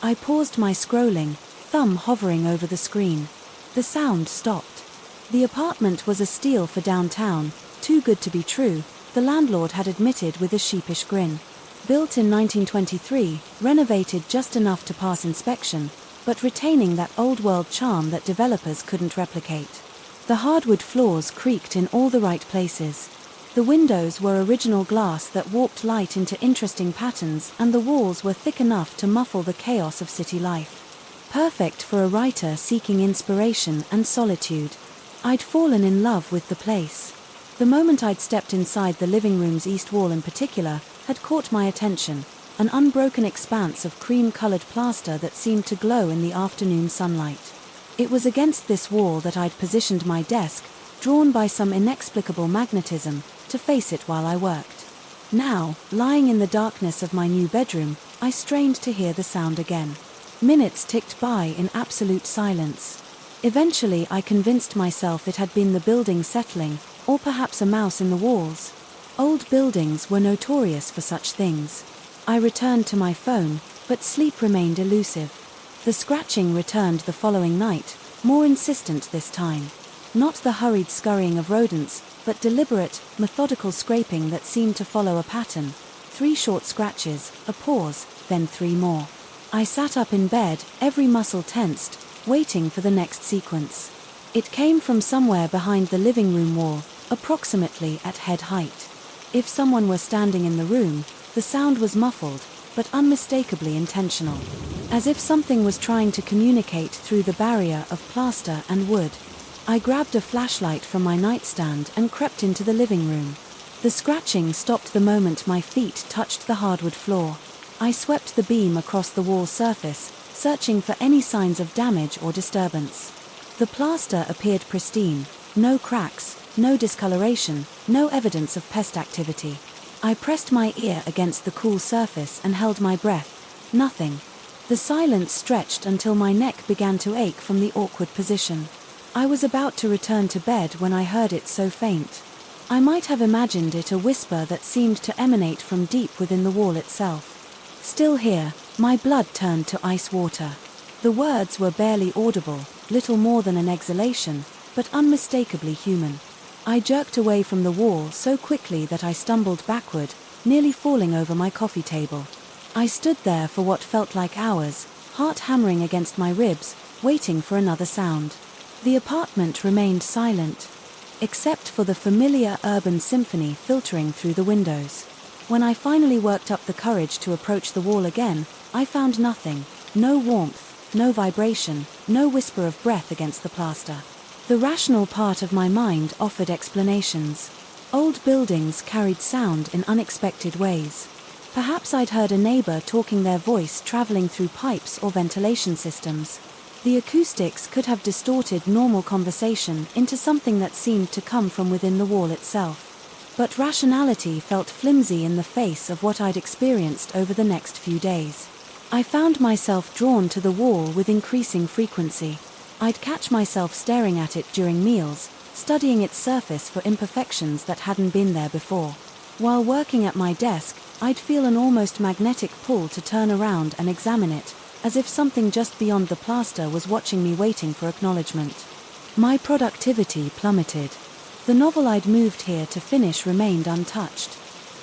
I paused my scrolling, thumb hovering over the screen. The sound stopped. The apartment was a steal for downtown, too good to be true, the landlord had admitted with a sheepish grin. Built in 1923, renovated just enough to pass inspection, but retaining that old-world charm that developers couldn't replicate. The hardwood floors creaked in all the right places. The windows were original glass that warped light into interesting patterns, and the walls were thick enough to muffle the chaos of city life. Perfect for a writer seeking inspiration and solitude. I'd fallen in love with the place. The moment I'd stepped inside the living room's east wall in particular had caught my attention, an unbroken expanse of cream-colored plaster that seemed to glow in the afternoon sunlight. It was against this wall that I'd positioned my desk, drawn by some inexplicable magnetism, to face it while I worked. Now, lying in the darkness of my new bedroom, I strained to hear the sound again. Minutes ticked by in absolute silence. Eventually I convinced myself it had been the building settling, or perhaps a mouse in the walls. Old buildings were notorious for such things. I returned to my phone, but sleep remained elusive. The scratching returned the following night, more insistent this time. Not the hurried scurrying of rodents, but deliberate, methodical scraping that seemed to follow a pattern. 3 short scratches, a pause, then 3 more. I sat up in bed, every muscle tensed, waiting for the next sequence. It came from somewhere behind the living room wall, approximately at head height. If someone were standing in the room, the sound was muffled, but unmistakably intentional. As if something was trying to communicate through the barrier of plaster and wood. I grabbed a flashlight from my nightstand and crept into the living room. The scratching stopped the moment my feet touched the hardwood floor. I swept the beam across the wall surface, searching for any signs of damage or disturbance. The plaster appeared pristine, no cracks, no discoloration, no evidence of pest activity. I pressed my ear against the cool surface and held my breath. Nothing. The silence stretched until my neck began to ache from the awkward position. I was about to return to bed when I heard it so faint. I might have imagined it a whisper that seemed to emanate from deep within the wall itself. Still here, my blood turned to ice water. The words were barely audible, little more than an exhalation, but unmistakably human. I jerked away from the wall so quickly that I stumbled backward, nearly falling over my coffee table. I stood there for what felt like hours, heart hammering against my ribs, waiting for another sound. The apartment remained silent, except for the familiar urban symphony filtering through the windows. When I finally worked up the courage to approach the wall again, I found nothing. No warmth, no vibration, no whisper of breath against the plaster. The rational part of my mind offered explanations. Old buildings carried sound in unexpected ways. Perhaps I'd heard a neighbor talking their voice traveling through pipes or ventilation systems. The acoustics could have distorted normal conversation into something that seemed to come from within the wall itself. But rationality felt flimsy in the face of what I'd experienced over the next few days. I found myself drawn to the wall with increasing frequency. I'd catch myself staring at it during meals, studying its surface for imperfections that hadn't been there before. While working at my desk, I'd feel an almost magnetic pull to turn around and examine it, as if something just beyond the plaster was watching me waiting for acknowledgement. My productivity plummeted. The novel I'd moved here to finish remained untouched.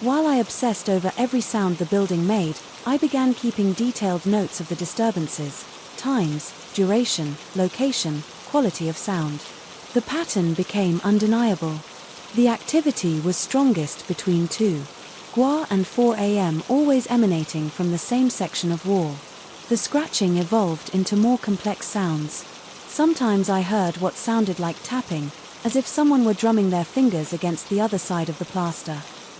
While I obsessed over every sound the building made, I began keeping detailed notes of the disturbances, times, duration, location, quality of sound. The pattern became undeniable. The activity was strongest between 2 gua and 4 a.m. always emanating from the same section of wall. The scratching evolved into more complex sounds. Sometimes I heard what sounded like tapping, as if someone were drumming their fingers against the other side of the plaster.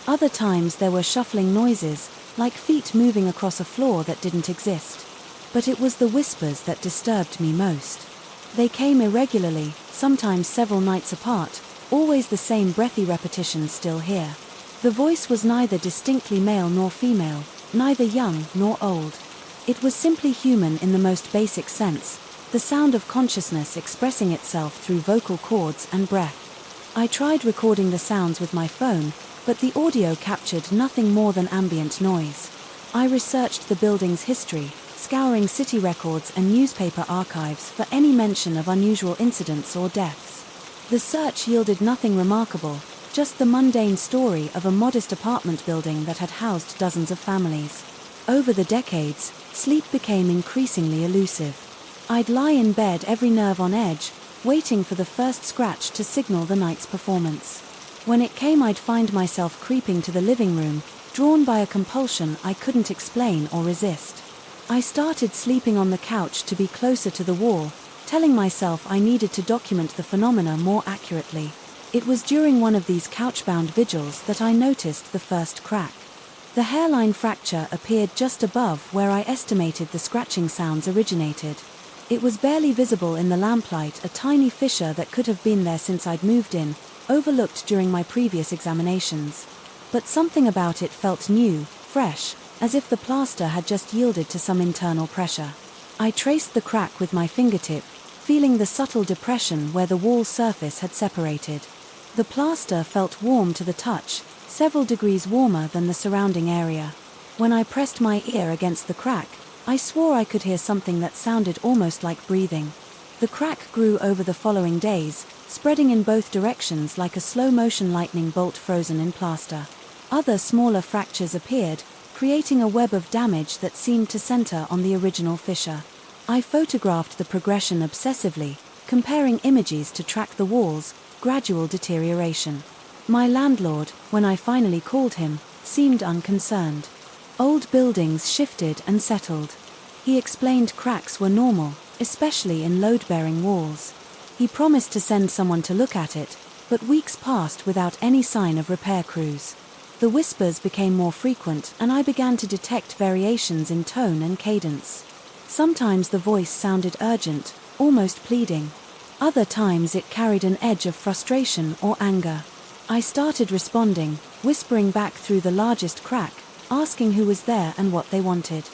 Other times there were shuffling noises, like feet moving across a floor that didn't exist. But it was the whispers that disturbed me most. They came irregularly, sometimes several nights apart, always the same breathy repetitions still here. The voice was neither distinctly male nor female, neither young nor old. It was simply human in the most basic sense, the sound of consciousness expressing itself through vocal cords and breath. I tried recording the sounds with my phone, but the audio captured nothing more than ambient noise. I researched the building's history, scouring city records and newspaper archives for any mention of unusual incidents or deaths. The search yielded nothing remarkable, just the mundane story of a modest apartment building that had housed dozens of families. Over the decades, sleep became increasingly elusive. I'd lie in bed, every nerve on edge, waiting for the first scratch to signal the night's performance. When it came, I'd find myself creeping to the living room, drawn by a compulsion I couldn't explain or resist. I started sleeping on the couch to be closer to the wall, telling myself I needed to document the phenomena more accurately. It was during one of these couch-bound vigils that I noticed the first crack. The hairline fracture appeared just above where I estimated the scratching sounds originated. It was barely visible in the lamplight, a tiny fissure that could have been there since I'd moved in, overlooked during my previous examinations. But something about it felt new, fresh, as if the plaster had just yielded to some internal pressure. I traced the crack with my fingertip, feeling the subtle depression where the wall surface had separated. The plaster felt warm to the touch, several degrees warmer than the surrounding area. When I pressed my ear against the crack, I swore I could hear something that sounded almost like breathing. The crack grew over the following days, spreading in both directions like a slow-motion lightning bolt frozen in plaster. Other smaller fractures appeared, creating a web of damage that seemed to center on the original fissure. I photographed the progression obsessively, comparing images to track the wall's gradual deterioration. My landlord, when I finally called him, seemed unconcerned. Old buildings shifted and settled. He explained cracks were normal, especially in load-bearing walls. He promised to send someone to look at it, but weeks passed without any sign of repair crews. The whispers became more frequent, and I began to detect variations in tone and cadence. Sometimes the voice sounded urgent, almost pleading. Other times it carried an edge of frustration or anger. I started responding, whispering back through the largest crack, asking who was there and what they wanted.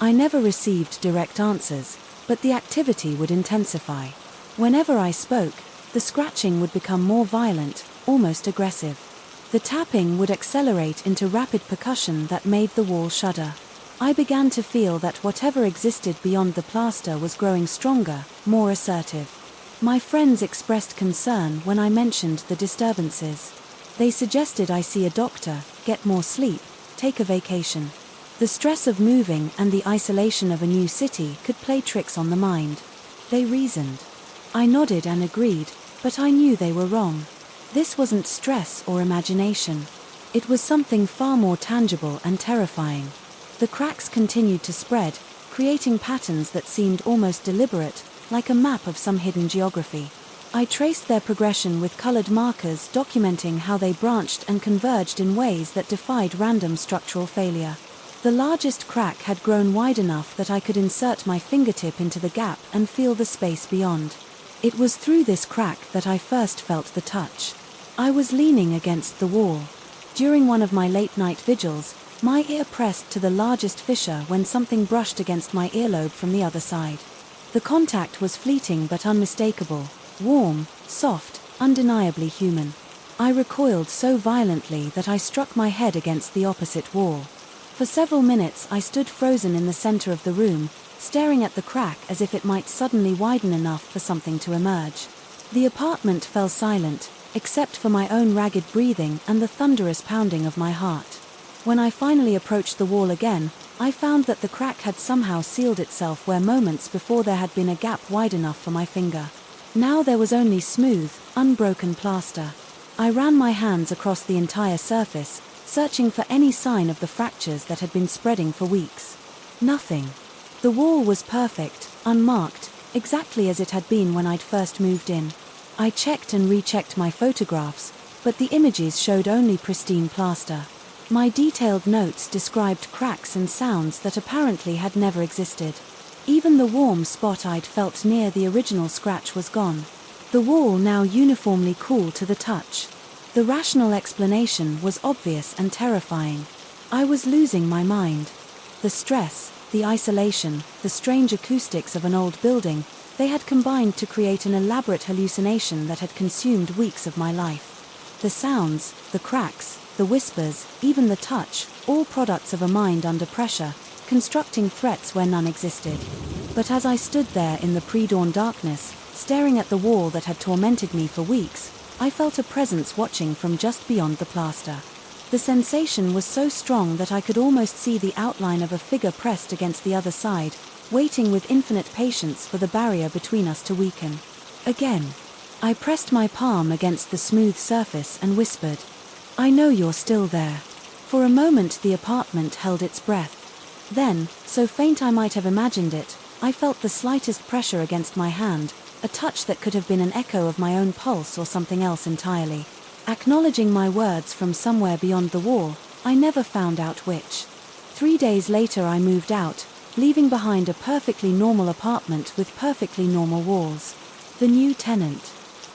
I never received direct answers, but the activity would intensify. Whenever I spoke, the scratching would become more violent, almost aggressive. The tapping would accelerate into rapid percussion that made the wall shudder. I began to feel that whatever existed beyond the plaster was growing stronger, more assertive. My friends expressed concern when I mentioned the disturbances. They suggested I see a doctor, get more sleep, take a vacation. The stress of moving and the isolation of a new city could play tricks on the mind. They reasoned. I nodded and agreed, but I knew they were wrong. This wasn't stress or imagination. It was something far more tangible and terrifying. The cracks continued to spread, creating patterns that seemed almost deliberate, like a map of some hidden geography. I traced their progression with colored markers documenting how they branched and converged in ways that defied random structural failure. The largest crack had grown wide enough that I could insert my fingertip into the gap and feel the space beyond. It was through this crack that I first felt the touch. I was leaning against the wall. During one of my late-night vigils, my ear pressed to the largest fissure when something brushed against my earlobe from the other side. The contact was fleeting but unmistakable, warm, soft, undeniably human. I recoiled so violently that I struck my head against the opposite wall. For several minutes I stood frozen in the center of the room, staring at the crack as if it might suddenly widen enough for something to emerge. The apartment fell silent, except for my own ragged breathing and the thunderous pounding of my heart. When I finally approached the wall again, I found that the crack had somehow sealed itself where moments before there had been a gap wide enough for my finger. Now there was only smooth, unbroken plaster. I ran my hands across the entire surface, searching for any sign of the fractures that had been spreading for weeks. Nothing. The wall was perfect, unmarked, exactly as it had been when I'd first moved in. I checked and rechecked my photographs, but the images showed only pristine plaster. My detailed notes described cracks and sounds that apparently had never existed. Even the warm spot I'd felt near the original scratch was gone. The wall now uniformly cool to the touch. The rational explanation was obvious and terrifying. I was losing my mind. The stress, the isolation, the strange acoustics of an old building, they had combined to create an elaborate hallucination that had consumed weeks of my life. The sounds, the cracks, the whispers, even the touch, all products of a mind under pressure, constructing threats where none existed. But as I stood there in the pre-dawn darkness, staring at the wall that had tormented me for weeks, I felt a presence watching from just beyond the plaster. The sensation was so strong that I could almost see the outline of a figure pressed against the other side, waiting with infinite patience for the barrier between us to weaken. Again. I pressed my palm against the smooth surface and whispered, "I know you're still there." For a moment the apartment held its breath. Then, so faint I might have imagined it, I felt the slightest pressure against my hand, a touch that could have been an echo of my own pulse or something else entirely. Acknowledging my words from somewhere beyond the wall, I never found out which. 3 days later I moved out, leaving behind a perfectly normal apartment with perfectly normal walls. The new tenant,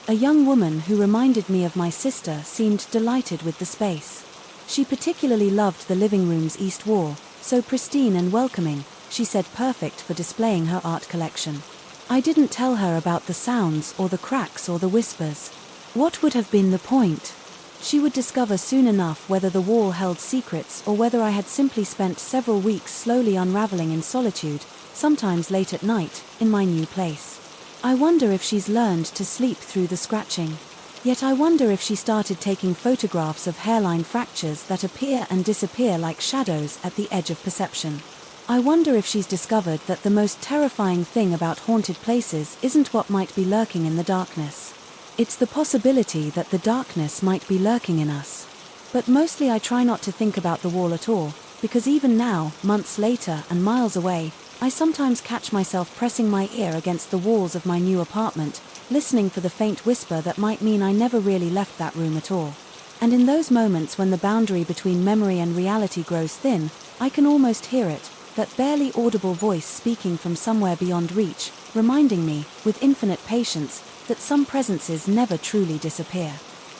a young woman who reminded me of my sister, seemed delighted with the space. She particularly loved the living room's east wall, so pristine and welcoming, she said perfect for displaying her art collection. I didn't tell her about the sounds or the cracks or the whispers. What would have been the point? She would discover soon enough whether the wall held secrets or whether I had simply spent several weeks slowly unraveling in solitude, sometimes late at night, in my new place. I wonder if she's learned to sleep through the scratching. Yet I wonder if she started taking photographs of hairline fractures that appear and disappear like shadows at the edge of perception. I wonder if she's discovered that the most terrifying thing about haunted places isn't what might be lurking in the darkness. It's the possibility that the darkness might be lurking in us. But mostly I try not to think about the wall at all, because even now, months later and miles away, I sometimes catch myself pressing my ear against the walls of my new apartment, listening for the faint whisper that might mean I never really left that room at all. And in those moments when the boundary between memory and reality grows thin, I can almost hear it, that barely audible voice speaking from somewhere beyond reach, reminding me, with infinite patience, that some presences never truly disappear.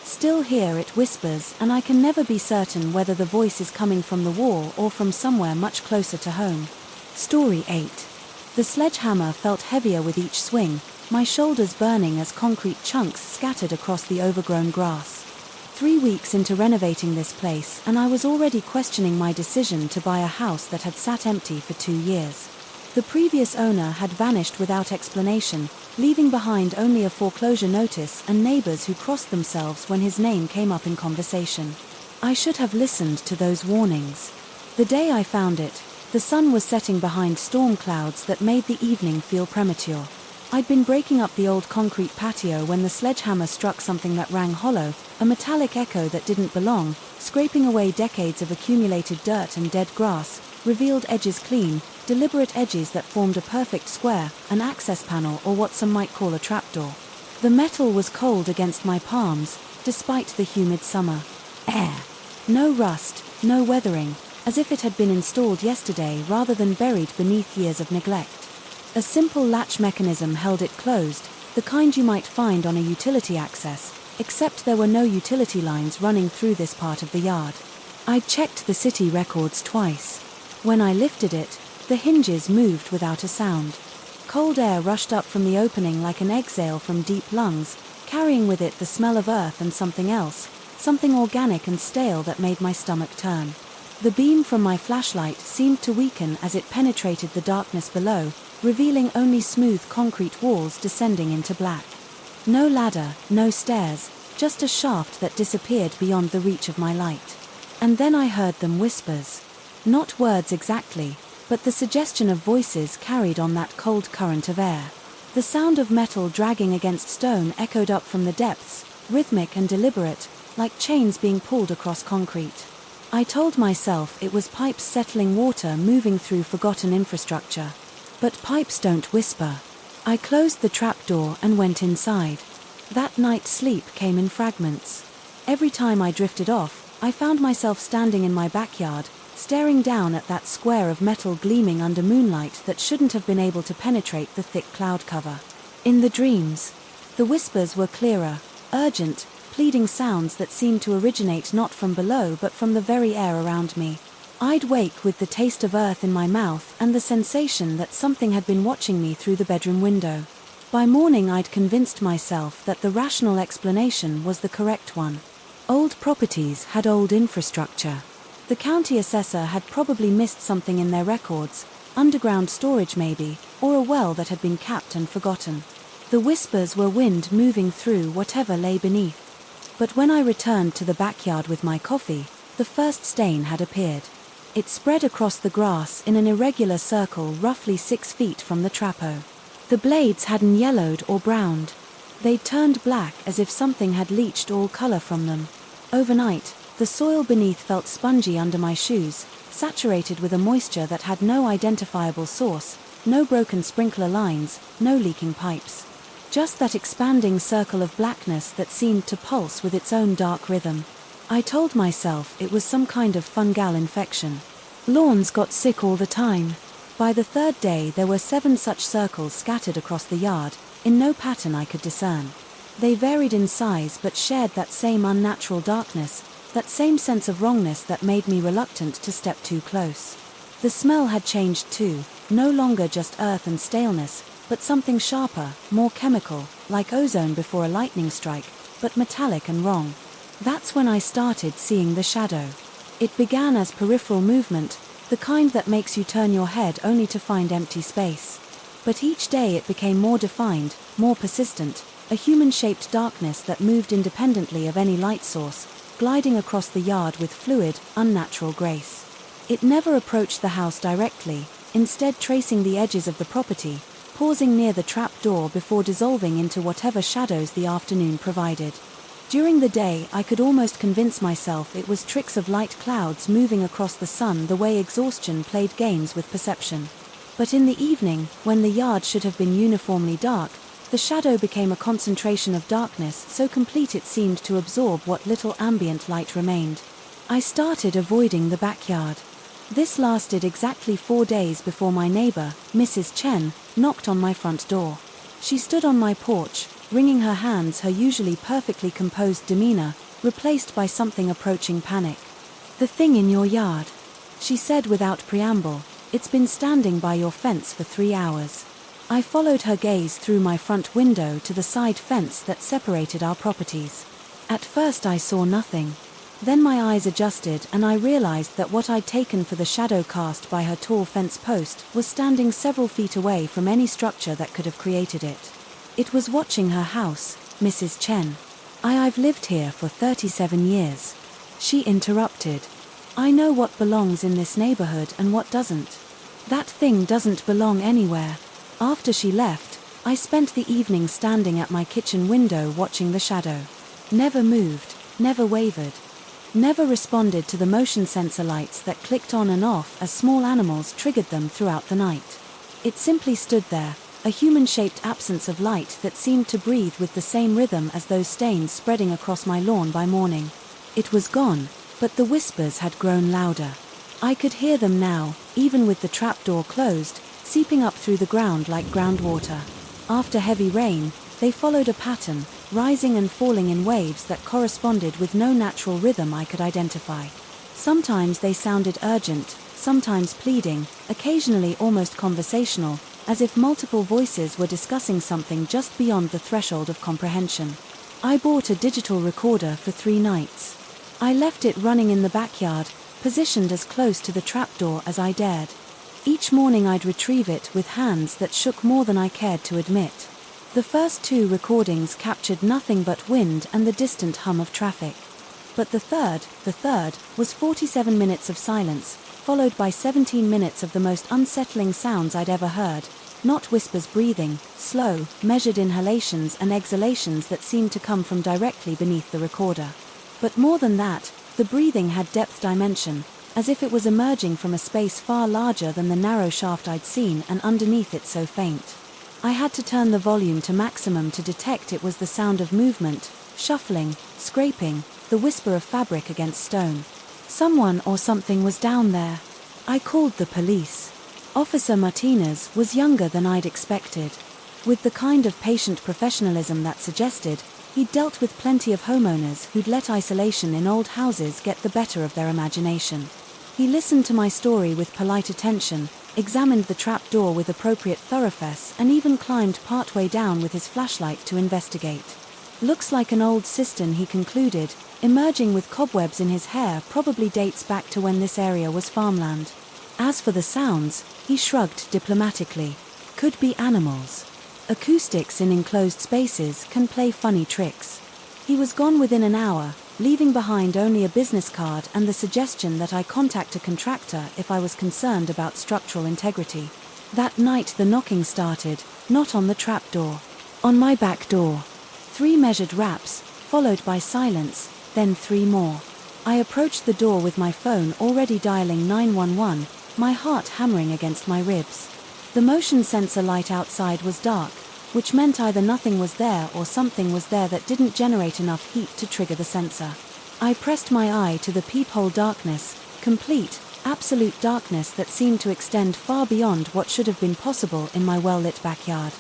Still here it whispers, and I can never be certain whether the voice is coming from the wall or from somewhere much closer to home. Story 8. The sledgehammer felt heavier with each swing, my shoulders burning as concrete chunks scattered across the overgrown grass. 3 weeks into renovating this place, and I was already questioning my decision to buy a house that had sat empty for 2 years. The previous owner had vanished without explanation, leaving behind only a foreclosure notice and neighbors who crossed themselves when his name came up in conversation. I should have listened to those warnings. The day I found it, the sun was setting behind storm clouds that made the evening feel premature. I'd been breaking up the old concrete patio when the sledgehammer struck something that rang hollow, a metallic echo that didn't belong, scraping away decades of accumulated dirt and dead grass, revealed edges clean, deliberate edges that formed a perfect square, an access panel or what some might call a trapdoor. The metal was cold against my palms, despite the humid summer air. No rust, no weathering, as if it had been installed yesterday rather than buried beneath years of neglect. A simple latch mechanism held it closed, the kind you might find on a utility access, except there were no utility lines running through this part of the yard. I'd checked the city records twice. When I lifted it, the hinges moved without a sound. Cold air rushed up from the opening like an exhale from deep lungs, carrying with it the smell of earth and something else, something organic and stale that made my stomach turn. The beam from my flashlight seemed to weaken as it penetrated the darkness below, revealing only smooth concrete walls descending into black. No ladder, no stairs, just a shaft that disappeared beyond the reach of my light. And then I heard them whispers. Not words exactly, but the suggestion of voices carried on that cold current of air. The sound of metal dragging against stone echoed up from the depths, rhythmic and deliberate, like chains being pulled across concrete. I told myself it was pipes settling water moving through forgotten infrastructure. But pipes don't whisper. I closed the trapdoor and went inside. That night's sleep came in fragments. Every time I drifted off, I found myself standing in my backyard, staring down at that square of metal gleaming under moonlight that shouldn't have been able to penetrate the thick cloud cover. In the dreams, the whispers were clearer, urgent, pleading sounds that seemed to originate not from below but from the very air around me. I'd wake with the taste of earth in my mouth and the sensation that something had been watching me through the bedroom window. By morning I'd convinced myself that the rational explanation was the correct one. Old properties had old infrastructure. The county assessor had probably missed something in their records, underground storage maybe, or a well that had been capped and forgotten. The whispers were wind moving through whatever lay beneath. But when I returned to the backyard with my coffee, the first stain had appeared. It spread across the grass in an irregular circle roughly 6 feet from the trappo. The blades hadn't yellowed or browned. They'd turned black as if something had leached all color from them. Overnight, the soil beneath felt spongy under my shoes, saturated with a moisture that had no identifiable source, no broken sprinkler lines, no leaking pipes. Just that expanding circle of blackness that seemed to pulse with its own dark rhythm. I told myself it was some kind of fungal infection. Lawns got sick all the time. By the third day there were 7 such circles scattered across the yard, in no pattern I could discern. They varied in size but shared that same unnatural darkness, that same sense of wrongness that made me reluctant to step too close. The smell had changed too, no longer just earth and staleness, but something sharper, more chemical, like ozone before a lightning strike, but metallic and wrong. That's when I started seeing the shadow. It began as peripheral movement, the kind that makes you turn your head only to find empty space. But each day it became more defined, more persistent, a human-shaped darkness that moved independently of any light source, gliding across the yard with fluid, unnatural grace. It never approached the house directly, instead tracing the edges of the property, pausing near the trap door before dissolving into whatever shadows the afternoon provided. During the day I could almost convince myself it was tricks of light clouds moving across the sun the way exhaustion played games with perception. But in the evening, when the yard should have been uniformly dark, the shadow became a concentration of darkness so complete it seemed to absorb what little ambient light remained. I started avoiding the backyard. This lasted exactly 4 days before my neighbor, Mrs. Chen, knocked on my front door. She stood on my porch, wringing her hands, her usually perfectly composed demeanor replaced by something approaching panic. "The thing in your yard," she said without preamble, "it's been standing by your fence for 3 hours." I followed her gaze through my front window to the side fence that separated our properties. At first I saw nothing. Then my eyes adjusted and I realized that what I'd taken for the shadow cast by her tall fence post was standing several feet away from any structure that could have created it. It was watching her house, Mrs. Chen. I've lived here for 37 years. She interrupted. "I know what belongs in this neighborhood and what doesn't. That thing doesn't belong anywhere." After she left, I spent the evening standing at my kitchen window watching the shadow. Never moved, never wavered. Never responded to the motion sensor lights that clicked on and off as small animals triggered them throughout the night. It simply stood there, a human-shaped absence of light that seemed to breathe with the same rhythm as those stains spreading across my lawn by morning. It was gone, but the whispers had grown louder. I could hear them now, even with the trapdoor closed, seeping up through the ground like groundwater. After heavy rain, they followed a pattern, rising and falling in waves that corresponded with no natural rhythm I could identify. Sometimes they sounded urgent, sometimes pleading, occasionally almost conversational, as if multiple voices were discussing something just beyond the threshold of comprehension. I bought a digital recorder for 3 nights. I left it running in the backyard, positioned as close to the trapdoor as I dared. Each morning I'd retrieve it with hands that shook more than I cared to admit. The first 2 recordings captured nothing but wind and the distant hum of traffic. But the third, was 47 minutes of silence, followed by 17 minutes of the most unsettling sounds I'd ever heard. Not whispers breathing, slow, measured inhalations and exhalations that seemed to come from directly beneath the recorder. But more than that, The breathing had depth dimension, as if it was emerging from a space far larger than the narrow shaft I'd seen and underneath it so faint. I had to turn the volume to maximum to detect it was the sound of movement, shuffling, scraping, the whisper of fabric against stone. Someone or something was down there. I called the police. Officer Martinez was younger than I'd expected. With the kind of patient professionalism that suggested, he'd dealt with plenty of homeowners who'd let isolation in old houses get the better of their imagination. He listened to my story with polite attention, examined the trap door with appropriate thoroughness, and even climbed partway down with his flashlight to investigate. Looks like an old cistern, he concluded, emerging with cobwebs in his hair, probably dates back to when this area was farmland. As for the sounds, he shrugged diplomatically. Could be animals. Acoustics in enclosed spaces can play funny tricks. He was gone within an hour, leaving behind only a business card and the suggestion that I contact a contractor if I was concerned about structural integrity. That night the knocking started, not on the trap door. On my back door. 3 measured raps, followed by silence, then 3 more. I approached the door with my phone already dialing 911, my heart hammering against my ribs. The motion sensor light outside was dark, which meant either nothing was there or something was there that didn't generate enough heat to trigger the sensor. I pressed my eye to the peephole darkness, complete, absolute darkness that seemed to extend far beyond what should have been possible in my well-lit backyard.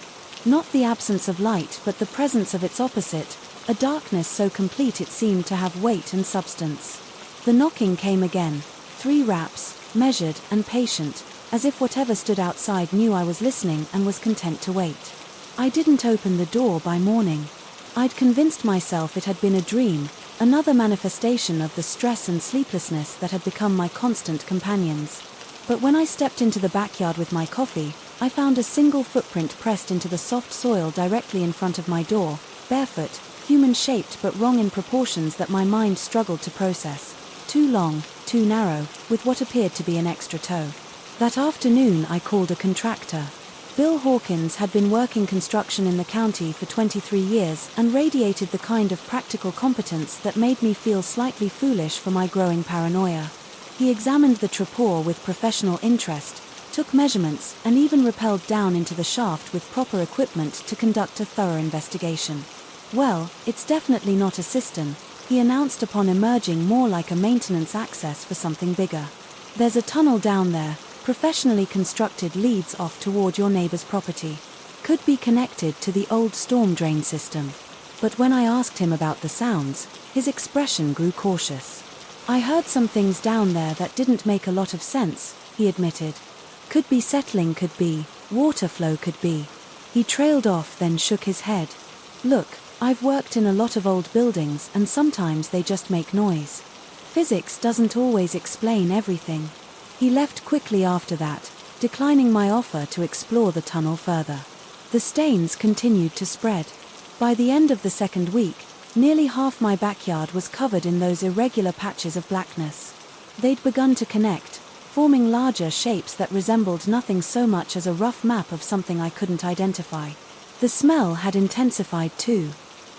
Not the absence of light, but the presence of its opposite, a darkness so complete it seemed to have weight and substance. The knocking came again, 3 raps, measured and patient, as if whatever stood outside knew I was listening and was content to wait. I didn't open the door by morning. I'd convinced myself it had been a dream, another manifestation of the stress and sleeplessness that had become my constant companions. But when I stepped into the backyard with my coffee, I found a single footprint pressed into the soft soil directly in front of my door, barefoot, human-shaped but wrong in proportions that my mind struggled to process. Too long, too narrow, with what appeared to be an extra toe. That afternoon I called a contractor. Bill Hawkins had been working construction in the county for 23 years and radiated the kind of practical competence that made me feel slightly foolish for my growing paranoia. He examined the trapdoor with professional interest, took measurements, and even rappelled down into the shaft with proper equipment to conduct a thorough investigation. Well, it's definitely not a cistern, he announced upon emerging, more like a maintenance access for something bigger. There's a tunnel down there, professionally constructed, leads off toward your neighbor's property. Could be connected to the old storm drain system. But when I asked him about the sounds, his expression grew cautious. I heard some things down there that didn't make a lot of sense, he admitted. Could be settling, could be, water flow, could be. He trailed off, then shook his head. Look, I've worked in a lot of old buildings and sometimes they just make noise. Physics doesn't always explain everything. He left quickly after that, declining my offer to explore the tunnel further. The stains continued to spread. By the end of the second week, nearly half my backyard was covered in those irregular patches of blackness. They'd begun to connect, forming larger shapes that resembled nothing so much as a rough map of something I couldn't identify. The smell had intensified too.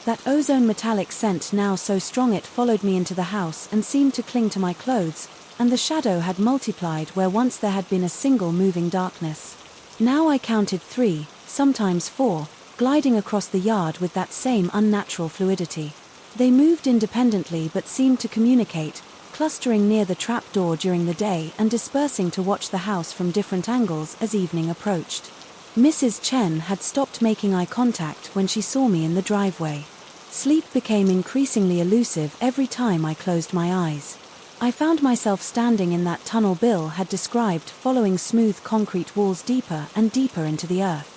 That ozone metallic scent, now so strong it followed me into the house and seemed to cling to my clothes, and the shadow had multiplied where once there had been a single moving darkness. Now I counted 3, sometimes 4, gliding across the yard with that same unnatural fluidity. They moved independently but seemed to communicate, clustering near the trap door during the day and dispersing to watch the house from different angles as evening approached. Mrs. Chen had stopped making eye contact when she saw me in the driveway. Sleep became increasingly elusive every time I closed my eyes. I found myself standing in that tunnel Bill had described, following smooth concrete walls deeper and deeper into the earth.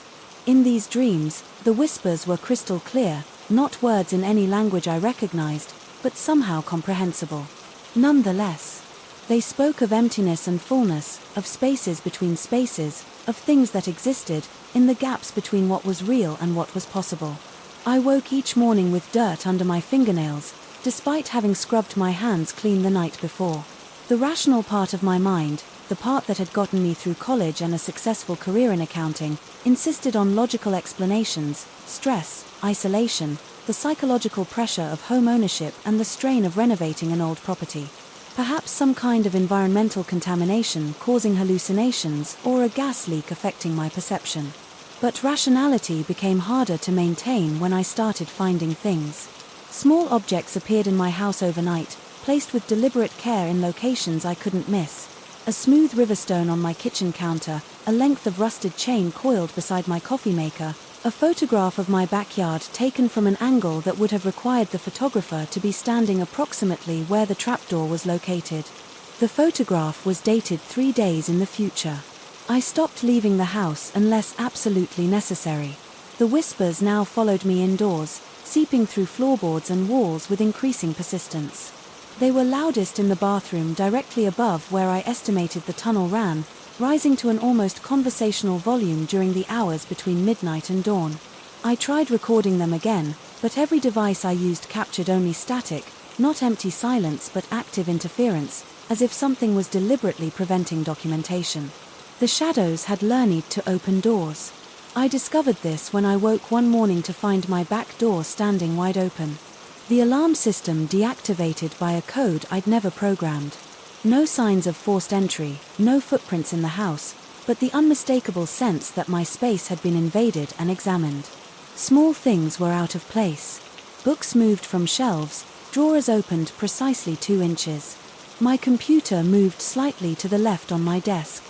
In these dreams, the whispers were crystal clear, not words in any language I recognized, but somehow comprehensible. Nonetheless, they spoke of emptiness and fullness, of spaces between spaces, of things that existed, in the gaps between what was real and what was possible. I woke each morning with dirt under my fingernails, despite having scrubbed my hands clean the night before. The rational part of my mind, the part that had gotten me through college and a successful career in accounting, insisted on logical explanations: stress, isolation, the psychological pressure of home ownership, and the strain of renovating an old property. Perhaps some kind of environmental contamination causing hallucinations, or a gas leak affecting my perception. But rationality became harder to maintain when I started finding things. Small objects appeared in my house overnight, placed with deliberate care in locations I couldn't miss. A smooth riverstone on my kitchen counter, a length of rusted chain coiled beside my coffee maker, a photograph of my backyard taken from an angle that would have required the photographer to be standing approximately where the trapdoor was located. The photograph was dated 3 days in the future. I stopped leaving the house unless absolutely necessary. The whispers now followed me indoors, seeping through floorboards and walls with increasing persistence. They were loudest in the bathroom directly above where I estimated the tunnel ran, rising to an almost conversational volume during the hours between midnight and dawn. I tried recording them again, but every device I used captured only static, not empty silence but active interference, as if something was deliberately preventing documentation. The shadows had learned to open doors. I discovered this when I woke one morning to find my back door standing wide open. The alarm system deactivated by a code I'd never programmed. No signs of forced entry, no footprints in the house, but the unmistakable sense that my space had been invaded and examined. Small things were out of place. Books moved from shelves, drawers opened precisely 2 inches. My computer moved slightly to the left on my desk.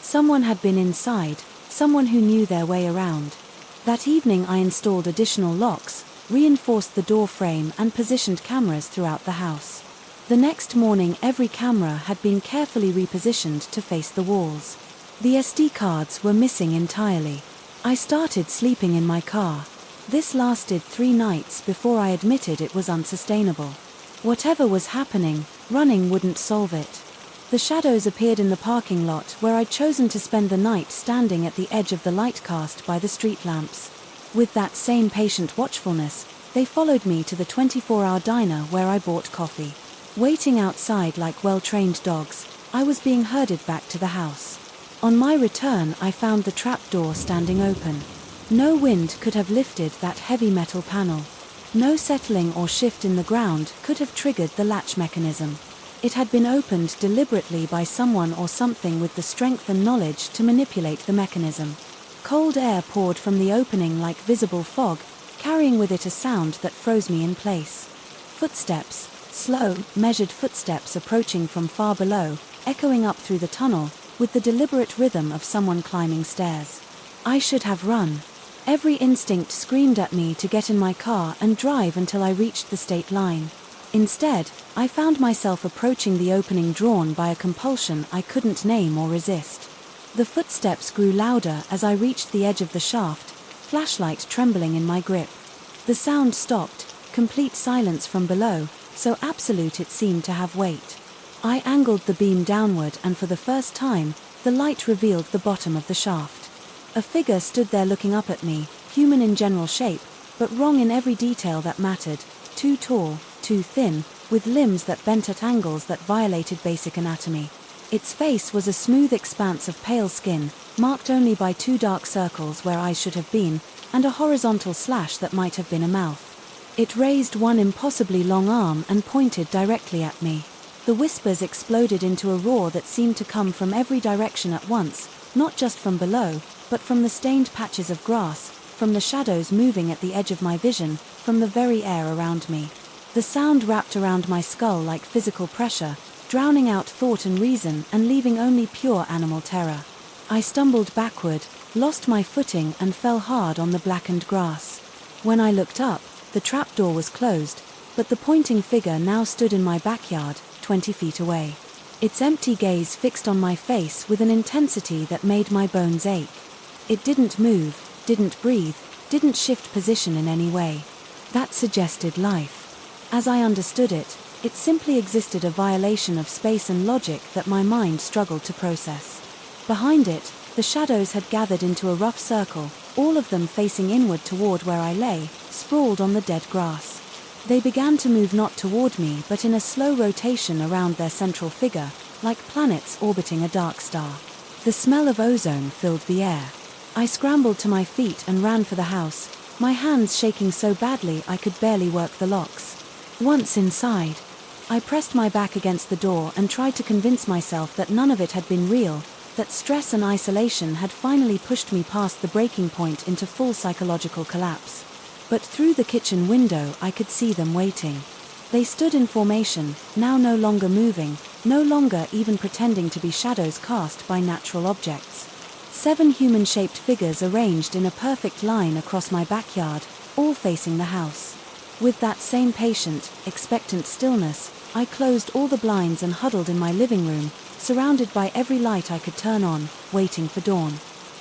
Someone had been inside, someone who knew their way around. That evening I installed additional locks, reinforced the door frame and positioned cameras throughout the house. The next morning every camera had been carefully repositioned to face the walls. The SD cards were missing entirely. I started sleeping in my car. This lasted 3 nights before I admitted it was unsustainable. Whatever was happening, running wouldn't solve it. The shadows appeared in the parking lot where I'd chosen to spend the night, standing at the edge of the light cast by the street lamps. With that same patient watchfulness, they followed me to the 24-hour diner where I bought coffee. Waiting outside like well-trained dogs, I was being herded back to the house. On my return, I found the trapdoor standing open. No wind could have lifted that heavy metal panel. No settling or shift in the ground could have triggered the latch mechanism. It had been opened deliberately by someone or something with the strength and knowledge to manipulate the mechanism. Cold air poured from the opening like visible fog, carrying with it a sound that froze me in place. Footsteps, slow, measured footsteps approaching from far below, echoing up through the tunnel, with the deliberate rhythm of someone climbing stairs. I should have run. Every instinct screamed at me to get in my car and drive until I reached the state line. Instead, I found myself approaching the opening drawn by a compulsion I couldn't name or resist. The footsteps grew louder as I reached the edge of the shaft, flashlight trembling in my grip. The sound stopped, complete silence from below, so absolute it seemed to have weight. I angled the beam downward and for the first time, the light revealed the bottom of the shaft. A figure stood there looking up at me, human in general shape, but wrong in every detail that mattered, too tall, too thin, with limbs that bent at angles that violated basic anatomy. Its face was a smooth expanse of pale skin, marked only by 2 dark circles where eyes should have been, and a horizontal slash that might have been a mouth. It raised one impossibly long arm and pointed directly at me. The whispers exploded into a roar that seemed to come from every direction at once, not just from below, but from the stained patches of grass, from the shadows moving at the edge of my vision, from the very air around me. The sound wrapped around my skull like physical pressure, drowning out thought and reason and leaving only pure animal terror. I stumbled backward, lost my footing and fell hard on the blackened grass. When I looked up, the trapdoor was closed, but the pointing figure now stood in my backyard, 20 feet away. Its empty gaze fixed on my face with an intensity that made my bones ache. It didn't move, didn't breathe, didn't shift position in any way. That suggested life. As I understood it, it simply existed, a violation of space and logic that my mind struggled to process. Behind it, the shadows had gathered into a rough circle, all of them facing inward toward where I lay, sprawled on the dead grass. They began to move not toward me but in a slow rotation around their central figure, like planets orbiting a dark star. The smell of ozone filled the air. I scrambled to my feet and ran for the house, my hands shaking so badly I could barely work the locks. Once inside, I pressed my back against the door and tried to convince myself that none of it had been real, that stress and isolation had finally pushed me past the breaking point into full psychological collapse. But through the kitchen window I could see them waiting. They stood in formation, now no longer moving, no longer even pretending to be shadows cast by natural objects. 7 human-shaped figures arranged in a perfect line across my backyard, all facing the house. With that same patient, expectant stillness, I closed all the blinds and huddled in my living room, surrounded by every light I could turn on, waiting for dawn.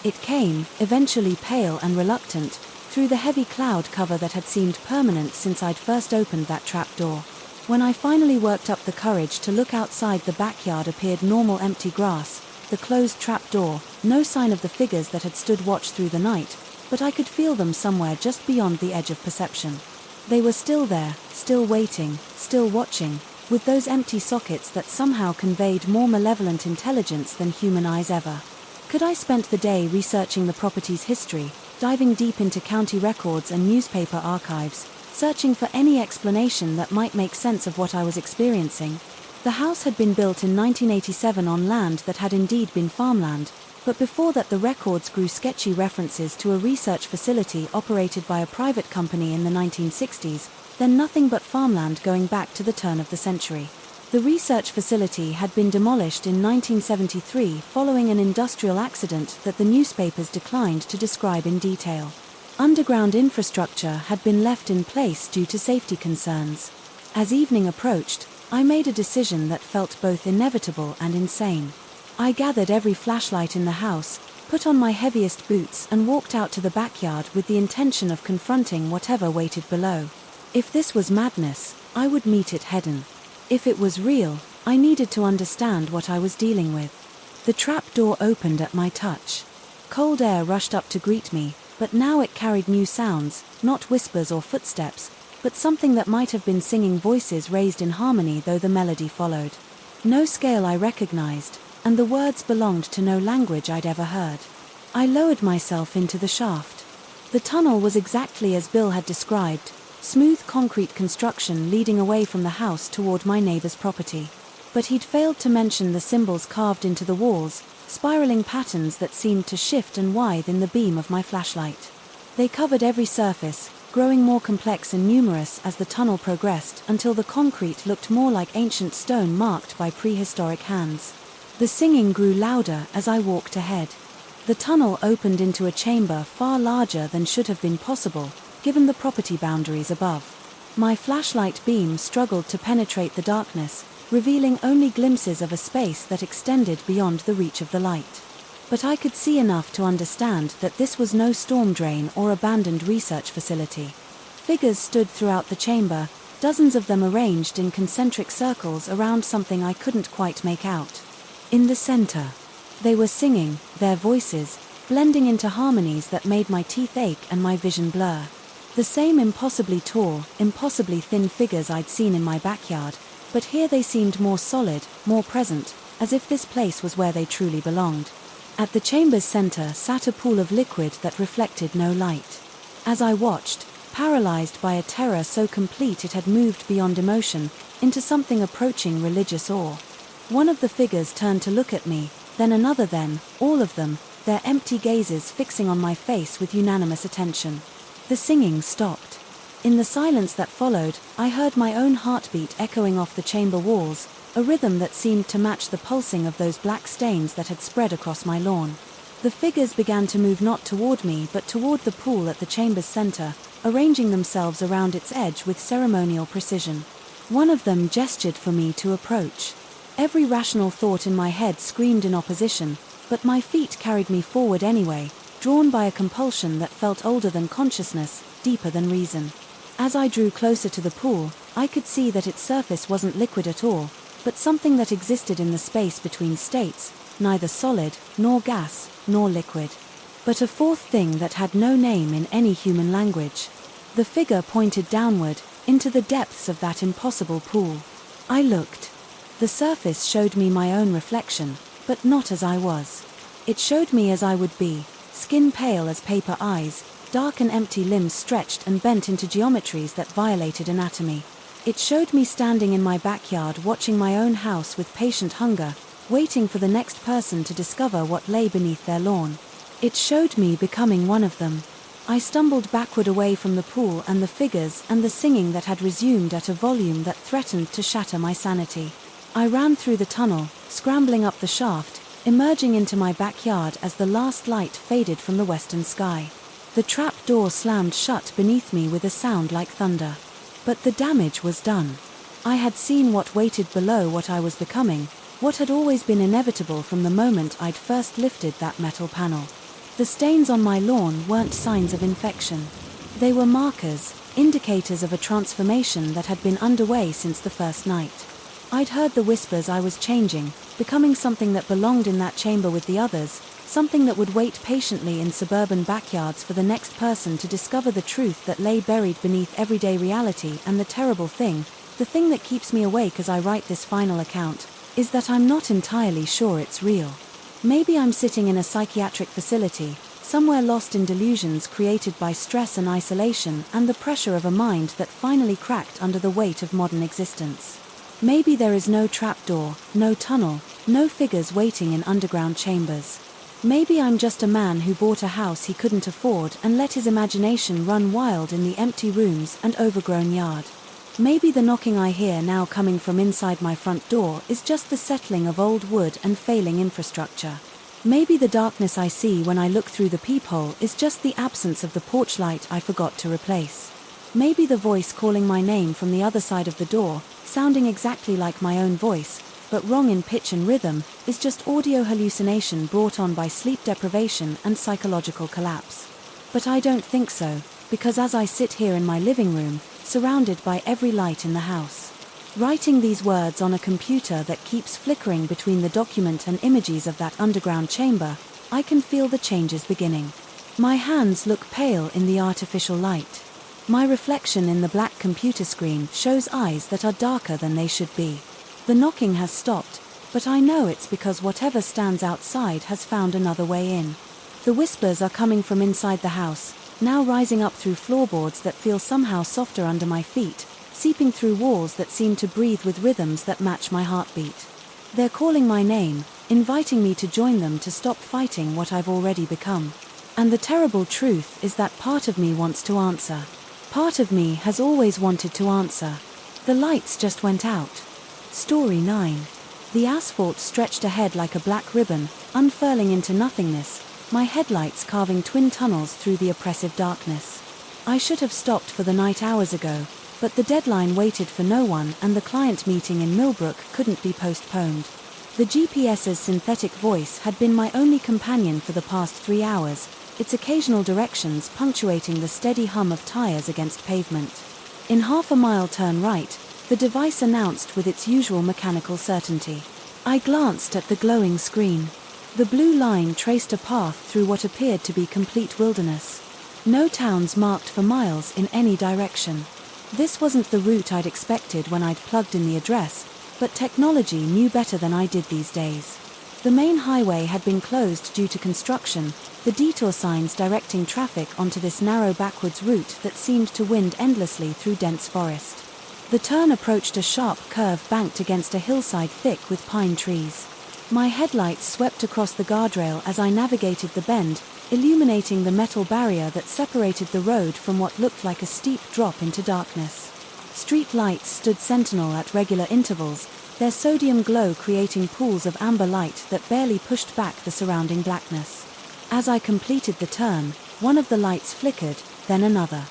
It came, eventually pale and reluctant, through the heavy cloud cover that had seemed permanent since I'd first opened that trapdoor. When I finally worked up the courage to look outside, the backyard appeared normal, empty grass, the closed trapdoor, no sign of the figures that had stood watch through the night, but I could feel them somewhere just beyond the edge of perception. They were still there, still waiting, still watching, with those empty sockets that somehow conveyed more malevolent intelligence than human eyes ever. Could I spent the day researching the property's history, diving deep into county records and newspaper archives, searching for any explanation that might make sense of what I was experiencing. The house had been built in 1987 on land that had indeed been farmland, but before that the records grew sketchy references to a research facility operated by a private company in the 1960s, then nothing but farmland going back to the turn of the century. The research facility had been demolished in 1973 following an industrial accident that the newspapers declined to describe in detail. Underground infrastructure had been left in place due to safety concerns. As evening approached, I made a decision that felt both inevitable and insane. I gathered every flashlight in the house, put on my heaviest boots and walked out to the backyard with the intention of confronting whatever waited below. If this was madness, I would meet it head-on. If it was real, I needed to understand what I was dealing with. The trap door opened at my touch. Cold air rushed up to greet me, but now it carried new sounds, not whispers or footsteps, but something that might have been singing voices raised in harmony though the melody followed. No scale I recognized, and the words belonged to no language I'd ever heard. I lowered myself into the shaft. The tunnel was exactly as Bill had described, smooth concrete construction leading away from the house toward my neighbor's property. But he'd failed to mention the symbols carved into the walls, spiraling patterns that seemed to shift and writhe in the beam of my flashlight. They covered every surface, growing more complex and numerous as the tunnel progressed until the concrete looked more like ancient stone marked by prehistoric hands. The singing grew louder as I walked ahead. The tunnel opened into a chamber far larger than should have been possible, given the property boundaries above. My flashlight beam struggled to penetrate the darkness, revealing only glimpses of a space that extended beyond the reach of the light. But I could see enough to understand that this was no storm drain or abandoned research facility. Figures stood throughout the chamber, dozens of them arranged in concentric circles around something I couldn't quite make out. In the center, they were singing, their voices blending into harmonies that made my teeth ache and my vision blur. The same impossibly tall, impossibly thin figures I'd seen in my backyard, but here they seemed more solid, more present, as if this place was where they truly belonged. At the chamber's center sat a pool of liquid that reflected no light. As I watched, paralyzed by a terror so complete it had moved beyond emotion, into something approaching religious awe. One of the figures turned to look at me, then another, then all of them, their empty gazes fixing on my face with unanimous attention. The singing stopped. In the silence that followed, I heard my own heartbeat echoing off the chamber walls, a rhythm that seemed to match the pulsing of those black stains that had spread across my lawn. The figures began to move not toward me but toward the pool at the chamber's center, arranging themselves around its edge with ceremonial precision. One of them gestured for me to approach. Every rational thought in my head screamed in opposition, but my feet carried me forward anyway, drawn by a compulsion that felt older than consciousness, deeper than reason. As I drew closer to the pool, I could see that its surface wasn't liquid at all, but something that existed in the space between states, neither solid, nor gas, nor liquid. But a fourth thing that had no name in any human language. The figure pointed downward, into the depths of that impossible pool. I looked. The surface showed me my own reflection, but not as I was. It showed me as I would be, skin pale as paper, eyes, dark and empty, limbs stretched and bent into geometries that violated anatomy. It showed me standing in my backyard watching my own house with patient hunger, waiting for the next person to discover what lay beneath their lawn. It showed me becoming one of them. I stumbled backward away from the pool and the figures and the singing that had resumed at a volume that threatened to shatter my sanity. I ran through the tunnel, scrambling up the shaft, emerging into my backyard as the last light faded from the western sky. The trap door slammed shut beneath me with a sound like thunder. But the damage was done. I had seen what waited below what I was becoming, what had always been inevitable from the moment I'd first lifted that metal panel. The stains on my lawn weren't signs of infection. They were markers, indicators of a transformation that had been underway since the first night. I'd heard the whispers I was changing, becoming something that belonged in that chamber with the others, something that would wait patiently in suburban backyards for the next person to discover the truth that lay buried beneath everyday reality. And the terrible thing, the thing that keeps me awake as I write this final account, is that I'm not entirely sure it's real. Maybe I'm sitting in a psychiatric facility, somewhere lost in delusions created by stress and isolation and the pressure of a mind that finally cracked under the weight of modern existence. Maybe there is no trapdoor, no tunnel, no figures waiting in underground chambers. Maybe I'm just a man who bought a house he couldn't afford and let his imagination run wild in the empty rooms and overgrown yard. Maybe the knocking I hear now coming from inside my front door is just the settling of old wood and failing infrastructure. Maybe the darkness I see when I look through the peephole is just the absence of the porch light I forgot to replace. Maybe the voice calling my name from the other side of the door, sounding exactly like my own voice, but wrong in pitch and rhythm, is just audio hallucination brought on by sleep deprivation and psychological collapse. But I don't think so, because as I sit here in my living room, surrounded by every light in the house, writing these words on a computer that keeps flickering between the document and images of that underground chamber, I can feel the changes beginning. My hands look pale in the artificial light. My reflection in the black computer screen shows eyes that are darker than they should be. The knocking has stopped, but I know it's because whatever stands outside has found another way in. The whispers are coming from inside the house, now rising up through floorboards that feel somehow softer under my feet, seeping through walls that seem to breathe with rhythms that match my heartbeat. They're calling my name, inviting me to join them to stop fighting what I've already become. And the terrible truth is that part of me wants to answer. Part of me has always wanted to answer. The lights just went out. Story 9. The asphalt stretched ahead like a black ribbon, unfurling into nothingness, my headlights carving twin tunnels through the oppressive darkness. I should have stopped for the night hours ago, but the deadline waited for no one and the client meeting in Millbrook couldn't be postponed. The GPS's synthetic voice had been my only companion for the past 3 hours, its occasional directions punctuating the steady hum of tires against pavement. In half a mile turn right, the device announced with its usual mechanical certainty. I glanced at the glowing screen. The blue line traced a path through what appeared to be complete wilderness. No towns marked for miles in any direction. This wasn't the route I'd expected when I'd plugged in the address, but technology knew better than I did these days. The main highway had been closed due to construction, the detour signs directing traffic onto this narrow backwards route that seemed to wind endlessly through dense forest. The turn approached a sharp curve banked against a hillside thick with pine trees. My headlights swept across the guardrail as I navigated the bend, illuminating the metal barrier that separated the road from what looked like a steep drop into darkness. Street lights stood sentinel at regular intervals, their sodium glow creating pools of amber light that barely pushed back the surrounding blackness. As I completed the turn, one of the lights flickered, then another.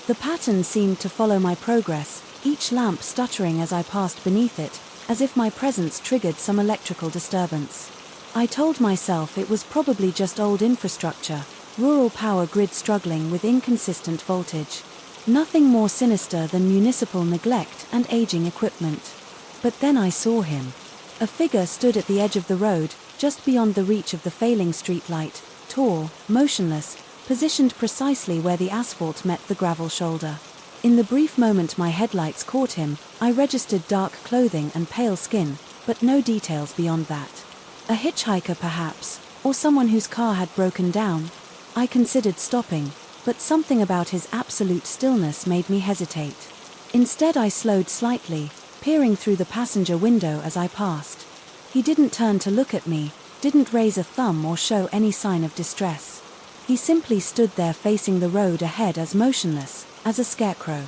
The pattern seemed to follow my progress, each lamp stuttering as I passed beneath it, as if my presence triggered some electrical disturbance. I told myself it was probably just old infrastructure, rural power grid struggling with inconsistent voltage. Nothing more sinister than municipal neglect and aging equipment. But then I saw him. A figure stood at the edge of the road, just beyond the reach of the failing streetlight, tall, motionless, positioned precisely where the asphalt met the gravel shoulder. In the brief moment my headlights caught him, I registered dark clothing and pale skin, but no details beyond that. A hitchhiker perhaps, or someone whose car had broken down. I considered stopping, but something about his absolute stillness made me hesitate. Instead I slowed slightly, peering through the passenger window as I passed. He didn't turn to look at me, didn't raise a thumb or show any sign of distress. He simply stood there facing the road ahead as motionless as a scarecrow.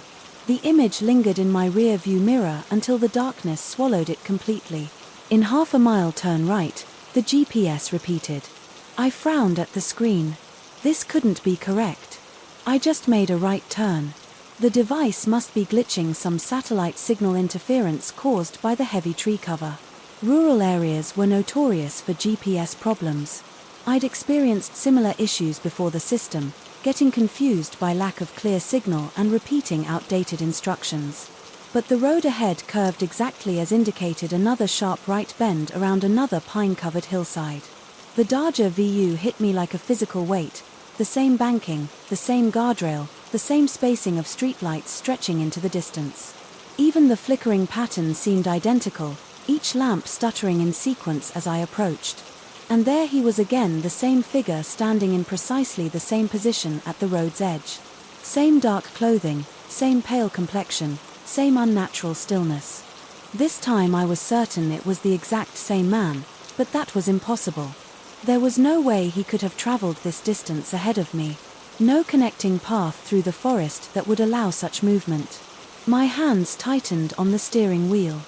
The image lingered in my rear view mirror until the darkness swallowed it completely. In half a mile turn right, the GPS repeated. I frowned at the screen. This couldn't be correct. I just made a right turn. The device must be glitching, some satellite signal interference caused by the heavy tree cover. Rural areas were notorious for GPS problems. I'd experienced similar issues before the system, getting confused by lack of clear signal and repeating outdated instructions. But the road ahead curved exactly as indicated, another sharp right bend around another pine-covered hillside. The Dodge VU hit me like a physical weight, the same banking, the same guardrail, the same spacing of streetlights stretching into the distance. Even the flickering pattern seemed identical, each lamp stuttering in sequence as I approached. And there he was again, the same figure standing in precisely the same position at the road's edge. Same dark clothing, same pale complexion, same unnatural stillness. This time I was certain it was the exact same man, but that was impossible. There was no way he could have traveled this distance ahead of me. No connecting path through the forest that would allow such movement. My hands tightened on the steering wheel.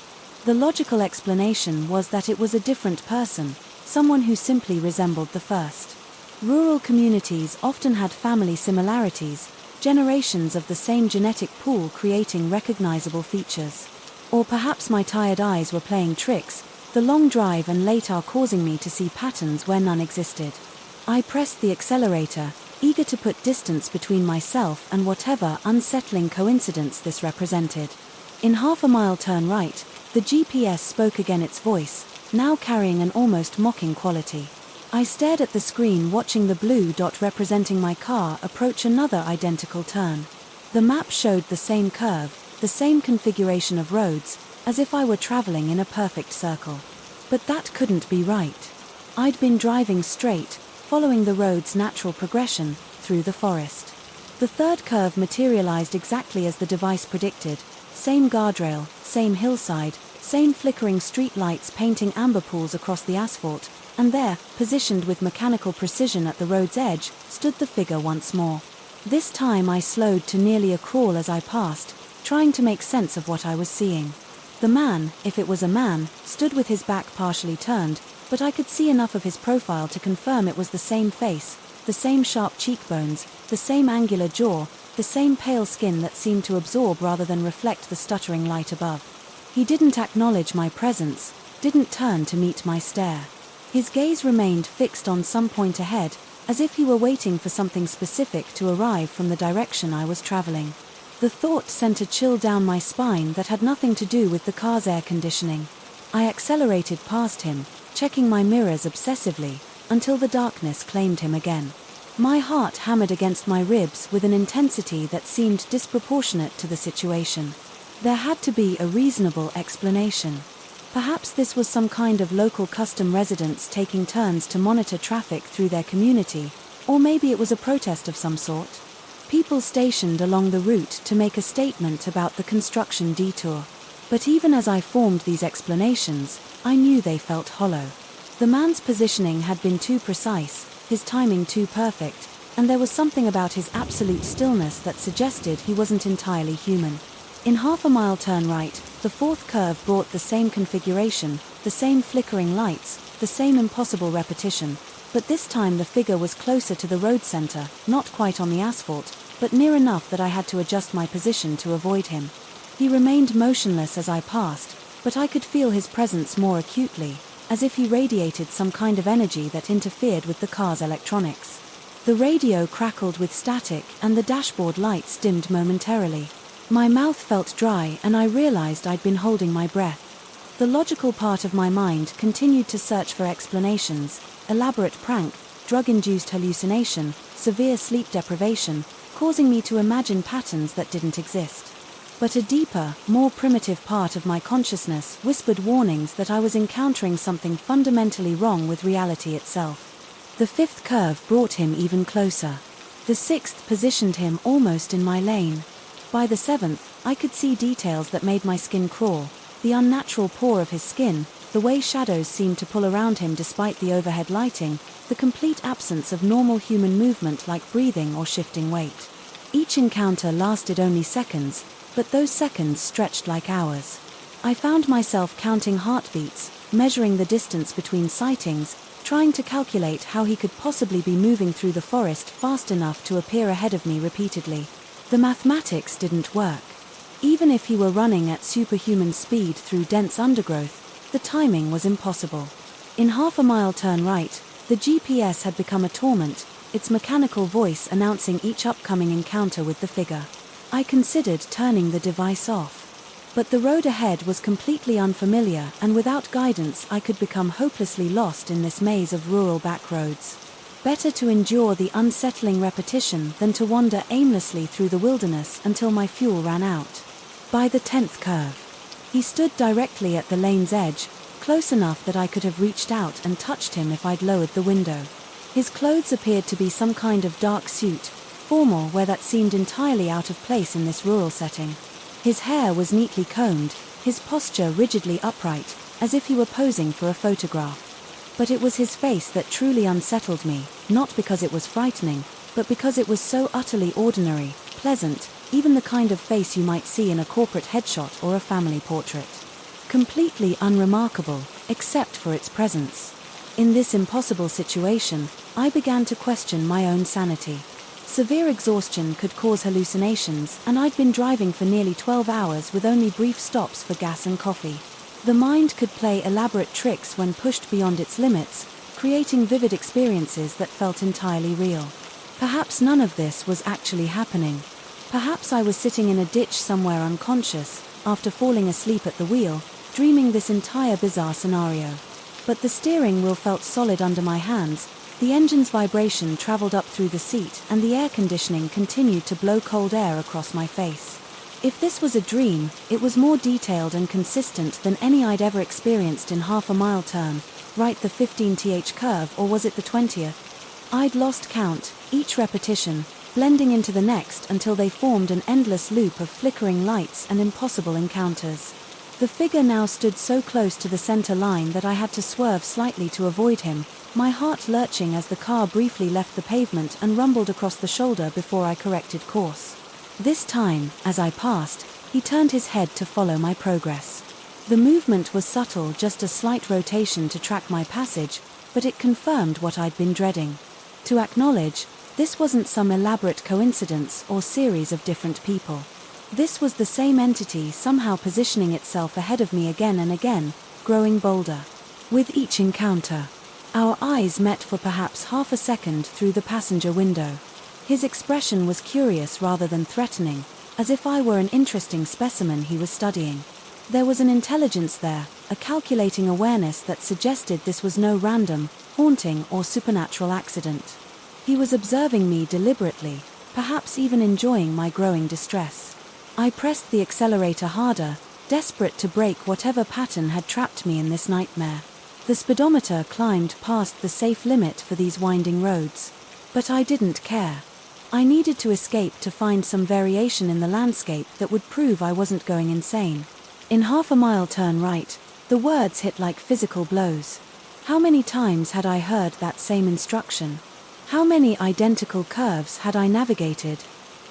The logical explanation was that it was a different person, someone who simply resembled the first. Rural communities often had family similarities, generations of the same genetic pool creating recognizable features. Or perhaps my tired eyes were playing tricks, the long drive and late hour causing me to see patterns where none existed. I pressed the accelerator, eager to put distance between myself and whatever unsettling coincidence this represented. In half a mile turn right, the GPS spoke again, its voice, now carrying an almost mocking quality. I stared at the screen, watching the blue dot representing my car approach another identical turn. The map showed the same curve, the same configuration of roads, as if I were traveling in a perfect circle. But that couldn't be right. I'd been driving straight, following the road's natural progression, through the forest. The third curve materialized exactly as the device predicted. Same guardrail, same hillside, same flickering street lights painting amber pools across the asphalt, and there, positioned with mechanical precision at the road's edge, stood the figure once more. This time I slowed to nearly a crawl as I passed, trying to make sense of what I was seeing. The man, if it was a man, stood with his back partially turned, but I could see enough of his profile to confirm it was the same face, the same sharp cheekbones, the same angular jaw, the same pale skin that seemed to absorb rather than reflect the stuttering light above. He didn't acknowledge my presence, didn't turn to meet my stare. His gaze remained fixed on some point ahead, as if he were waiting for something specific to arrive from the direction I was traveling. The thought sent a chill down my spine that had nothing to do with the car's air conditioning. I accelerated past him, checking my mirrors obsessively, until the darkness claimed him again. My heart hammered against my ribs with an intensity that seemed disproportionate to the situation. There had to be a reasonable explanation. Perhaps this was some kind of local custom, residents taking turns to monitor traffic through their community, or maybe it was a protest of some sort. People stationed along the route to make a statement about the construction detour. But even as I formed these explanations, I knew they felt hollow. The man's positioning had been too precise, his timing too perfect, and there was something about his absolute stillness that suggested he wasn't entirely human. In half a mile turn right, the fourth curve brought the same configuration, the same flickering lights, the same impossible repetition, but this time the figure was closer to the road center, not quite on the asphalt, but near enough that I had to adjust my position to avoid him. He remained motionless as I passed, but I could feel his presence more acutely, as if he radiated some kind of energy that interfered with the car's electronics. The radio crackled with static and the dashboard lights dimmed momentarily. My mouth felt dry and I realized I'd been holding my breath. The logical part of my mind continued to search for explanations: elaborate prank, drug-induced hallucination, severe sleep deprivation, causing me to imagine patterns that didn't exist. But a deeper, more primitive part of my consciousness whispered warnings that I was encountering something fundamentally wrong with reality itself. The fifth curve brought him even closer. The sixth positioned him almost in my lane. By the seventh, I could see details that made my skin crawl. The unnatural pore of his skin, the way shadows seemed to pull around him despite the overhead lighting, the complete absence of normal human movement like breathing or shifting weight. Each encounter lasted only seconds, but those seconds stretched like hours. I found myself counting heartbeats, measuring the distance between sightings, trying to calculate how he could possibly be moving through the forest fast enough to appear ahead of me repeatedly. The mathematics didn't work. Even if he were running at superhuman speed through dense undergrowth, the timing was impossible. In half a mile turn right, the GPS had become a torment, its mechanical voice announcing each upcoming encounter with the figure. I considered turning the device off. But the road ahead was completely unfamiliar, and without guidance I could become hopelessly lost in this maze of rural back roads. Better to endure the unsettling repetition than to wander aimlessly through the wilderness until my fuel ran out. By the 10th curve, he stood directly at the lane's edge, close enough that I could have reached out and touched him if I'd lowered the window. His clothes appeared to be some kind of dark suit, formal where that seemed entirely out of place in this rural setting. His hair was neatly combed, his posture rigidly upright, as if he were posing for a photograph. But it was his face that truly unsettled me, not because it was frightening, but because it was so utterly ordinary, pleasant, even the kind of face you might see in a corporate headshot or a family portrait. Completely unremarkable, except for its presence. In this impossible situation, I began to question my own sanity. Severe exhaustion could cause hallucinations, and I'd been driving for nearly 12 hours with only brief stops for gas and coffee. The mind could play elaborate tricks when pushed beyond its limits, creating vivid experiences that felt entirely real. Perhaps none of this was actually happening. Perhaps I was sitting in a ditch somewhere unconscious, after falling asleep at the wheel, dreaming this entire bizarre scenario. But the steering wheel felt solid under my hands, the engine's vibration traveled up through the seat, and the air conditioning continued to blow cold air across my face. If this was a dream, it was more detailed and consistent than any I'd ever experienced in half a mile turn, right the 15th curve, or was it the 20th? I'd lost count, each repetition, blending into the next until they formed an endless loop of flickering lights and impossible encounters. The figure now stood so close to the center line that I had to swerve slightly to avoid him, my heart lurching as the car briefly left the pavement and rumbled across the shoulder before I corrected course. This time, as I passed, he turned his head to follow my progress. The movement was subtle, just a slight rotation to track my passage, but it confirmed what I'd been dreading. To acknowledge, this wasn't some elaborate coincidence or series of different people. This was the same entity somehow positioning itself ahead of me again and again, growing bolder. With each encounter, our eyes met for perhaps half a second through the passenger window. His expression was curious rather than threatening, as if I were an interesting specimen he was studying. There was an intelligence there, a calculating awareness that suggested this was no random, haunting, or supernatural accident. He was observing me deliberately, perhaps even enjoying my growing distress. I pressed the accelerator harder, desperate to break whatever pattern had trapped me in this nightmare. The speedometer climbed past the safe limit for these winding roads. But I didn't care. I needed to escape to find some variation in the landscape that would prove I wasn't going insane. In half a mile turn right, the words hit like physical blows. How many times had I heard that same instruction? How many identical curves had I navigated?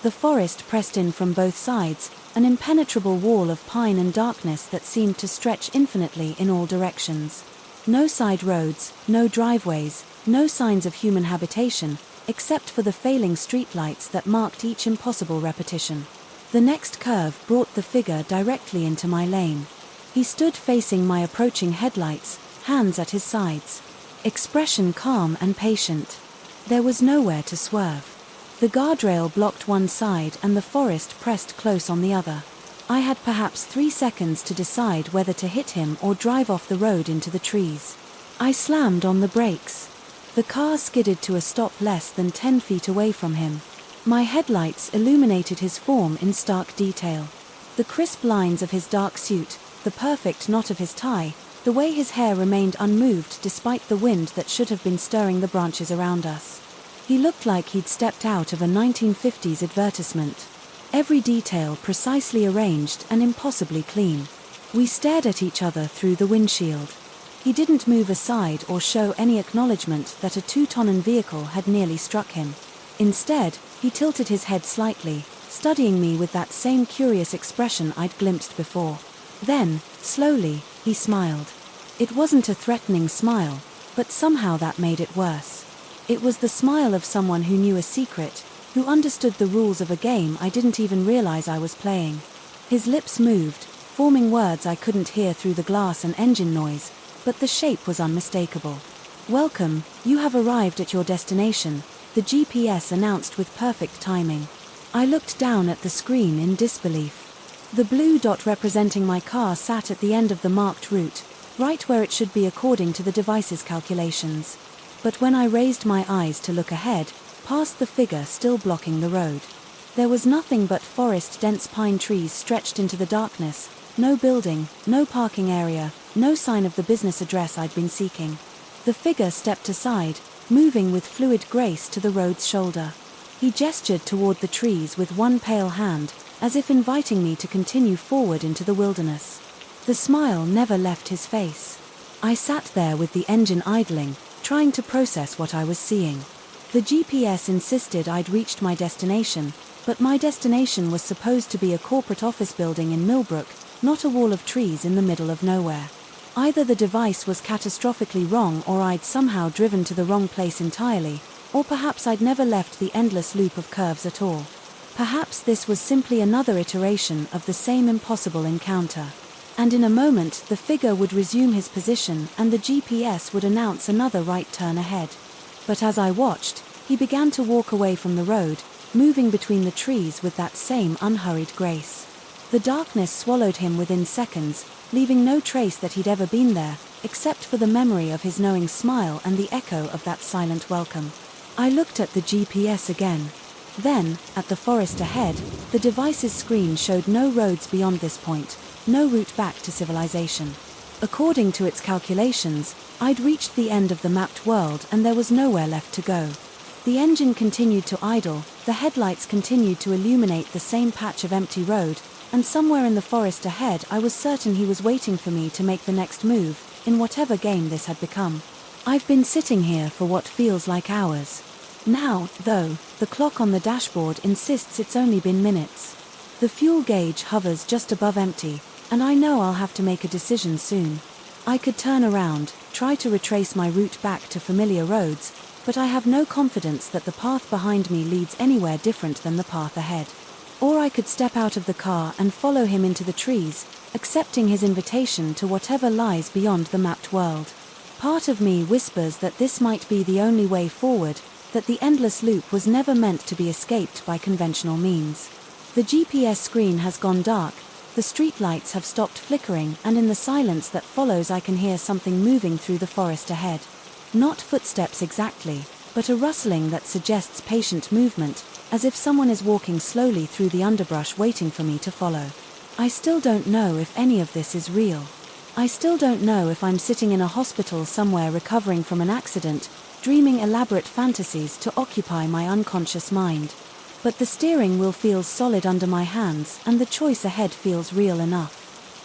The forest pressed in from both sides, an impenetrable wall of pine and darkness that seemed to stretch infinitely in all directions. No side roads, no driveways, no signs of human habitation, except for the failing streetlights that marked each impossible repetition. The next curve brought the figure directly into my lane. He stood facing my approaching headlights, hands at his sides. Expression calm and patient. There was nowhere to swerve. The guardrail blocked one side and the forest pressed close on the other. I had perhaps 3 seconds to decide whether to hit him or drive off the road into the trees. I slammed on the brakes. The car skidded to a stop less than 10 feet away from him. My headlights illuminated his form in stark detail. The crisp lines of his dark suit, the perfect knot of his tie, the way his hair remained unmoved despite the wind that should have been stirring the branches around us. He looked like he'd stepped out of a 1950s advertisement. Every detail precisely arranged and impossibly clean. We stared at each other through the windshield. He didn't move aside or show any acknowledgement that a 2-ton vehicle had nearly struck him. Instead, he tilted his head slightly, studying me with that same curious expression I'd glimpsed before. Then, slowly, he smiled. It wasn't a threatening smile, but somehow that made it worse. It was the smile of someone who knew a secret, who understood the rules of a game I didn't even realize I was playing. His lips moved, forming words I couldn't hear through the glass and engine noise, but the shape was unmistakable. "Welcome, you have arrived at your destination," the GPS announced with perfect timing. I looked down at the screen in disbelief. The blue dot representing my car sat at the end of the marked route, right where it should be according to the device's calculations. But when I raised my eyes to look ahead, past the figure still blocking the road, there was nothing but forest-dense pine trees stretched into the darkness, no building, no parking area, no sign of the business address I'd been seeking. The figure stepped aside, moving with fluid grace to the road's shoulder. He gestured toward the trees with one pale hand, as if inviting me to continue forward into the wilderness. The smile never left his face. I sat there with the engine idling, trying to process what I was seeing. The GPS insisted I'd reached my destination, but my destination was supposed to be a corporate office building in Millbrook, not a wall of trees in the middle of nowhere. Either the device was catastrophically wrong or I'd somehow driven to the wrong place entirely, or perhaps I'd never left the endless loop of curves at all. Perhaps this was simply another iteration of the same impossible encounter. And in a moment the figure would resume his position and the GPS would announce another right turn ahead. But as I watched, he began to walk away from the road, moving between the trees with that same unhurried grace. The darkness swallowed him within seconds, leaving no trace that he'd ever been there, except for the memory of his knowing smile and the echo of that silent welcome. I looked at the GPS again. Then, at the forest ahead, the device's screen showed no roads beyond this point, no route back to civilization. According to its calculations, I'd reached the end of the mapped world and there was nowhere left to go. The engine continued to idle, the headlights continued to illuminate the same patch of empty road, and somewhere in the forest ahead I was certain he was waiting for me to make the next move, in whatever game this had become. I've been sitting here for what feels like hours. Now, though, the clock on the dashboard insists it's only been minutes. The fuel gauge hovers just above empty, and I know I'll have to make a decision soon. I could turn around, try to retrace my route back to familiar roads, but I have no confidence that the path behind me leads anywhere different than the path ahead. Or I could step out of the car and follow him into the trees, accepting his invitation to whatever lies beyond the mapped world. Part of me whispers that this might be the only way forward, that the endless loop was never meant to be escaped by conventional means. The GPS screen has gone dark, the streetlights have stopped flickering, and in the silence that follows I can hear something moving through the forest ahead. Not footsteps exactly, but a rustling that suggests patient movement, as if someone is walking slowly through the underbrush waiting for me to follow. I still don't know if any of this is real. I still don't know if I'm sitting in a hospital somewhere recovering from an accident, dreaming elaborate fantasies to occupy my unconscious mind. But the steering wheel feels solid under my hands, and the choice ahead feels real enough.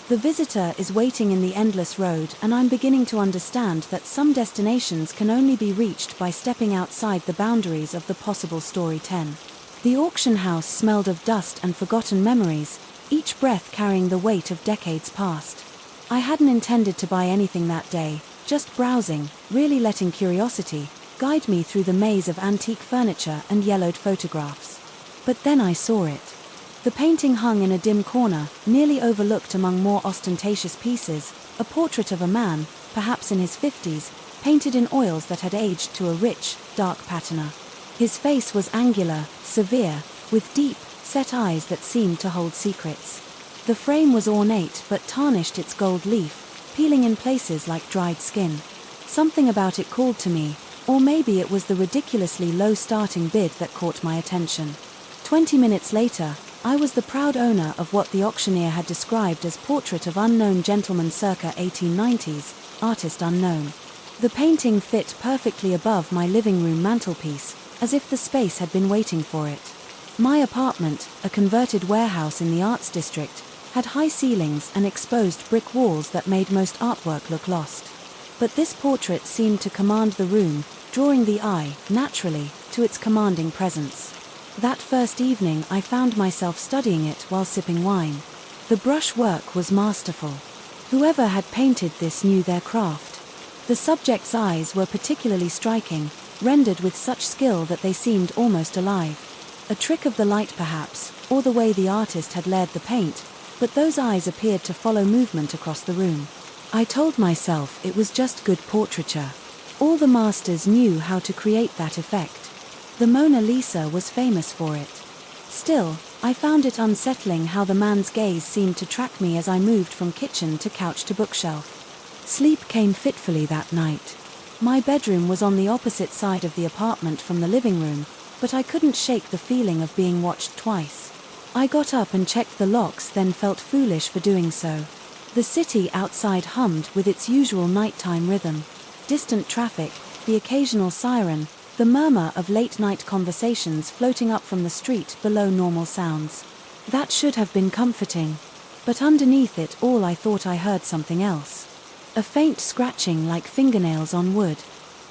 The visitor is waiting in the endless road, and I'm beginning to understand that some destinations can only be reached by stepping outside the boundaries of the possible story 10. The auction house smelled of dust and forgotten memories, each breath carrying the weight of decades past. I hadn't intended to buy anything that day, just browsing, really letting curiosity guide me through the maze of antique furniture and yellowed photographs. But then I saw it. The painting hung in a dim corner, nearly overlooked among more ostentatious pieces, a portrait of a man, perhaps in his 50s, painted in oils that had aged to a rich, dark patina. His face was angular, severe, with deep, set eyes that seemed to hold secrets. The frame was ornate but tarnished its gold leaf, peeling in places like dried skin. Something about it called to me, or maybe it was the ridiculously low starting bid that caught my attention. 20 minutes later, I was the proud owner of what the auctioneer had described as portrait of unknown gentleman circa 1890s, artist unknown. The painting fit perfectly above my living room mantelpiece, as if the space had been waiting for it. My apartment, a converted warehouse in the arts district, had high ceilings and exposed brick walls that made most artwork look lost. But this portrait seemed to command the room, drawing the eye, naturally, to its commanding presence. That first evening I found myself studying it while sipping wine. The brush work was masterful. Whoever had painted this knew their craft. The subject's eyes were particularly striking, rendered with such skill that they seemed almost alive. A trick of the light perhaps, or the way the artist had layered the paint, but those eyes appeared to follow movement across the room. I told myself it was just good portraiture. All the masters knew how to create that effect. The Mona Lisa was famous for it. Still, I found it unsettling how the man's gaze seemed to track me as I moved from kitchen to couch to bookshelf. Sleep came fitfully that night. My bedroom was on the opposite side of the apartment from the living room, but I couldn't shake the feeling of being watched twice. I got up and checked the locks, then felt foolish for doing so. The city outside hummed with its usual nighttime rhythm. Distant traffic, the occasional siren, the murmur of late-night conversations floating up from the street below normal sounds. That should have been comforting. But underneath it all I thought I heard something else. A faint scratching like fingernails on wood.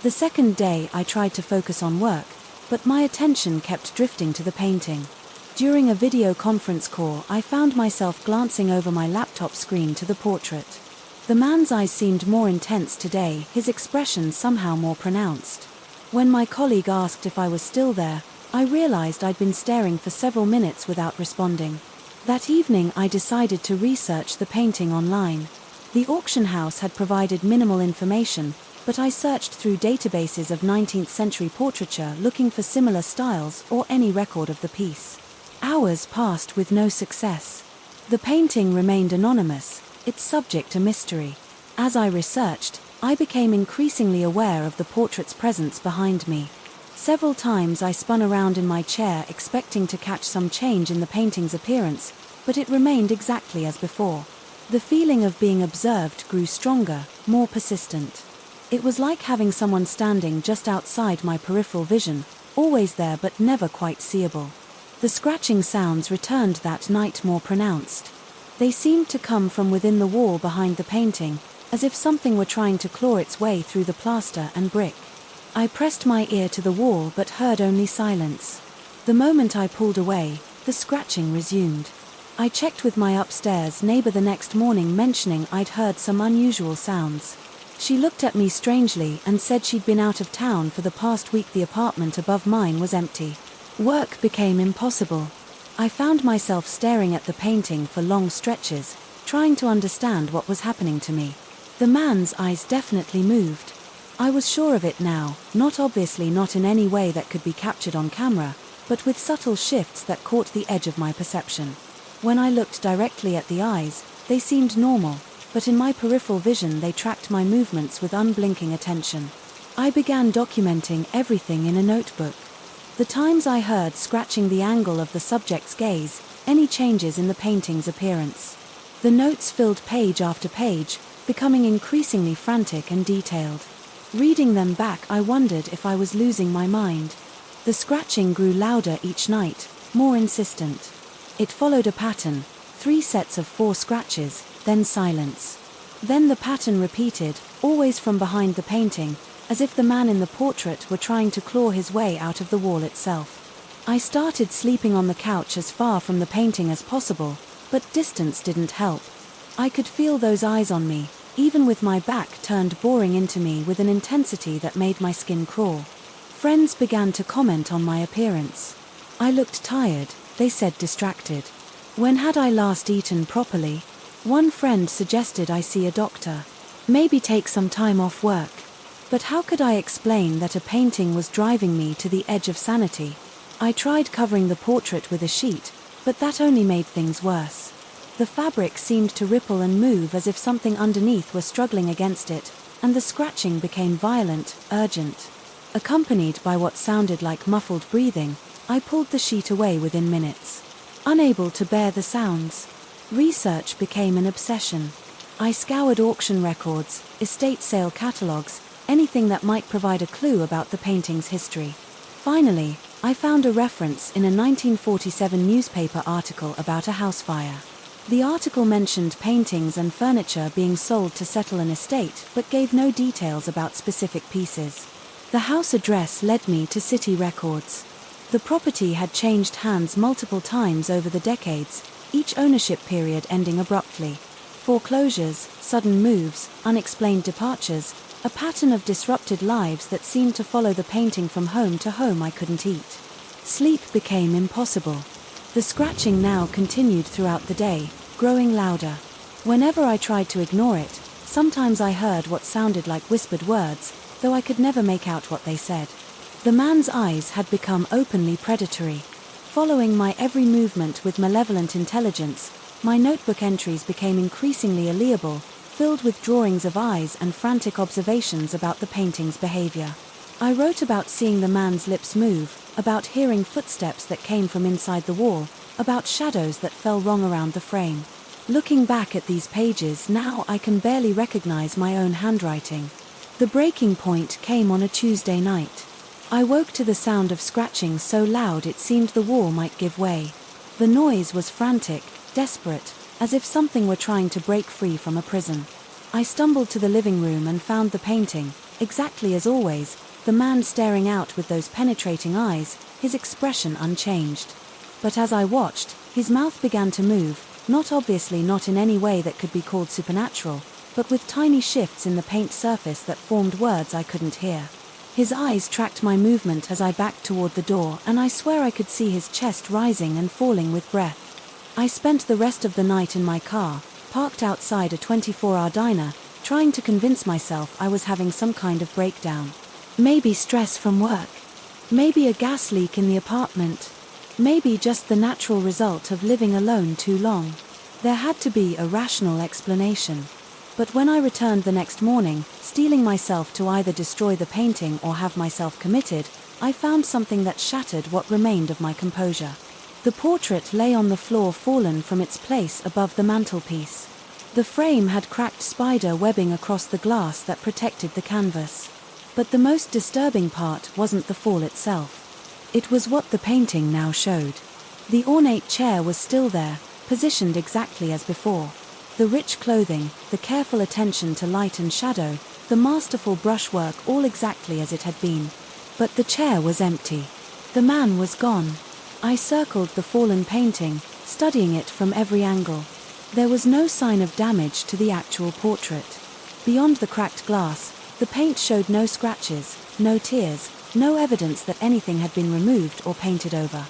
The second day I tried to focus on work, but my attention kept drifting to the painting. During a video conference call I found myself glancing over my laptop screen to the portrait. The man's eyes seemed more intense today, his expression somehow more pronounced. When my colleague asked if I was still there, I realized I'd been staring for several minutes without responding. That evening I decided to research the painting online. The auction house had provided minimal information, but I searched through databases of 19th century portraiture looking for similar styles or any record of the piece. Hours passed with no success. The painting remained anonymous, its subject a mystery. As I researched, I became increasingly aware of the portrait's presence behind me. Several times I spun around in my chair expecting to catch some change in the painting's appearance, but it remained exactly as before. The feeling of being observed grew stronger, more persistent. It was like having someone standing just outside my peripheral vision, always there but never quite seeable. The scratching sounds returned that night more pronounced. They seemed to come from within the wall behind the painting, as if something were trying to claw its way through the plaster and brick. I pressed my ear to the wall but heard only silence. The moment I pulled away, the scratching resumed. I checked with my upstairs neighbor the next morning, mentioning I'd heard some unusual sounds. She looked at me strangely and said she'd been out of town for the past week. The apartment above mine was empty. Work became impossible. I found myself staring at the painting for long stretches, trying to understand what was happening to me. The man's eyes definitely moved. I was sure of it now, not in any way that could be captured on camera, but with subtle shifts that caught the edge of my perception. When I looked directly at the eyes, they seemed normal, but in my peripheral vision they tracked my movements with unblinking attention. I began documenting everything in a notebook. The times I heard scratching, the angle of the subject's gaze, any changes in the painting's appearance. The notes filled page after page, becoming increasingly frantic and detailed. Reading them back, I wondered if I was losing my mind. The scratching grew louder each night, more insistent. It followed a pattern, 3 sets of 4 scratches, then silence. Then the pattern repeated, always from behind the painting, as if the man in the portrait were trying to claw his way out of the wall itself. I started sleeping on the couch as far from the painting as possible, but distance didn't help. I could feel those eyes on me, even with my back turned, boring into me with an intensity that made my skin crawl. Friends began to comment on my appearance. I looked tired, they said, distracted. When had I last eaten properly? One friend suggested I see a doctor. Maybe take some time off work. But how could I explain that a painting was driving me to the edge of sanity? I tried covering the portrait with a sheet, but that only made things worse. The fabric seemed to ripple and move as if something underneath were struggling against it, and the scratching became violent, urgent. Accompanied by what sounded like muffled breathing, I pulled the sheet away within minutes. Unable to bear the sounds, research became an obsession. I scoured auction records, estate sale catalogues, anything that might provide a clue about the painting's history. Finally, I found a reference in a 1947 newspaper article about a house fire. The article mentioned paintings and furniture being sold to settle an estate, but gave no details about specific pieces. The house address led me to city records. The property had changed hands multiple times over the decades, each ownership period ending abruptly. Foreclosures, sudden moves, unexplained departures, a pattern of disrupted lives that seemed to follow the painting from home to home. I couldn't eat. Sleep became impossible. The scratching now continued throughout the day, growing louder. Whenever I tried to ignore it, sometimes I heard what sounded like whispered words, though I could never make out what they said. The man's eyes had become openly predatory. Following my every movement with malevolent intelligence, my notebook entries became increasingly illegible, filled with drawings of eyes and frantic observations about the painting's behavior. I wrote about seeing the man's lips move, about hearing footsteps that came from inside the wall, about shadows that fell wrong around the frame. Looking back at these pages now, I can barely recognize my own handwriting. The breaking point came on a Tuesday night. I woke to the sound of scratching so loud it seemed the wall might give way. The noise was frantic, desperate, as if something were trying to break free from a prison. I stumbled to the living room and found the painting, exactly as always, the man staring out with those penetrating eyes, his expression unchanged. But as I watched, his mouth began to move, not in any way that could be called supernatural, but with tiny shifts in the paint surface that formed words I couldn't hear. His eyes tracked my movement as I backed toward the door, and I swear I could see his chest rising and falling with breath. I spent the rest of the night in my car, parked outside a 24-hour diner, trying to convince myself I was having some kind of breakdown. Maybe stress from work. Maybe a gas leak in the apartment. Maybe just the natural result of living alone too long. There had to be a rational explanation. But when I returned the next morning, steeling myself to either destroy the painting or have myself committed, I found something that shattered what remained of my composure. The portrait lay on the floor, fallen from its place above the mantelpiece. The frame had cracked spider webbing across the glass that protected the canvas. But the most disturbing part wasn't the fall itself. It was what the painting now showed. The ornate chair was still there, positioned exactly as before. The rich clothing, the careful attention to light and shadow, the masterful brushwork, all exactly as it had been. But the chair was empty. The man was gone. I circled the fallen painting, studying it from every angle. There was no sign of damage to the actual portrait. Beyond the cracked glass, the paint showed no scratches, no tears, no evidence that anything had been removed or painted over.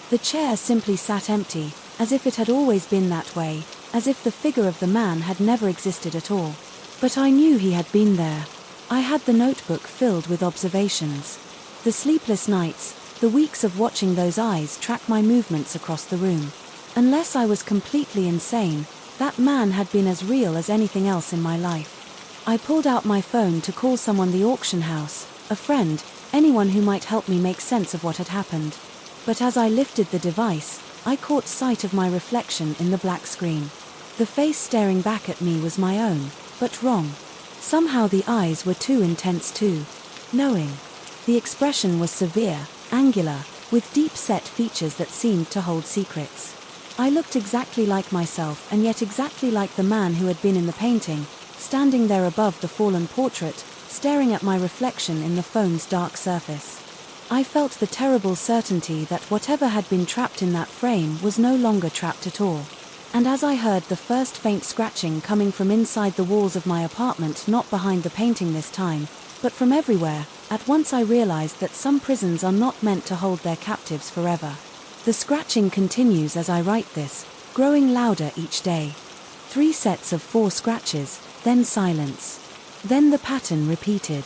The chair simply sat empty, as if it had always been that way, as if the figure of the man had never existed at all. But I knew he had been there. I had the notebook filled with observations. The sleepless nights, the weeks of watching those eyes track my movements across the room. Unless I was completely insane, that man had been as real as anything else in my life. I pulled out my phone to call someone, the auction house, a friend, anyone who might help me make sense of what had happened. But as I lifted the device, I caught sight of my reflection in the black screen. The face staring back at me was my own, but wrong. Somehow the eyes were too intense, too knowing. The expression was severe, angular, with deep-set features that seemed to hold secrets. I looked exactly like myself, and yet exactly like the man who had been in the painting, standing there above the fallen portrait, staring at my reflection in the phone's dark surface. I felt the terrible certainty that whatever had been trapped in that frame was no longer trapped at all. And as I heard the first faint scratching coming from inside the walls of my apartment, not behind the painting this time, but from everywhere, at once I realized that some prisons are not meant to hold their captives forever. The scratching continues as I write this, growing louder each day. 3 sets of 4 scratches, then silence. Then the pattern repeated.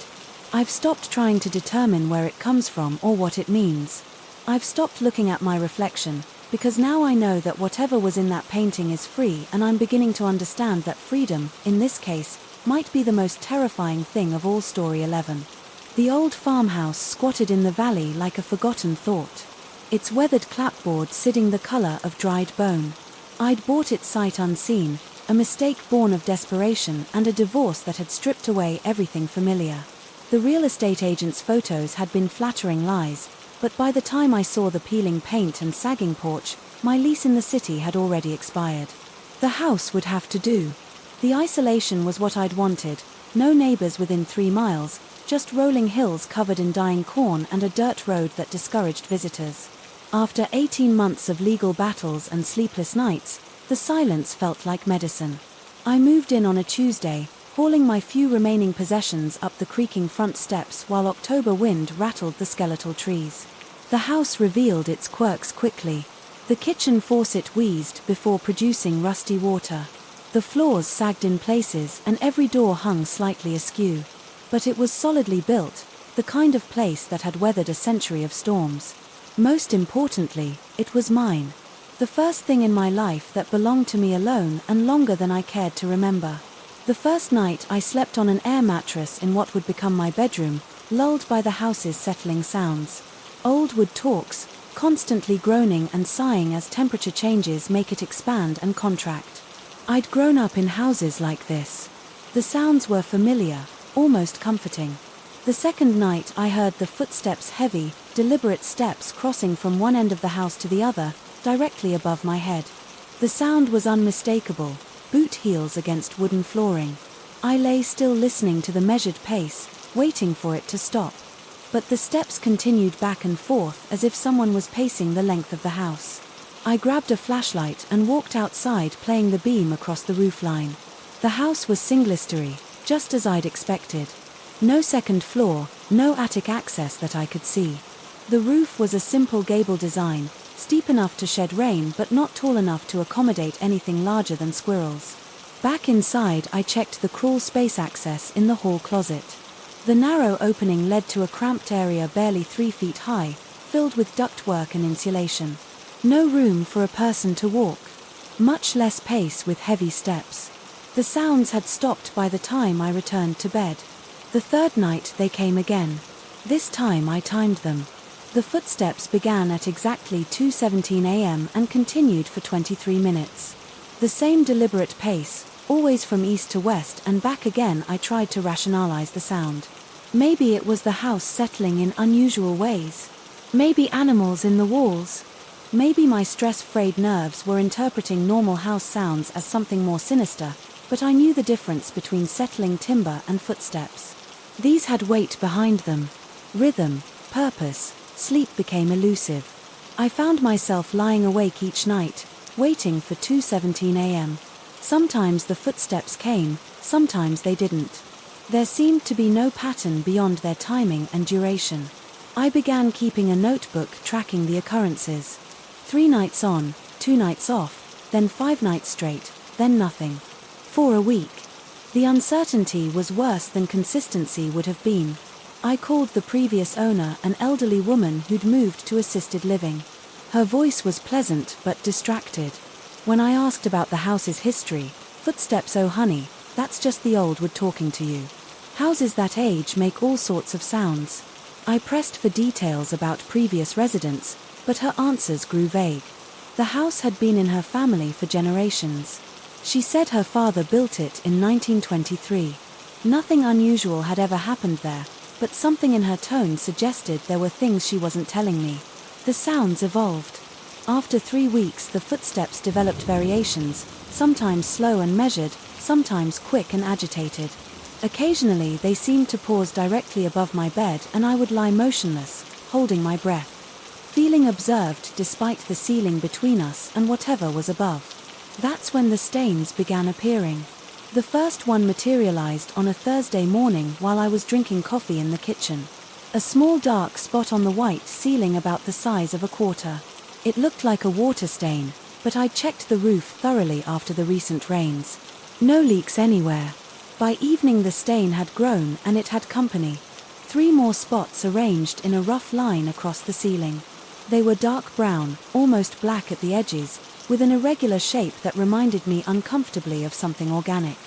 I've stopped trying to determine where it comes from or what it means. I've stopped looking at my reflection, because now I know that whatever was in that painting is free, and I'm beginning to understand that freedom, in this case, might be the most terrifying thing of all. Story 11. The old farmhouse squatted in the valley like a forgotten thought. its weathered clapboard sitting the color of dried bone. I'd bought it sight unseen, a mistake born of desperation and a divorce that had stripped away everything familiar. The real estate agent's photos had been flattering lies, but by the time I saw the peeling paint and sagging porch, my lease in the city had already expired. The house would have to do. The isolation was what I'd wanted, no neighbors within 3 miles, just rolling hills covered in dying corn and a dirt road that discouraged visitors. After 18 months of legal battles and sleepless nights, the silence felt like medicine. I moved in on a Tuesday, hauling my few remaining possessions up the creaking front steps while October wind rattled the skeletal trees. The house revealed its quirks quickly. The kitchen faucet wheezed before producing rusty water. The floors sagged in places and every door hung slightly askew. But it was solidly built, the kind of place that had weathered a century of storms. Most importantly, it was mine. The first thing in my life that belonged to me alone and longer than I cared to remember. The first night I slept on an air mattress in what would become my bedroom, lulled by the house's settling sounds. Old wood talks, constantly groaning and sighing as temperature changes make it expand and contract. I'd grown up in houses like this. The sounds were familiar, almost comforting. The second night I heard the footsteps, heavy, deliberate steps crossing from one end of the house to the other, directly above my head. The sound was unmistakable, boot heels against wooden flooring. I lay still listening to the measured pace, waiting for it to stop. But the steps continued back and forth as if someone was pacing the length of the house. I grabbed a flashlight and walked outside, playing the beam across the roofline. The house was single-story, just as I'd expected. No second floor, no attic access that I could see. The roof was a simple gable design, steep enough to shed rain but not tall enough to accommodate anything larger than squirrels. Back inside I checked the crawl space access in the hall closet. The narrow opening led to a cramped area barely 3 feet high, filled with ductwork and insulation. No room for a person to walk. Much less pace with heavy steps. The sounds had stopped by the time I returned to bed. The third night they came again. This time I timed them. The footsteps began at exactly 2:17 a.m. and continued for 23 minutes. The same deliberate pace, always from east to west and back again. I tried to rationalize the sound. Maybe it was the house settling in unusual ways. Maybe animals in the walls. Maybe my stress-frayed nerves were interpreting normal house sounds as something more sinister, but I knew the difference between settling timber and footsteps. These had weight behind them. Rhythm, purpose, sleep became elusive. I found myself lying awake each night, waiting for 2:17 a.m. Sometimes the footsteps came, sometimes they didn't. There seemed to be no pattern beyond their timing and duration. I began keeping a notebook tracking the occurrences. 3 nights on, 2 nights off, then 5 nights straight, then nothing. For a week. The uncertainty was worse than consistency would have been. I called the previous owner, an elderly woman who'd moved to assisted living. Her voice was pleasant but distracted. When I asked about the house's history, footsteps, oh honey, that's just the old wood talking to you. Houses that age make all sorts of sounds. I pressed for details about previous residents, but her answers grew vague. The house had been in her family for generations. She said her father built it in 1923. Nothing unusual had ever happened there, but something in her tone suggested there were things she wasn't telling me. The sounds evolved. After 3 weeks the footsteps developed variations, sometimes slow and measured, sometimes quick and agitated. Occasionally they seemed to pause directly above my bed and I would lie motionless, holding my breath. Feeling observed despite the ceiling between us and whatever was above. That's when the stains began appearing. The first one materialized on a Thursday morning while I was drinking coffee in the kitchen. A small dark spot on the white ceiling about the size of a quarter. It looked like a water stain, but I checked the roof thoroughly after the recent rains. No leaks anywhere. By evening the stain had grown and it had company. 3 more spots arranged in a rough line across the ceiling. They were dark brown, almost black at the edges, with an irregular shape that reminded me uncomfortably of something organic.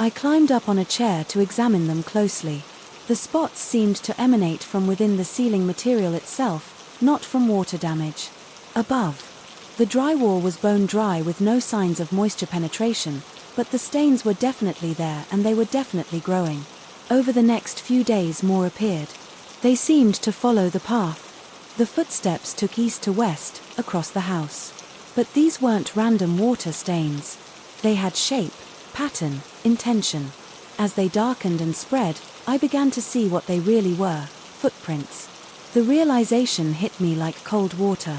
I climbed up on a chair to examine them closely. The spots seemed to emanate from within the ceiling material itself, not from water damage. Above, the drywall was bone dry with no signs of moisture penetration, but the stains were definitely there and they were definitely growing. Over the next few days more appeared. They seemed to follow the path. The footsteps took east to west, across the house. But these weren't random water stains. They had shape, pattern, intention. As they darkened and spread, I began to see what they really were: footprints. The realization hit me like cold water.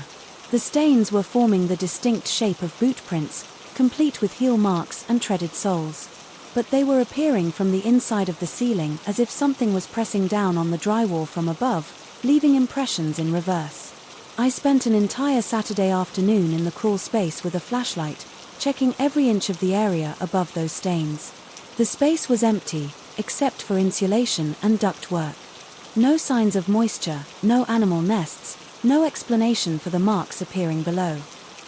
The stains were forming the distinct shape of boot prints, complete with heel marks and treaded soles. But they were appearing from the inside of the ceiling as if something was pressing down on the drywall from above, leaving impressions in reverse. I spent an entire Saturday afternoon in the crawl space with a flashlight, checking every inch of the area above those stains. The space was empty, except for insulation and ductwork. No signs of moisture, no animal nests, no explanation for the marks appearing below.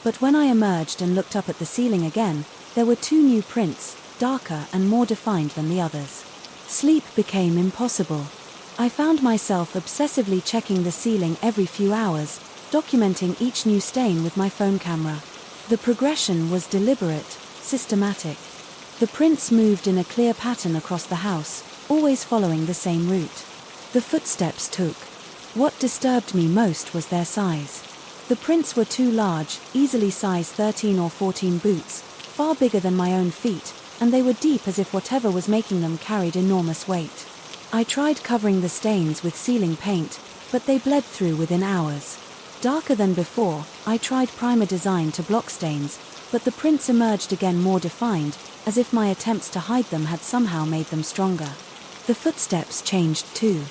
But when I emerged and looked up at the ceiling again, there were 2 new prints, darker and more defined than the others. Sleep became impossible. I found myself obsessively checking the ceiling every few hours, documenting each new stain with my phone camera. The progression was deliberate, systematic. The prints moved in a clear pattern across the house, always following the same route. The footsteps took. What disturbed me most was their size. The prints were too large, easily size 13 or 14 boots, far bigger than my own feet, and they were deep as if whatever was making them carried enormous weight. I tried covering the stains with sealing paint, but they bled through within hours. Darker than before, I tried primer design to block stains, but the prints emerged again more defined, as if my attempts to hide them had somehow made them stronger. The footsteps changed too.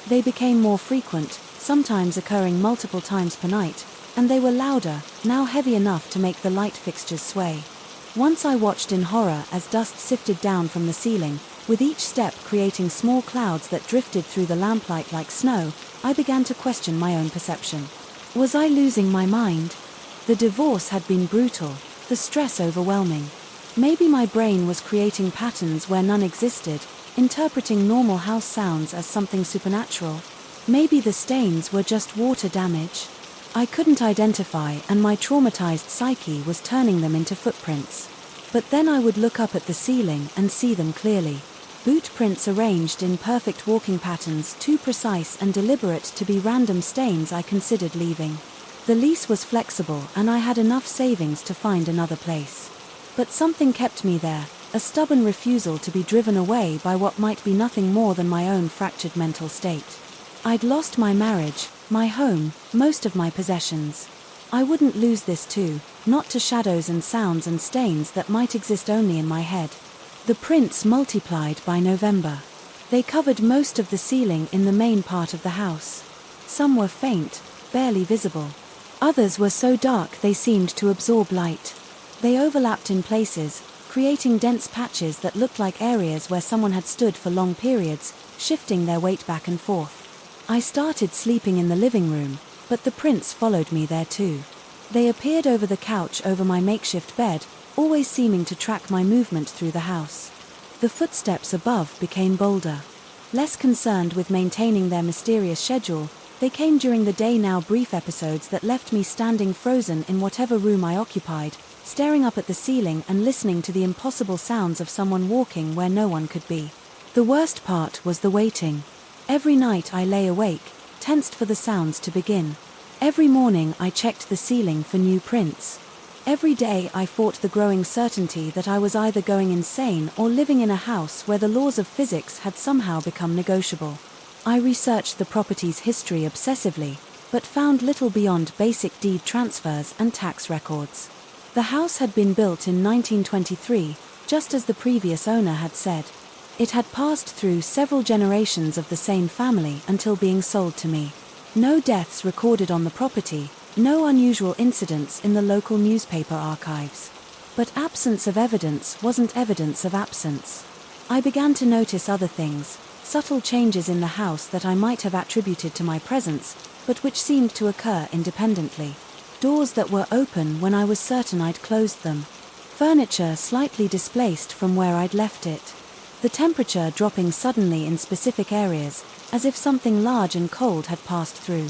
They became more frequent, sometimes occurring multiple times per night, and they were louder, now heavy enough to make the light fixtures sway. Once I watched in horror as dust sifted down from the ceiling, with each step creating small clouds that drifted through the lamplight like snow. I began to question my own perception. Was I losing my mind? The divorce had been brutal, the stress overwhelming. Maybe my brain was creating patterns where none existed, interpreting normal house sounds as something supernatural. Maybe the stains were just water damage. I couldn't identify, and my traumatized psyche was turning them into footprints. But then I would look up at the ceiling and see them clearly. Boot prints arranged in perfect walking patterns, too precise and deliberate to be random stains I considered leaving. The lease was flexible and I had enough savings to find another place. But something kept me there, a stubborn refusal to be driven away by what might be nothing more than my own fractured mental state. I'd lost my marriage, my home, most of my possessions. I wouldn't lose this too, not to shadows and sounds and stains that might exist only in my head. The prints multiplied by November. They covered most of the ceiling in the main part of the house. Some were faint, barely visible. Others were so dark they seemed to absorb light. They overlapped in places, creating dense patches that looked like areas where someone had stood for long periods, shifting their weight back and forth. I started sleeping in the living room, but the prints followed me there too. They appeared over the couch over my makeshift bed, always seeming to track my movement through the house. The footsteps above became bolder. Less concerned with maintaining their mysterious schedule, they came during the day, now brief episodes that left me standing frozen in whatever room I occupied, staring up at the ceiling and listening to the impossible sounds of someone walking where no one could be. The worst part was the waiting. Every night I lay awake, tensed for the sounds to begin. Every morning I checked the ceiling for new prints. Every day I fought the growing certainty that I was either going insane or living in a house where the laws of physics had somehow become negotiable. I researched the property's history obsessively, but found little beyond basic deed transfers and tax records. The house had been built in 1923, just as the previous owner had said. It had passed through several generations of the same family until being sold to me. No deaths recorded on the property, no unusual incidents in the local newspaper archives. But absence of evidence wasn't evidence of absence. I began to notice other things, subtle changes in the house that I might have attributed to my presence, but which seemed to occur independently. Doors that were open when I was certain I'd closed them. Furniture slightly displaced from where I'd left it. The temperature dropping suddenly in specific areas, as if something large and cold had passed through.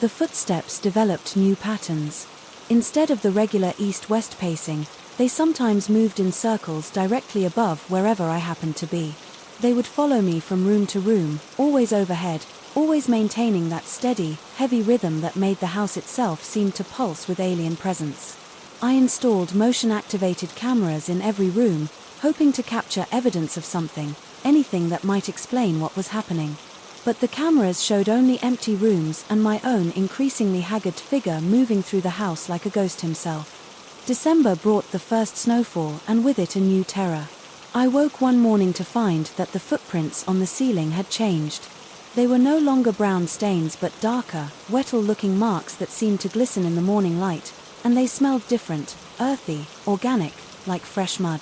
The footsteps developed new patterns. Instead of the regular east-west pacing, they sometimes moved in circles directly above wherever I happened to be. They would follow me from room to room, always overhead, always maintaining that steady, heavy rhythm that made the house itself seem to pulse with alien presence. I installed motion-activated cameras in every room, hoping to capture evidence of something, anything that might explain what was happening. But the cameras showed only empty rooms and my own increasingly haggard figure moving through the house like a ghost himself. December brought the first snowfall and with it a new terror. I woke one morning to find that the footprints on the ceiling had changed. They were no longer brown stains but darker, wetter-looking marks that seemed to glisten in the morning light, and they smelled different, earthy, organic, like fresh mud.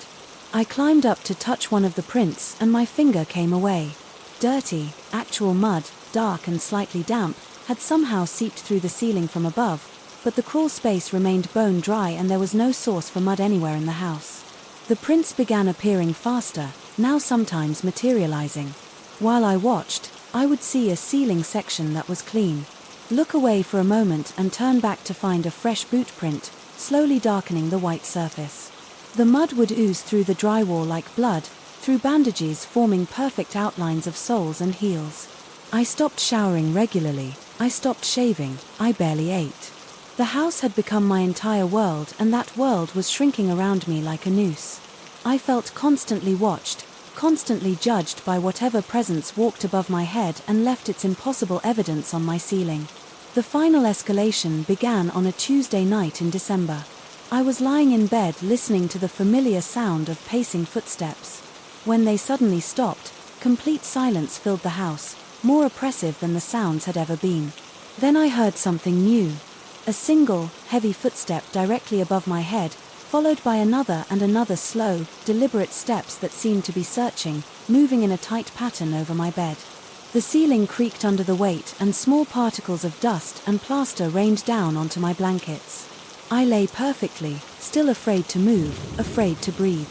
I climbed up to touch one of the prints and my finger came away. Dirty, actual mud, dark and slightly damp, had somehow seeped through the ceiling from above, but the crawl space remained bone dry and there was no source for mud anywhere in the house. The prints began appearing faster, now sometimes materializing. While I watched, I would see a ceiling section that was clean. Look away for a moment and turn back to find a fresh boot print, slowly darkening the white surface. The mud would ooze through the drywall like blood, through bandages forming perfect outlines of soles and heels. I stopped showering regularly, I stopped shaving, I barely ate. The house had become my entire world and that world was shrinking around me like a noose. I felt constantly watched, constantly judged by whatever presence walked above my head and left its impossible evidence on my ceiling. The final escalation began on a Tuesday night in December. I was lying in bed listening to the familiar sound of pacing footsteps. When they suddenly stopped, complete silence filled the house, more oppressive than the sounds had ever been. Then I heard something new. A single, heavy footstep directly above my head, followed by another and another slow, deliberate steps that seemed to be searching, moving in a tight pattern over my bed. The ceiling creaked under the weight and small particles of dust and plaster rained down onto my blankets. I lay perfectly, still afraid to move, afraid to breathe.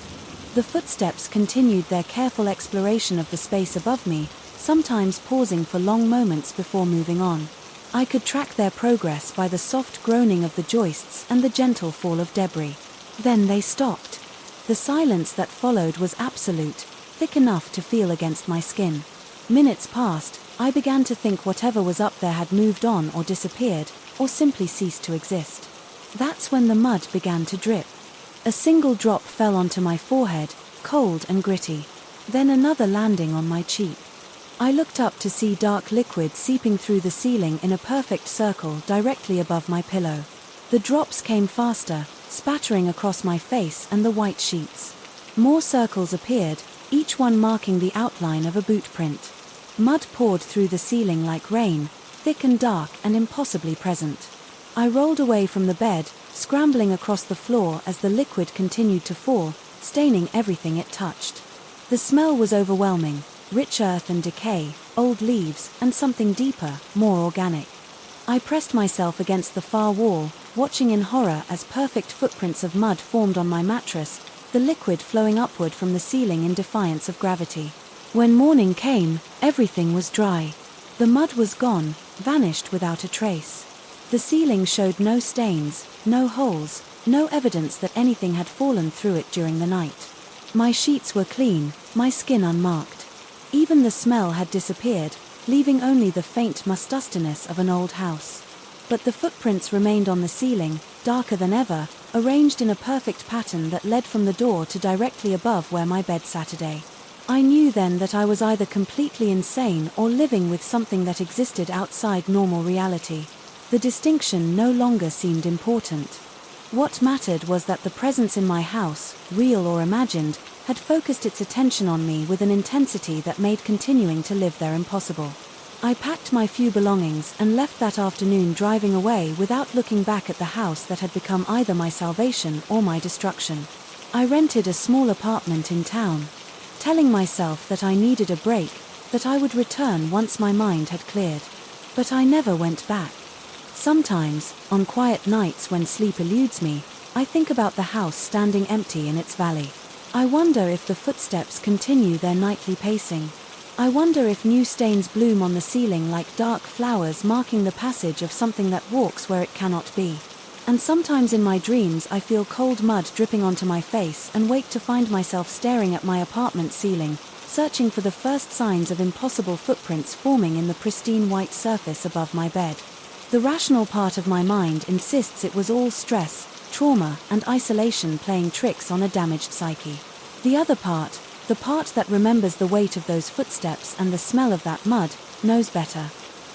The footsteps continued their careful exploration of the space above me, sometimes pausing for long moments before moving on. I could track their progress by the soft groaning of the joists and the gentle fall of debris. Then they stopped. The silence that followed was absolute, thick enough to feel against my skin. Minutes passed, I began to think whatever was up there had moved on or disappeared, or simply ceased to exist. That's when the mud began to drip. A single drop fell onto my forehead, cold and gritty. Then another landing on my cheek. I looked up to see dark liquid seeping through the ceiling in a perfect circle directly above my pillow. The drops came faster, spattering across my face and the white sheets. More circles appeared, each one marking the outline of a boot print. Mud poured through the ceiling like rain, thick and dark and impossibly present. I rolled away from the bed, scrambling across the floor as the liquid continued to fall, staining everything it touched. The smell was overwhelming, rich earth and decay, old leaves, and something deeper, more organic. I pressed myself against the far wall, watching in horror as perfect footprints of mud formed on my mattress, the liquid flowing upward from the ceiling in defiance of gravity. When morning came, everything was dry. The mud was gone, vanished without a trace. The ceiling showed no stains, no holes, no evidence that anything had fallen through it during the night. My sheets were clean, my skin unmarked. Even the smell had disappeared, leaving only the faint mustiness of an old house. But the footprints remained on the ceiling, darker than ever, arranged in a perfect pattern that led from the door to directly above where my bed sat. I knew then that I was either completely insane or living with something that existed outside normal reality. The distinction no longer seemed important. What mattered was that the presence in my house, real or imagined, had focused its attention on me with an intensity that made continuing to live there impossible. I packed my few belongings and left that afternoon driving away without looking back at the house that had become either my salvation or my destruction. I rented a small apartment in town, telling myself that I needed a break, that I would return once my mind had cleared. But I never went back. Sometimes, on quiet nights when sleep eludes me, I think about the house standing empty in its valley. I wonder if the footsteps continue their nightly pacing. I wonder if new stains bloom on the ceiling like dark flowers marking the passage of something that walks where it cannot be. And sometimes in my dreams I feel cold mud dripping onto my face and wake to find myself staring at my apartment ceiling, searching for the first signs of impossible footprints forming in the pristine white surface above my bed. The rational part of my mind insists it was all stress, trauma, and isolation playing tricks on a damaged psyche. The other part, the part that remembers the weight of those footsteps and the smell of that mud, knows better.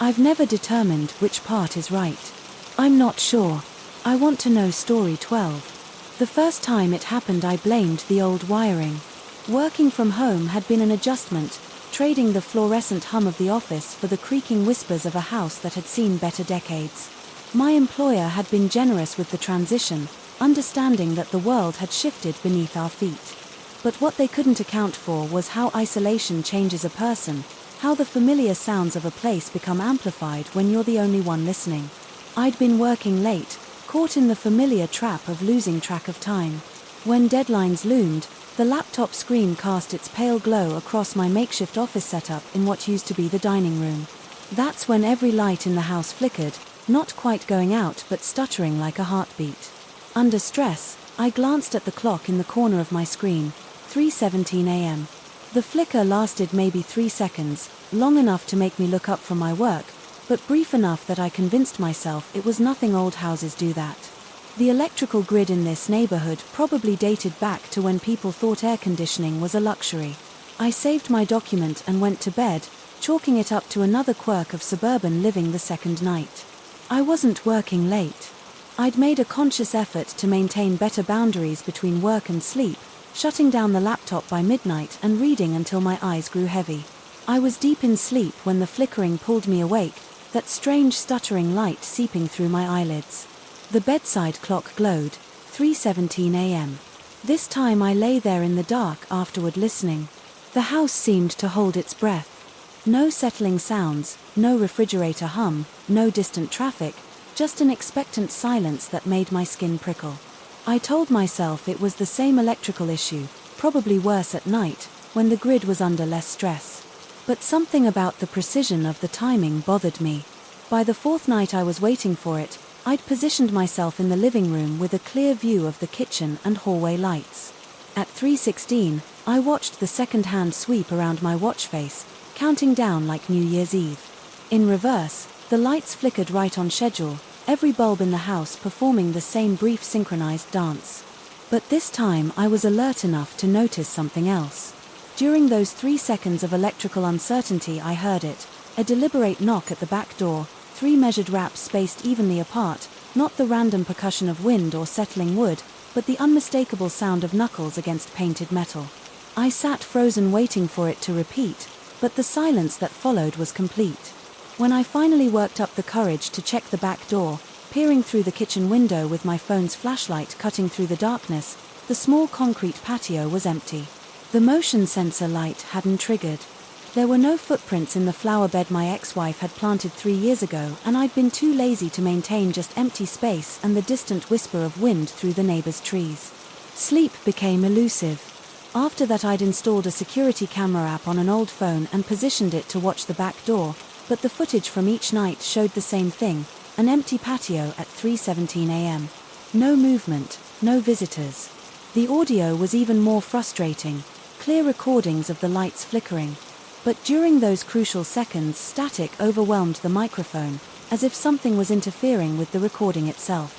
I've never determined which part is right. I'm not sure. I want to know story 12. The first time it happened I blamed the old wiring. Working from home had been an adjustment, trading the fluorescent hum of the office for the creaking whispers of a house that had seen better decades. My employer had been generous with the transition, understanding that the world had shifted beneath our feet. But what they couldn't account for was how isolation changes a person, how the familiar sounds of a place become amplified when you're the only one listening. I'd been working late, caught in the familiar trap of losing track of time. When deadlines loomed, the laptop screen cast its pale glow across my makeshift office setup in what used to be the dining room. That's when every light in the house flickered, not quite going out but stuttering like a heartbeat. Under stress, I glanced at the clock in the corner of my screen, 3:17 a.m. The flicker lasted maybe 3 seconds, long enough to make me look up from my work, but brief enough that I convinced myself it was nothing. Old houses do that. The electrical grid in this neighborhood probably dated back to when people thought air conditioning was a luxury. I saved my document and went to bed, chalking it up to another quirk of suburban living the second night. I wasn't working late. I'd made a conscious effort to maintain better boundaries between work and sleep, shutting down the laptop by midnight and reading until my eyes grew heavy. I was deep in sleep when the flickering pulled me awake, that strange stuttering light seeping through my eyelids. The bedside clock glowed, 3:17 a.m. This time I lay there in the dark afterward listening. The house seemed to hold its breath. No settling sounds, no refrigerator hum, no distant traffic, just an expectant silence that made my skin prickle. I told myself it was the same electrical issue, probably worse at night, when the grid was under less stress. But something about the precision of the timing bothered me. By the fourth night I was waiting for it, I'd positioned myself in the living room with a clear view of the kitchen and hallway lights. At 3:16, I watched the second-hand sweep around my watch face, counting down like New Year's Eve. In reverse, the lights flickered right on schedule, every bulb in the house performing the same brief synchronized dance. But this time I was alert enough to notice something else. During those 3 seconds of electrical uncertainty I heard it, a deliberate knock at the back door, 3 measured raps spaced evenly apart, not the random percussion of wind or settling wood, but the unmistakable sound of knuckles against painted metal. I sat frozen waiting for it to repeat, but the silence that followed was complete. When I finally worked up the courage to check the back door, peering through the kitchen window with my phone's flashlight cutting through the darkness, the small concrete patio was empty. The motion sensor light hadn't triggered. There were no footprints in the flower bed my ex-wife had planted 3 years ago, and I'd been too lazy to maintain just empty space and the distant whisper of wind through the neighbor's trees. Sleep became elusive. After that I'd installed a security camera app on an old phone and positioned it to watch the back door, but the footage from each night showed the same thing, an empty patio at 3:17 a.m. No movement, no visitors. The audio was even more frustrating, clear recordings of the lights flickering. But during those crucial seconds, static overwhelmed the microphone, as if something was interfering with the recording itself.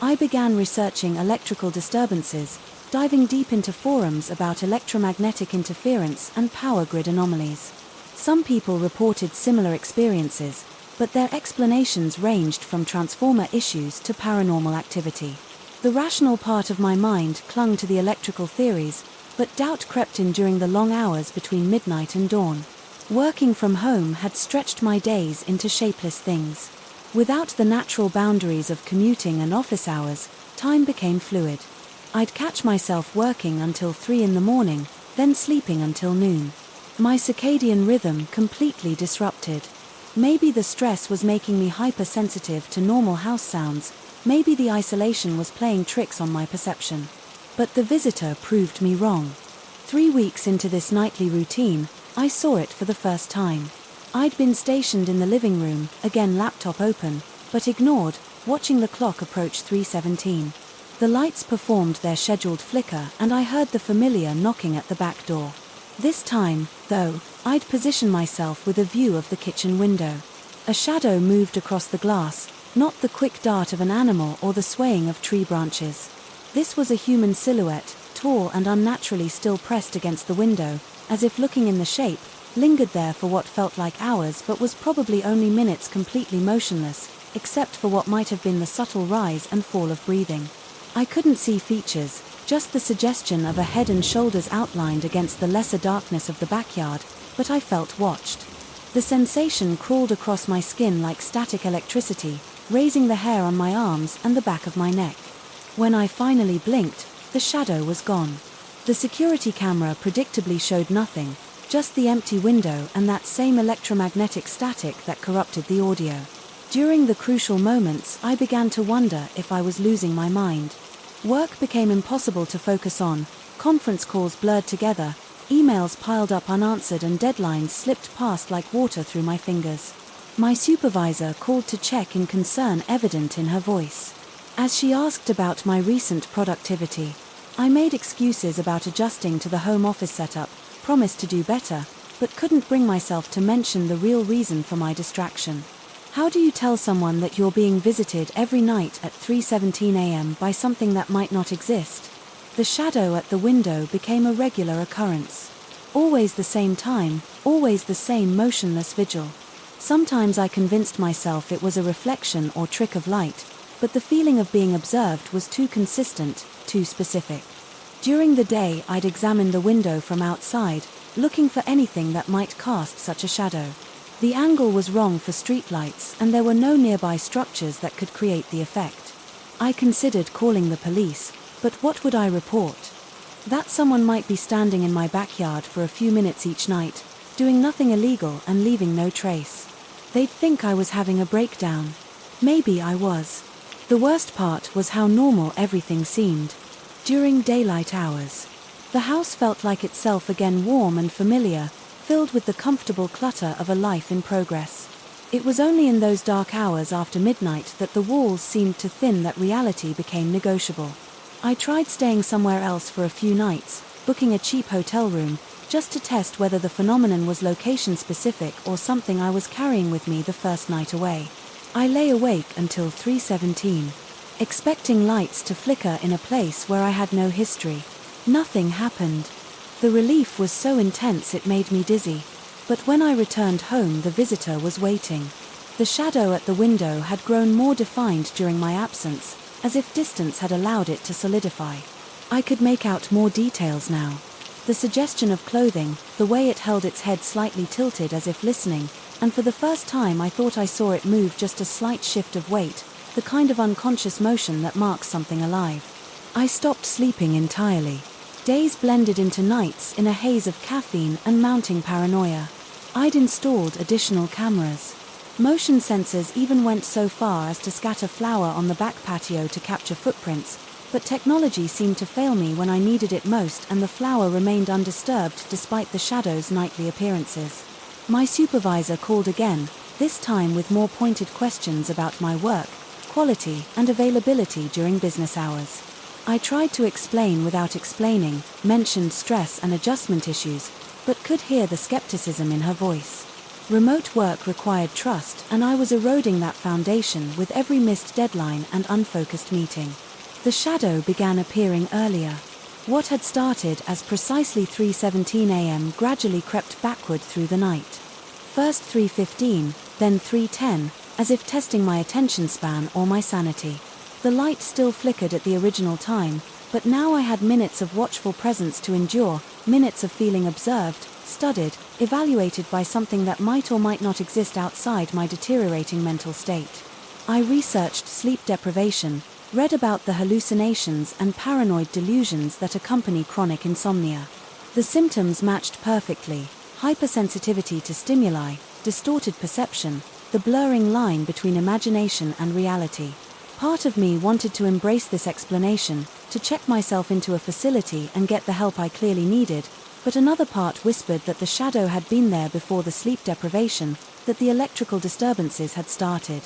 I began researching electrical disturbances, diving deep into forums about electromagnetic interference and power grid anomalies. Some people reported similar experiences, but their explanations ranged from transformer issues to paranormal activity. The rational part of my mind clung to the electrical theories, but doubt crept in during the long hours between midnight and dawn. Working from home had stretched my days into shapeless things. Without the natural boundaries of commuting and office hours, time became fluid. I'd catch myself working until 3 in the morning, then sleeping until noon. My circadian rhythm completely disrupted. Maybe the stress was making me hypersensitive to normal house sounds, maybe the isolation was playing tricks on my perception. But the visitor proved me wrong. 3 weeks into this nightly routine, I saw it for the first time. I'd been stationed in the living room, again laptop open, but ignored, watching the clock approach 3:17. The lights performed their scheduled flicker and I heard the familiar knocking at the back door. This time, though, I'd position myself with a view of the kitchen window. A shadow moved across the glass, not the quick dart of an animal or the swaying of tree branches. This was a human silhouette, tall and unnaturally still pressed against the window, as if looking in the shape, lingered there for what felt like hours but was probably only minutes, completely motionless, except for what might have been the subtle rise and fall of breathing. I couldn't see features, just the suggestion of a head and shoulders outlined against the lesser darkness of the backyard, but I felt watched. The sensation crawled across my skin like static electricity, raising the hair on my arms and the back of my neck. When I finally blinked, the shadow was gone. The security camera predictably showed nothing, just the empty window and that same electromagnetic static that corrupted the audio. During the crucial moments, I began to wonder if I was losing my mind. Work became impossible to focus on, conference calls blurred together, emails piled up unanswered and deadlines slipped past like water through my fingers. My supervisor called to check in, concern evident in her voice. As she asked about my recent productivity, I made excuses about adjusting to the home office setup, promised to do better, but couldn't bring myself to mention the real reason for my distraction. How do you tell someone that you're being visited every night at 3:17 a.m. by something that might not exist? The shadow at the window became a regular occurrence. Always the same time, always the same motionless vigil. Sometimes I convinced myself it was a reflection or trick of light, but the feeling of being observed was too consistent, too specific. During the day, I'd examine the window from outside, looking for anything that might cast such a shadow. The angle was wrong for streetlights, and there were no nearby structures that could create the effect. I considered calling the police, but what would I report? That someone might be standing in my backyard for a few minutes each night, doing nothing illegal and leaving no trace. They'd think I was having a breakdown. Maybe I was. The worst part was how normal everything seemed. During daylight hours, the house felt like itself again, warm and familiar, filled with the comfortable clutter of a life in progress. It was only in those dark hours after midnight that the walls seemed to thin, that reality became negotiable. I tried staying somewhere else for a few nights, booking a cheap hotel room, just to test whether the phenomenon was location-specific or something I was carrying with me the first night away. I lay awake until 3:17, expecting lights to flicker in a place where I had no history. Nothing happened. The relief was so intense it made me dizzy. But when I returned home, the visitor was waiting. The shadow at the window had grown more defined during my absence, as if distance had allowed it to solidify. I could make out more details now. The suggestion of clothing, the way it held its head slightly tilted as if listening, and for the first time I thought I saw it move, just a slight shift of weight, the kind of unconscious motion that marks something alive. I stopped sleeping entirely. Days blended into nights in a haze of caffeine and mounting paranoia. I'd installed additional cameras. Motion sensors even went so far as to scatter flour on the back patio to capture footprints, but technology seemed to fail me when I needed it most, and the flour remained undisturbed despite the shadow's nightly appearances. My supervisor called again, this time with more pointed questions about my work, quality, and availability during business hours. I tried to explain without explaining, mentioned stress and adjustment issues, but could hear the skepticism in her voice. Remote work required trust, and I was eroding that foundation with every missed deadline and unfocused meeting. The shadow began appearing earlier. What had started as precisely 3:17 a.m. gradually crept backward through the night. First 3:15, then 3:10, as if testing my attention span or my sanity. The light still flickered at the original time, but now I had minutes of watchful presence to endure, minutes of feeling observed, studied, evaluated by something that might or might not exist outside my deteriorating mental state. I researched sleep deprivation, read about the hallucinations and paranoid delusions that accompany chronic insomnia. The symptoms matched perfectly: hypersensitivity to stimuli, distorted perception, the blurring line between imagination and reality. Part of me wanted to embrace this explanation, to check myself into a facility and get the help I clearly needed, but another part whispered that the shadow had been there before the sleep deprivation, that the electrical disturbances had started.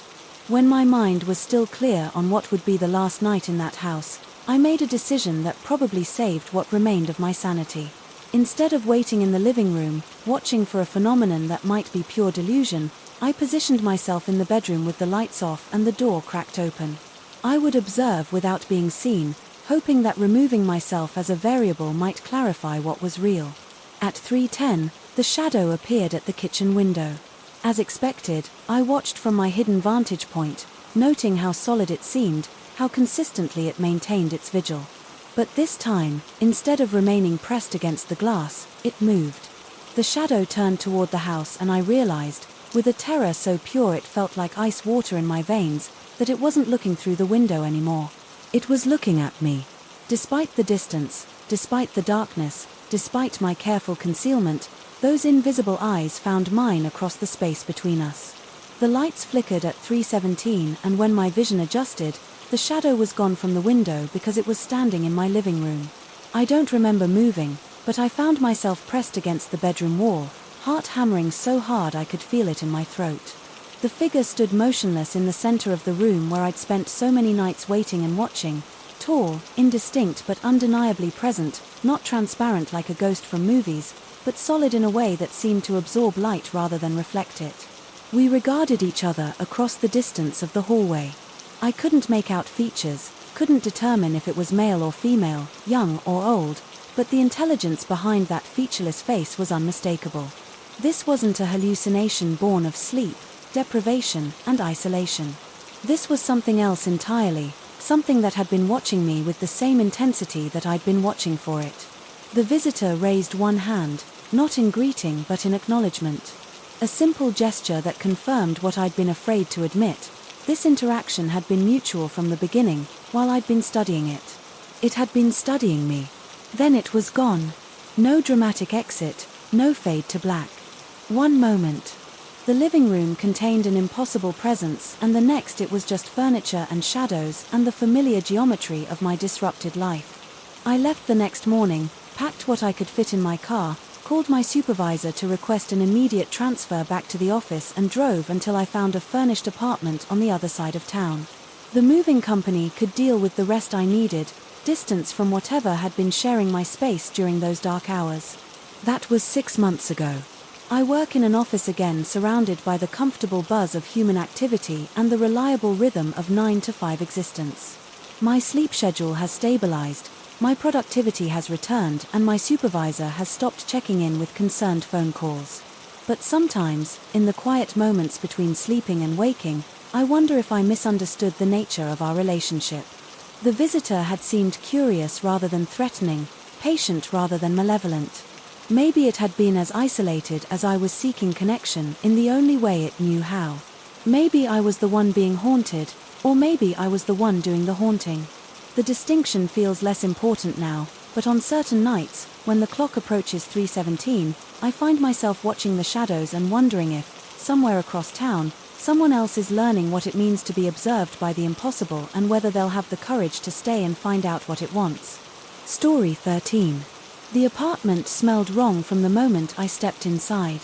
When my mind was still clear on what would be the last night in that house, I made a decision that probably saved what remained of my sanity. Instead of waiting in the living room, watching for a phenomenon that might be pure delusion, I positioned myself in the bedroom with the lights off and the door cracked open. I would observe without being seen, hoping that removing myself as a variable might clarify what was real. At 3:10, the shadow appeared at the kitchen window. As expected, I watched from my hidden vantage point, noting how solid it seemed, how consistently it maintained its vigil. But this time, instead of remaining pressed against the glass, it moved. The shadow turned toward the house and I realized, with a terror so pure it felt like ice water in my veins, that it wasn't looking through the window anymore. It was looking at me. Despite the distance, despite the darkness, despite my careful concealment, those invisible eyes found mine across the space between us. The lights flickered at 3:17 and when my vision adjusted, the shadow was gone from the window because it was standing in my living room. I don't remember moving, but I found myself pressed against the bedroom wall, heart hammering so hard I could feel it in my throat. The figure stood motionless in the center of the room where I'd spent so many nights waiting and watching, tall, indistinct but undeniably present, not transparent like a ghost from movies, but solid in a way that seemed to absorb light rather than reflect it. We regarded each other across the distance of the hallway. I couldn't make out features, couldn't determine if it was male or female, young or old, but the intelligence behind that featureless face was unmistakable. This wasn't a hallucination born of sleep, deprivation, and isolation. This was something else entirely, something that had been watching me with the same intensity that I'd been watching for it. The visitor raised one hand, not in greeting but in acknowledgement. A simple gesture that confirmed what I'd been afraid to admit. This interaction had been mutual from the beginning, while I'd been studying it. It had been studying me. Then it was gone. No dramatic exit, no fade to black. One moment. The living room contained an impossible presence, and the next it was just furniture and shadows and the familiar geometry of my disrupted life. I left the next morning, packed what I could fit in my car, called my supervisor to request an immediate transfer back to the office and drove until I found a furnished apartment on the other side of town. The moving company could deal with the rest I needed, distance from whatever had been sharing my space during those dark hours. That was 6 months ago. I work in an office again surrounded by the comfortable buzz of human activity and the reliable rhythm of 9 to 5 existence. My sleep schedule has stabilized, my productivity has returned and my supervisor has stopped checking in with concerned phone calls. But sometimes, in the quiet moments between sleeping and waking, I wonder if I misunderstood the nature of our relationship. The visitor had seemed curious rather than threatening, patient rather than malevolent. Maybe it had been as isolated as I was seeking connection in the only way it knew how. Maybe I was the one being haunted, or maybe I was the one doing the haunting. The distinction feels less important now, but on certain nights, when the clock approaches 3:17, I find myself watching the shadows and wondering if, somewhere across town, someone else is learning what it means to be observed by the impossible and whether they'll have the courage to stay and find out what it wants. Story 13. The apartment smelled wrong from the moment I stepped inside.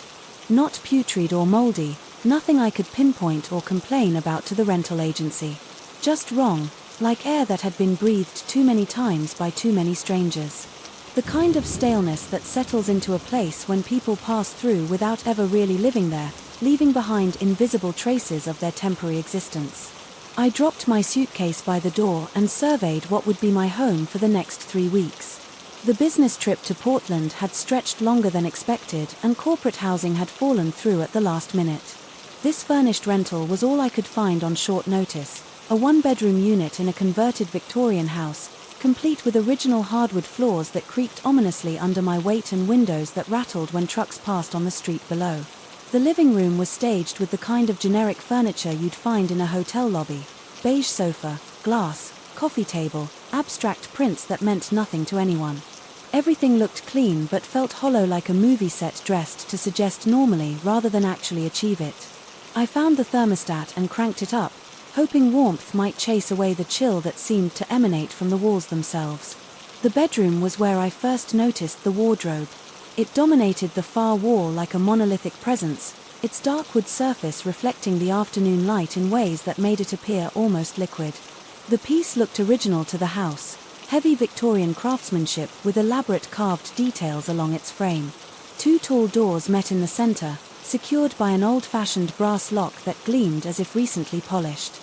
Not putrid or moldy, nothing I could pinpoint or complain about to the rental agency. Just wrong, like air that had been breathed too many times by too many strangers. The kind of staleness that settles into a place when people pass through without ever really living there, leaving behind invisible traces of their temporary existence. I dropped my suitcase by the door and surveyed what would be my home for the next 3 weeks. The business trip to Portland had stretched longer than expected and corporate housing had fallen through at the last minute. This furnished rental was all I could find on short notice, a one-bedroom unit in a converted Victorian house, complete with original hardwood floors that creaked ominously under my weight and windows that rattled when trucks passed on the street below. The living room was staged with the kind of generic furniture you'd find in a hotel lobby: beige sofa, glass, coffee table, abstract prints that meant nothing to anyone. Everything looked clean but felt hollow, like a movie set dressed to suggest normally rather than actually achieve it. I found the thermostat and cranked it up, hoping warmth might chase away the chill that seemed to emanate from the walls themselves. The bedroom was where I first noticed the wardrobe. It dominated the far wall like a monolithic presence, its dark wood surface reflecting the afternoon light in ways that made it appear almost liquid. The piece looked original to the house, heavy Victorian craftsmanship with elaborate carved details along its frame. Two tall doors met in the center, secured by an old-fashioned brass lock that gleamed as if recently polished.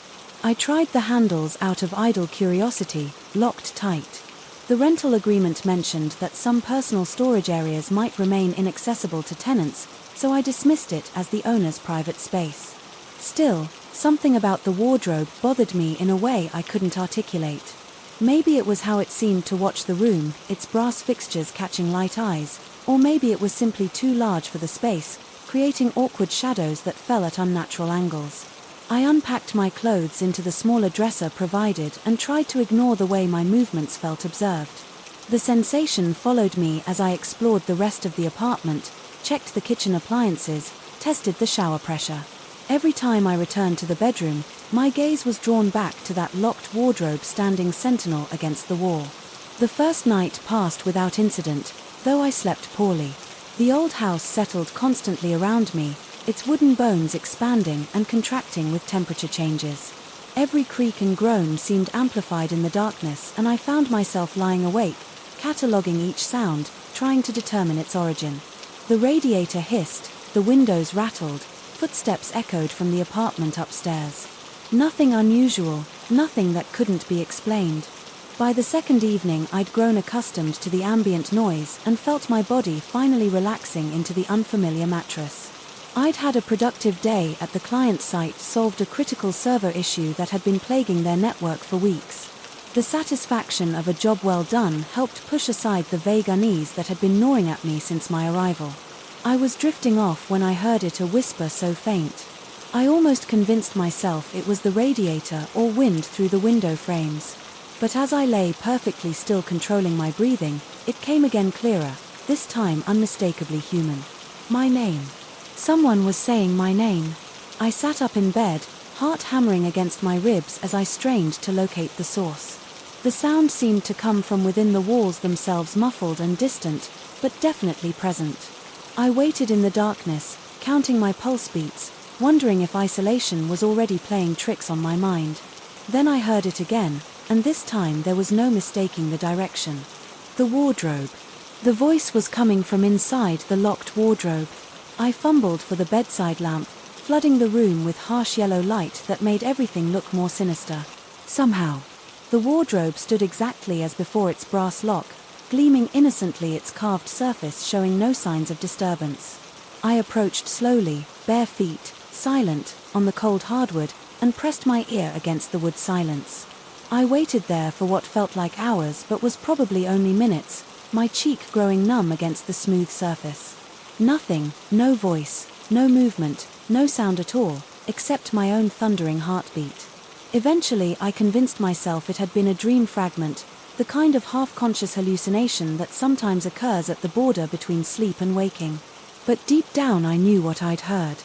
I tried the handles out of idle curiosity, locked tight. The rental agreement mentioned that some personal storage areas might remain inaccessible to tenants, so I dismissed it as the owner's private space. Still, something about the wardrobe bothered me in a way I couldn't articulate. Maybe it was how it seemed to watch the room, its brass fixtures catching light eyes, or maybe it was simply too large for the space, creating awkward shadows that fell at unnatural angles. I unpacked my clothes into the smaller dresser provided and tried to ignore the way my movements felt observed. The sensation followed me as I explored the rest of the apartment, checked the kitchen appliances, tested the shower pressure. Every time I returned to the bedroom, my gaze was drawn back to that locked wardrobe standing sentinel against the wall. The first night passed without incident, though I slept poorly. The old house settled constantly around me, its wooden bones expanding and contracting with temperature changes. Every creak and groan seemed amplified in the darkness, and I found myself lying awake, cataloguing each sound, trying to determine its origin. The radiator hissed, the windows rattled, footsteps echoed from the apartment upstairs. Nothing unusual, nothing that couldn't be explained. By the second evening I'd grown accustomed to the ambient noise and felt my body finally relaxing into the unfamiliar mattress. I'd had a productive day at the client site, solved a critical server issue that had been plaguing their network for weeks. The satisfaction of a job well done helped push aside the vague unease that had been gnawing at me since my arrival. I was drifting off when I heard it, a whisper so faint. I almost convinced myself it was the radiator or wind through the window frames. But as I lay perfectly still controlling my breathing, it came again, clearer, this time unmistakably human. My name. Someone was saying my name. I sat up in bed, heart hammering against my ribs as I strained to locate the source. The sound seemed to come from within the walls themselves, muffled and distant, but definitely present. I waited in the darkness, counting my pulse beats, wondering if isolation was already playing tricks on my mind. Then I heard it again, and this time there was no mistaking the direction. The wardrobe. The voice was coming from inside the locked wardrobe. I fumbled for the bedside lamp, flooding the room with harsh yellow light that made everything look more sinister. Somehow, the wardrobe stood exactly as before, its brass lock, gleaming innocently, its carved surface showing no signs of disturbance. I approached slowly, bare feet, silent, on the cold hardwood, and pressed my ear against the wood silence. I waited there for what felt like hours but was probably only minutes, my cheek growing numb against the smooth surface. Nothing, no voice, no movement, no sound at all, except my own thundering heartbeat. Eventually I convinced myself it had been a dream fragment, the kind of half-conscious hallucination that sometimes occurs at the border between sleep and waking. But deep down I knew what I'd heard.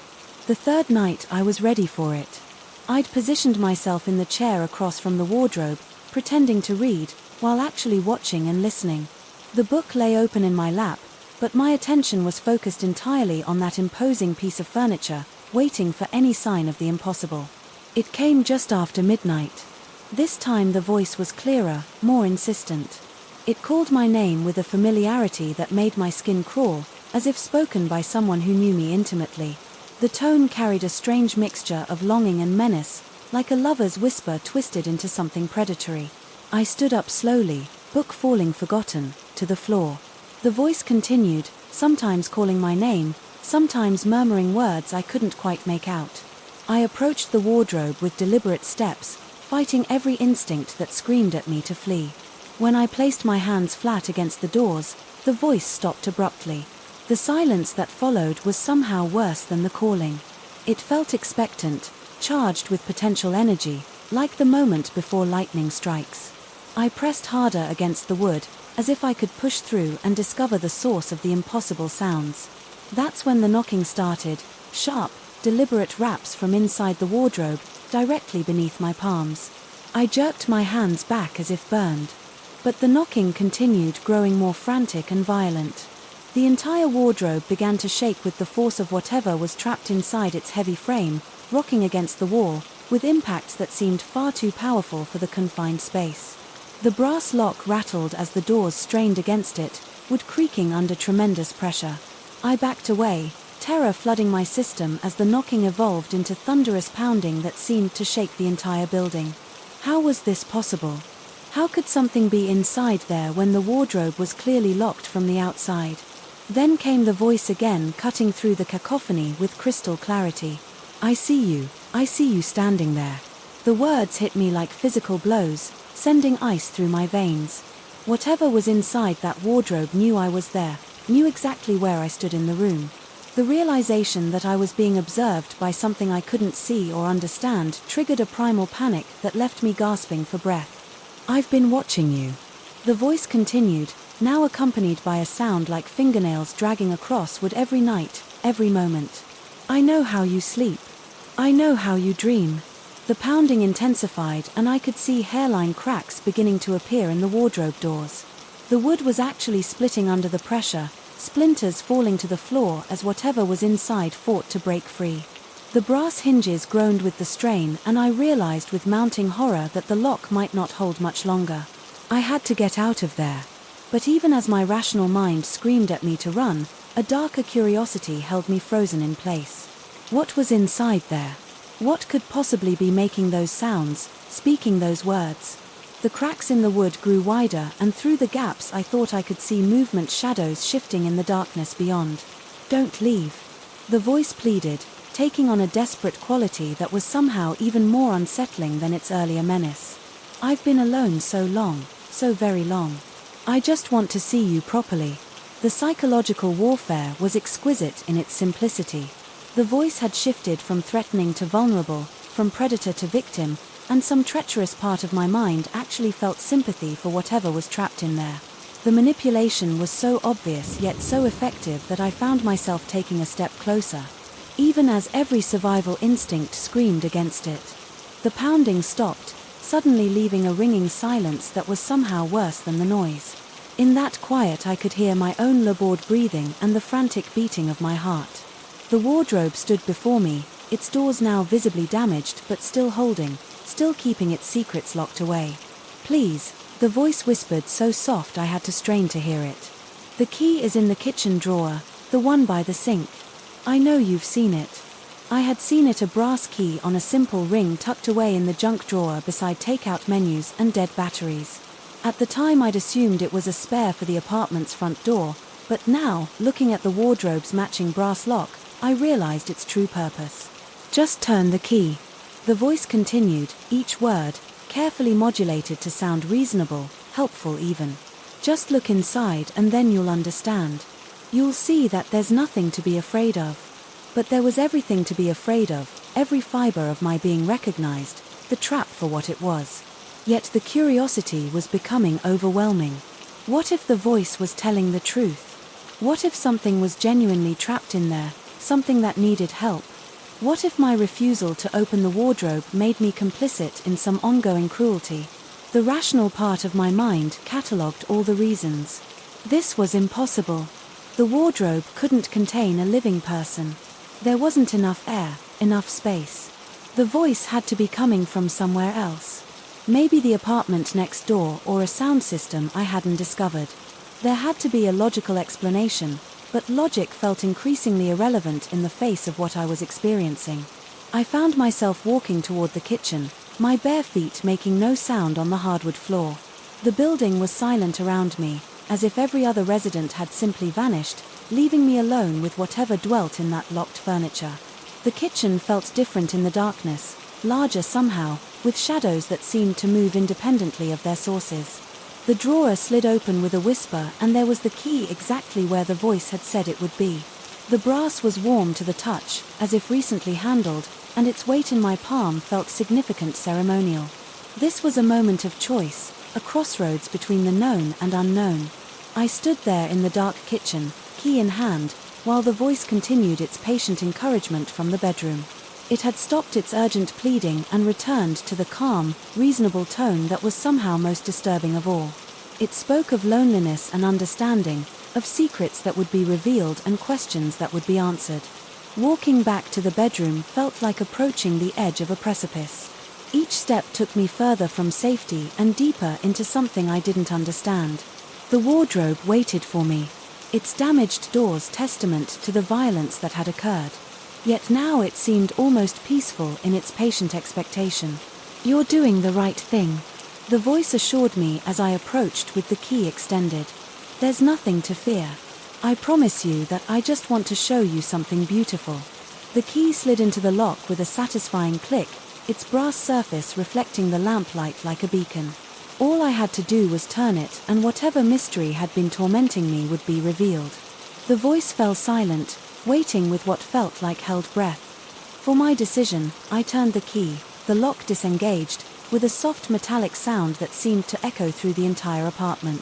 The third night I was ready for it. I'd positioned myself in the chair across from the wardrobe, pretending to read, while actually watching and listening. The book lay open in my lap, but my attention was focused entirely on that imposing piece of furniture, waiting for any sign of the impossible. It came just after midnight. This time the voice was clearer, more insistent. It called my name with a familiarity that made my skin crawl, as if spoken by someone who knew me intimately. The tone carried a strange mixture of longing and menace, like a lover's whisper twisted into something predatory. I stood up slowly, book falling forgotten, to the floor. The voice continued, sometimes calling my name, sometimes murmuring words I couldn't quite make out. I approached the wardrobe with deliberate steps, fighting every instinct that screamed at me to flee. When I placed my hands flat against the doors, the voice stopped abruptly. The silence that followed was somehow worse than the calling. It felt expectant, charged with potential energy, like the moment before lightning strikes. I pressed harder against the wood, as if I could push through and discover the source of the impossible sounds. That's when the knocking started, sharp, deliberate raps from inside the wardrobe, directly beneath my palms. I jerked my hands back as if burned. But the knocking continued, growing more frantic and violent. The entire wardrobe began to shake with the force of whatever was trapped inside its heavy frame, rocking against the wall, with impacts that seemed far too powerful for the confined space. The brass lock rattled as the doors strained against it, wood creaking under tremendous pressure. I backed away, terror flooding my system as the knocking evolved into thunderous pounding that seemed to shake the entire building. How was this possible? How could something be inside there when the wardrobe was clearly locked from the outside? Then came the voice again, cutting through the cacophony with crystal clarity. I see you standing there. The words hit me like physical blows, sending ice through my veins. Whatever was inside that wardrobe knew I was there, knew exactly where I stood in the room. The realization that I was being observed by something I couldn't see or understand triggered a primal panic that left me gasping for breath. I've been watching you. The voice continued, now accompanied by a sound like fingernails dragging across wood every night, every moment. I know how you sleep. I know how you dream. The pounding intensified and I could see hairline cracks beginning to appear in the wardrobe doors. The wood was actually splitting under the pressure, splinters falling to the floor as whatever was inside fought to break free. The brass hinges groaned with the strain and I realized with mounting horror that the lock might not hold much longer. I had to get out of there. But even as my rational mind screamed at me to run, a darker curiosity held me frozen in place. What was inside there? What could possibly be making those sounds, speaking those words? The cracks in the wood grew wider and through the gaps I thought I could see movement, shadows shifting in the darkness beyond. Don't leave. The voice pleaded, taking on a desperate quality that was somehow even more unsettling than its earlier menace. I've been alone so long, so very long. I just want to see you properly. The psychological warfare was exquisite in its simplicity. The voice had shifted from threatening to vulnerable, from predator to victim, and some treacherous part of my mind actually felt sympathy for whatever was trapped in there. The manipulation was so obvious yet so effective that I found myself taking a step closer, even as every survival instinct screamed against it. The pounding stopped, suddenly leaving a ringing silence that was somehow worse than the noise. In that quiet I could hear my own labored breathing and the frantic beating of my heart. The wardrobe stood before me, its doors now visibly damaged but still holding, still keeping its secrets locked away. Please, the voice whispered so soft I had to strain to hear it. The key is in the kitchen drawer, the one by the sink. I know you've seen it. I had seen it, a brass key on a simple ring tucked away in the junk drawer beside takeout menus and dead batteries. At the time I'd assumed it was a spare for the apartment's front door, but now, looking at the wardrobe's matching brass lock, I realized its true purpose. Just turn the key. The voice continued, each word carefully modulated to sound reasonable, helpful even. Just look inside and then you'll understand. You'll see that there's nothing to be afraid of. But there was everything to be afraid of, every fiber of my being recognized, the trap for what it was. Yet the curiosity was becoming overwhelming. What if the voice was telling the truth? What if something was genuinely trapped in there, something that needed help? What if my refusal to open the wardrobe made me complicit in some ongoing cruelty? The rational part of my mind catalogued all the reasons. This was impossible. The wardrobe couldn't contain a living person. There wasn't enough air, enough space. The voice had to be coming from somewhere else. Maybe the apartment next door or a sound system I hadn't discovered. There had to be a logical explanation, but logic felt increasingly irrelevant in the face of what I was experiencing. I found myself walking toward the kitchen, my bare feet making no sound on the hardwood floor. The building was silent around me, as if every other resident had simply vanished, leaving me alone with whatever dwelt in that locked furniture. The kitchen felt different in the darkness, larger somehow, with shadows that seemed to move independently of their sources. The drawer slid open with a whisper and there was the key exactly where the voice had said it would be. The brass was warm to the touch, as if recently handled, and its weight in my palm felt significant, ceremonial. This was a moment of choice, a crossroads between the known and unknown. I stood there in the dark kitchen, key in hand, while the voice continued its patient encouragement from the bedroom. It had stopped its urgent pleading and returned to the calm, reasonable tone that was somehow most disturbing of all. It spoke of loneliness and understanding, of secrets that would be revealed and questions that would be answered. Walking back to the bedroom felt like approaching the edge of a precipice. Each step took me further from safety and deeper into something I didn't understand. The wardrobe waited for me, its damaged doors testament to the violence that had occurred. Yet now it seemed almost peaceful in its patient expectation. "You're doing the right thing," the voice assured me as I approached with the key extended. "There's nothing to fear. I promise you that I just want to show you something beautiful." The key slid into the lock with a satisfying click, its brass surface reflecting the lamplight like a beacon. All I had to do was turn it, and whatever mystery had been tormenting me would be revealed. The voice fell silent, waiting with what felt like held breath. For my decision, I turned the key, the lock disengaged, with a soft metallic sound that seemed to echo through the entire apartment.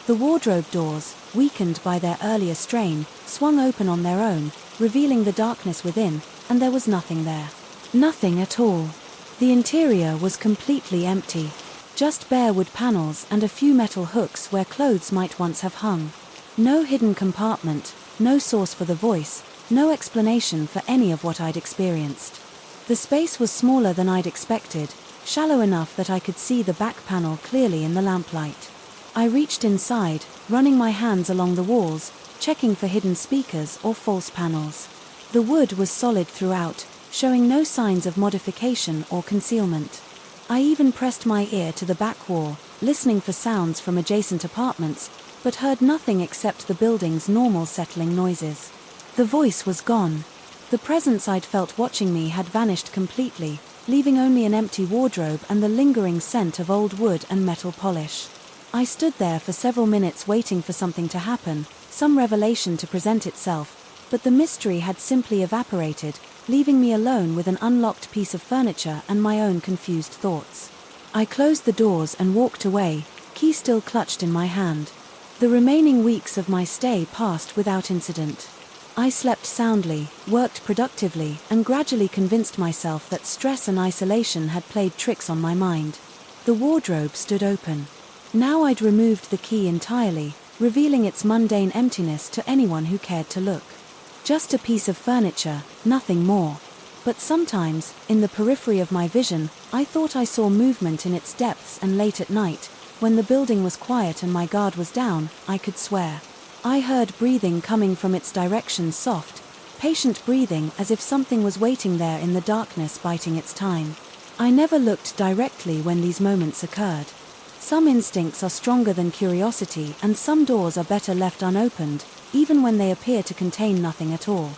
The wardrobe doors, weakened by their earlier strain, swung open on their own, revealing the darkness within, and there was nothing there. Nothing at all. The interior was completely empty. Just bare wood panels and a few metal hooks where clothes might once have hung. No hidden compartment, no source for the voice, no explanation for any of what I'd experienced. The space was smaller than I'd expected, shallow enough that I could see the back panel clearly in the lamplight. I reached inside, running my hands along the walls, checking for hidden speakers or false panels. The wood was solid throughout, showing no signs of modification or concealment. I even pressed my ear to the back wall, listening for sounds from adjacent apartments, but heard nothing except the building's normal settling noises. The voice was gone. The presence I'd felt watching me had vanished completely, leaving only an empty wardrobe and the lingering scent of old wood and metal polish. I stood there for several minutes waiting for something to happen, some revelation to present itself, but the mystery had simply evaporated, leaving me alone with an unlocked piece of furniture and my own confused thoughts. I closed the doors and walked away, key still clutched in my hand. The remaining weeks of my stay passed without incident. I slept soundly, worked productively, and gradually convinced myself that stress and isolation had played tricks on my mind. The wardrobe stood open. Now I'd removed the key entirely, revealing its mundane emptiness to anyone who cared to look. Just a piece of furniture, nothing more. But sometimes, in the periphery of my vision, I thought I saw movement in its depths, and late at night, when the building was quiet and my guard was down, I could swear. I heard breathing coming from its direction, soft, patient breathing, as if something was waiting there in the darkness biding its time. I never looked directly when these moments occurred. Some instincts are stronger than curiosity, and some doors are better left unopened, even when they appear to contain nothing at all.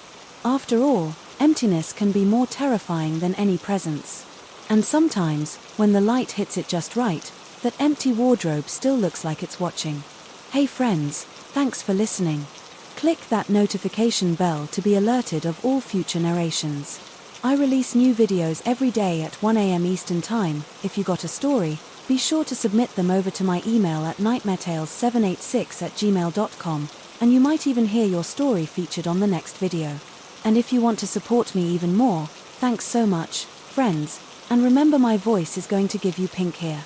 After all, emptiness can be more terrifying than any presence. And sometimes, when the light hits it just right, that empty wardrobe still looks like it's watching. Hey friends, thanks for listening. Click that notification bell to be alerted of all future narrations. I release new videos every day at 1 a.m. Eastern Time. If you got a story, be sure to submit them over to my email at nightmaretales786@gmail.com, and you might even hear your story featured on the next video. And if you want to support me even more, thanks so much, friends, and remember my voice is going to give you pink here.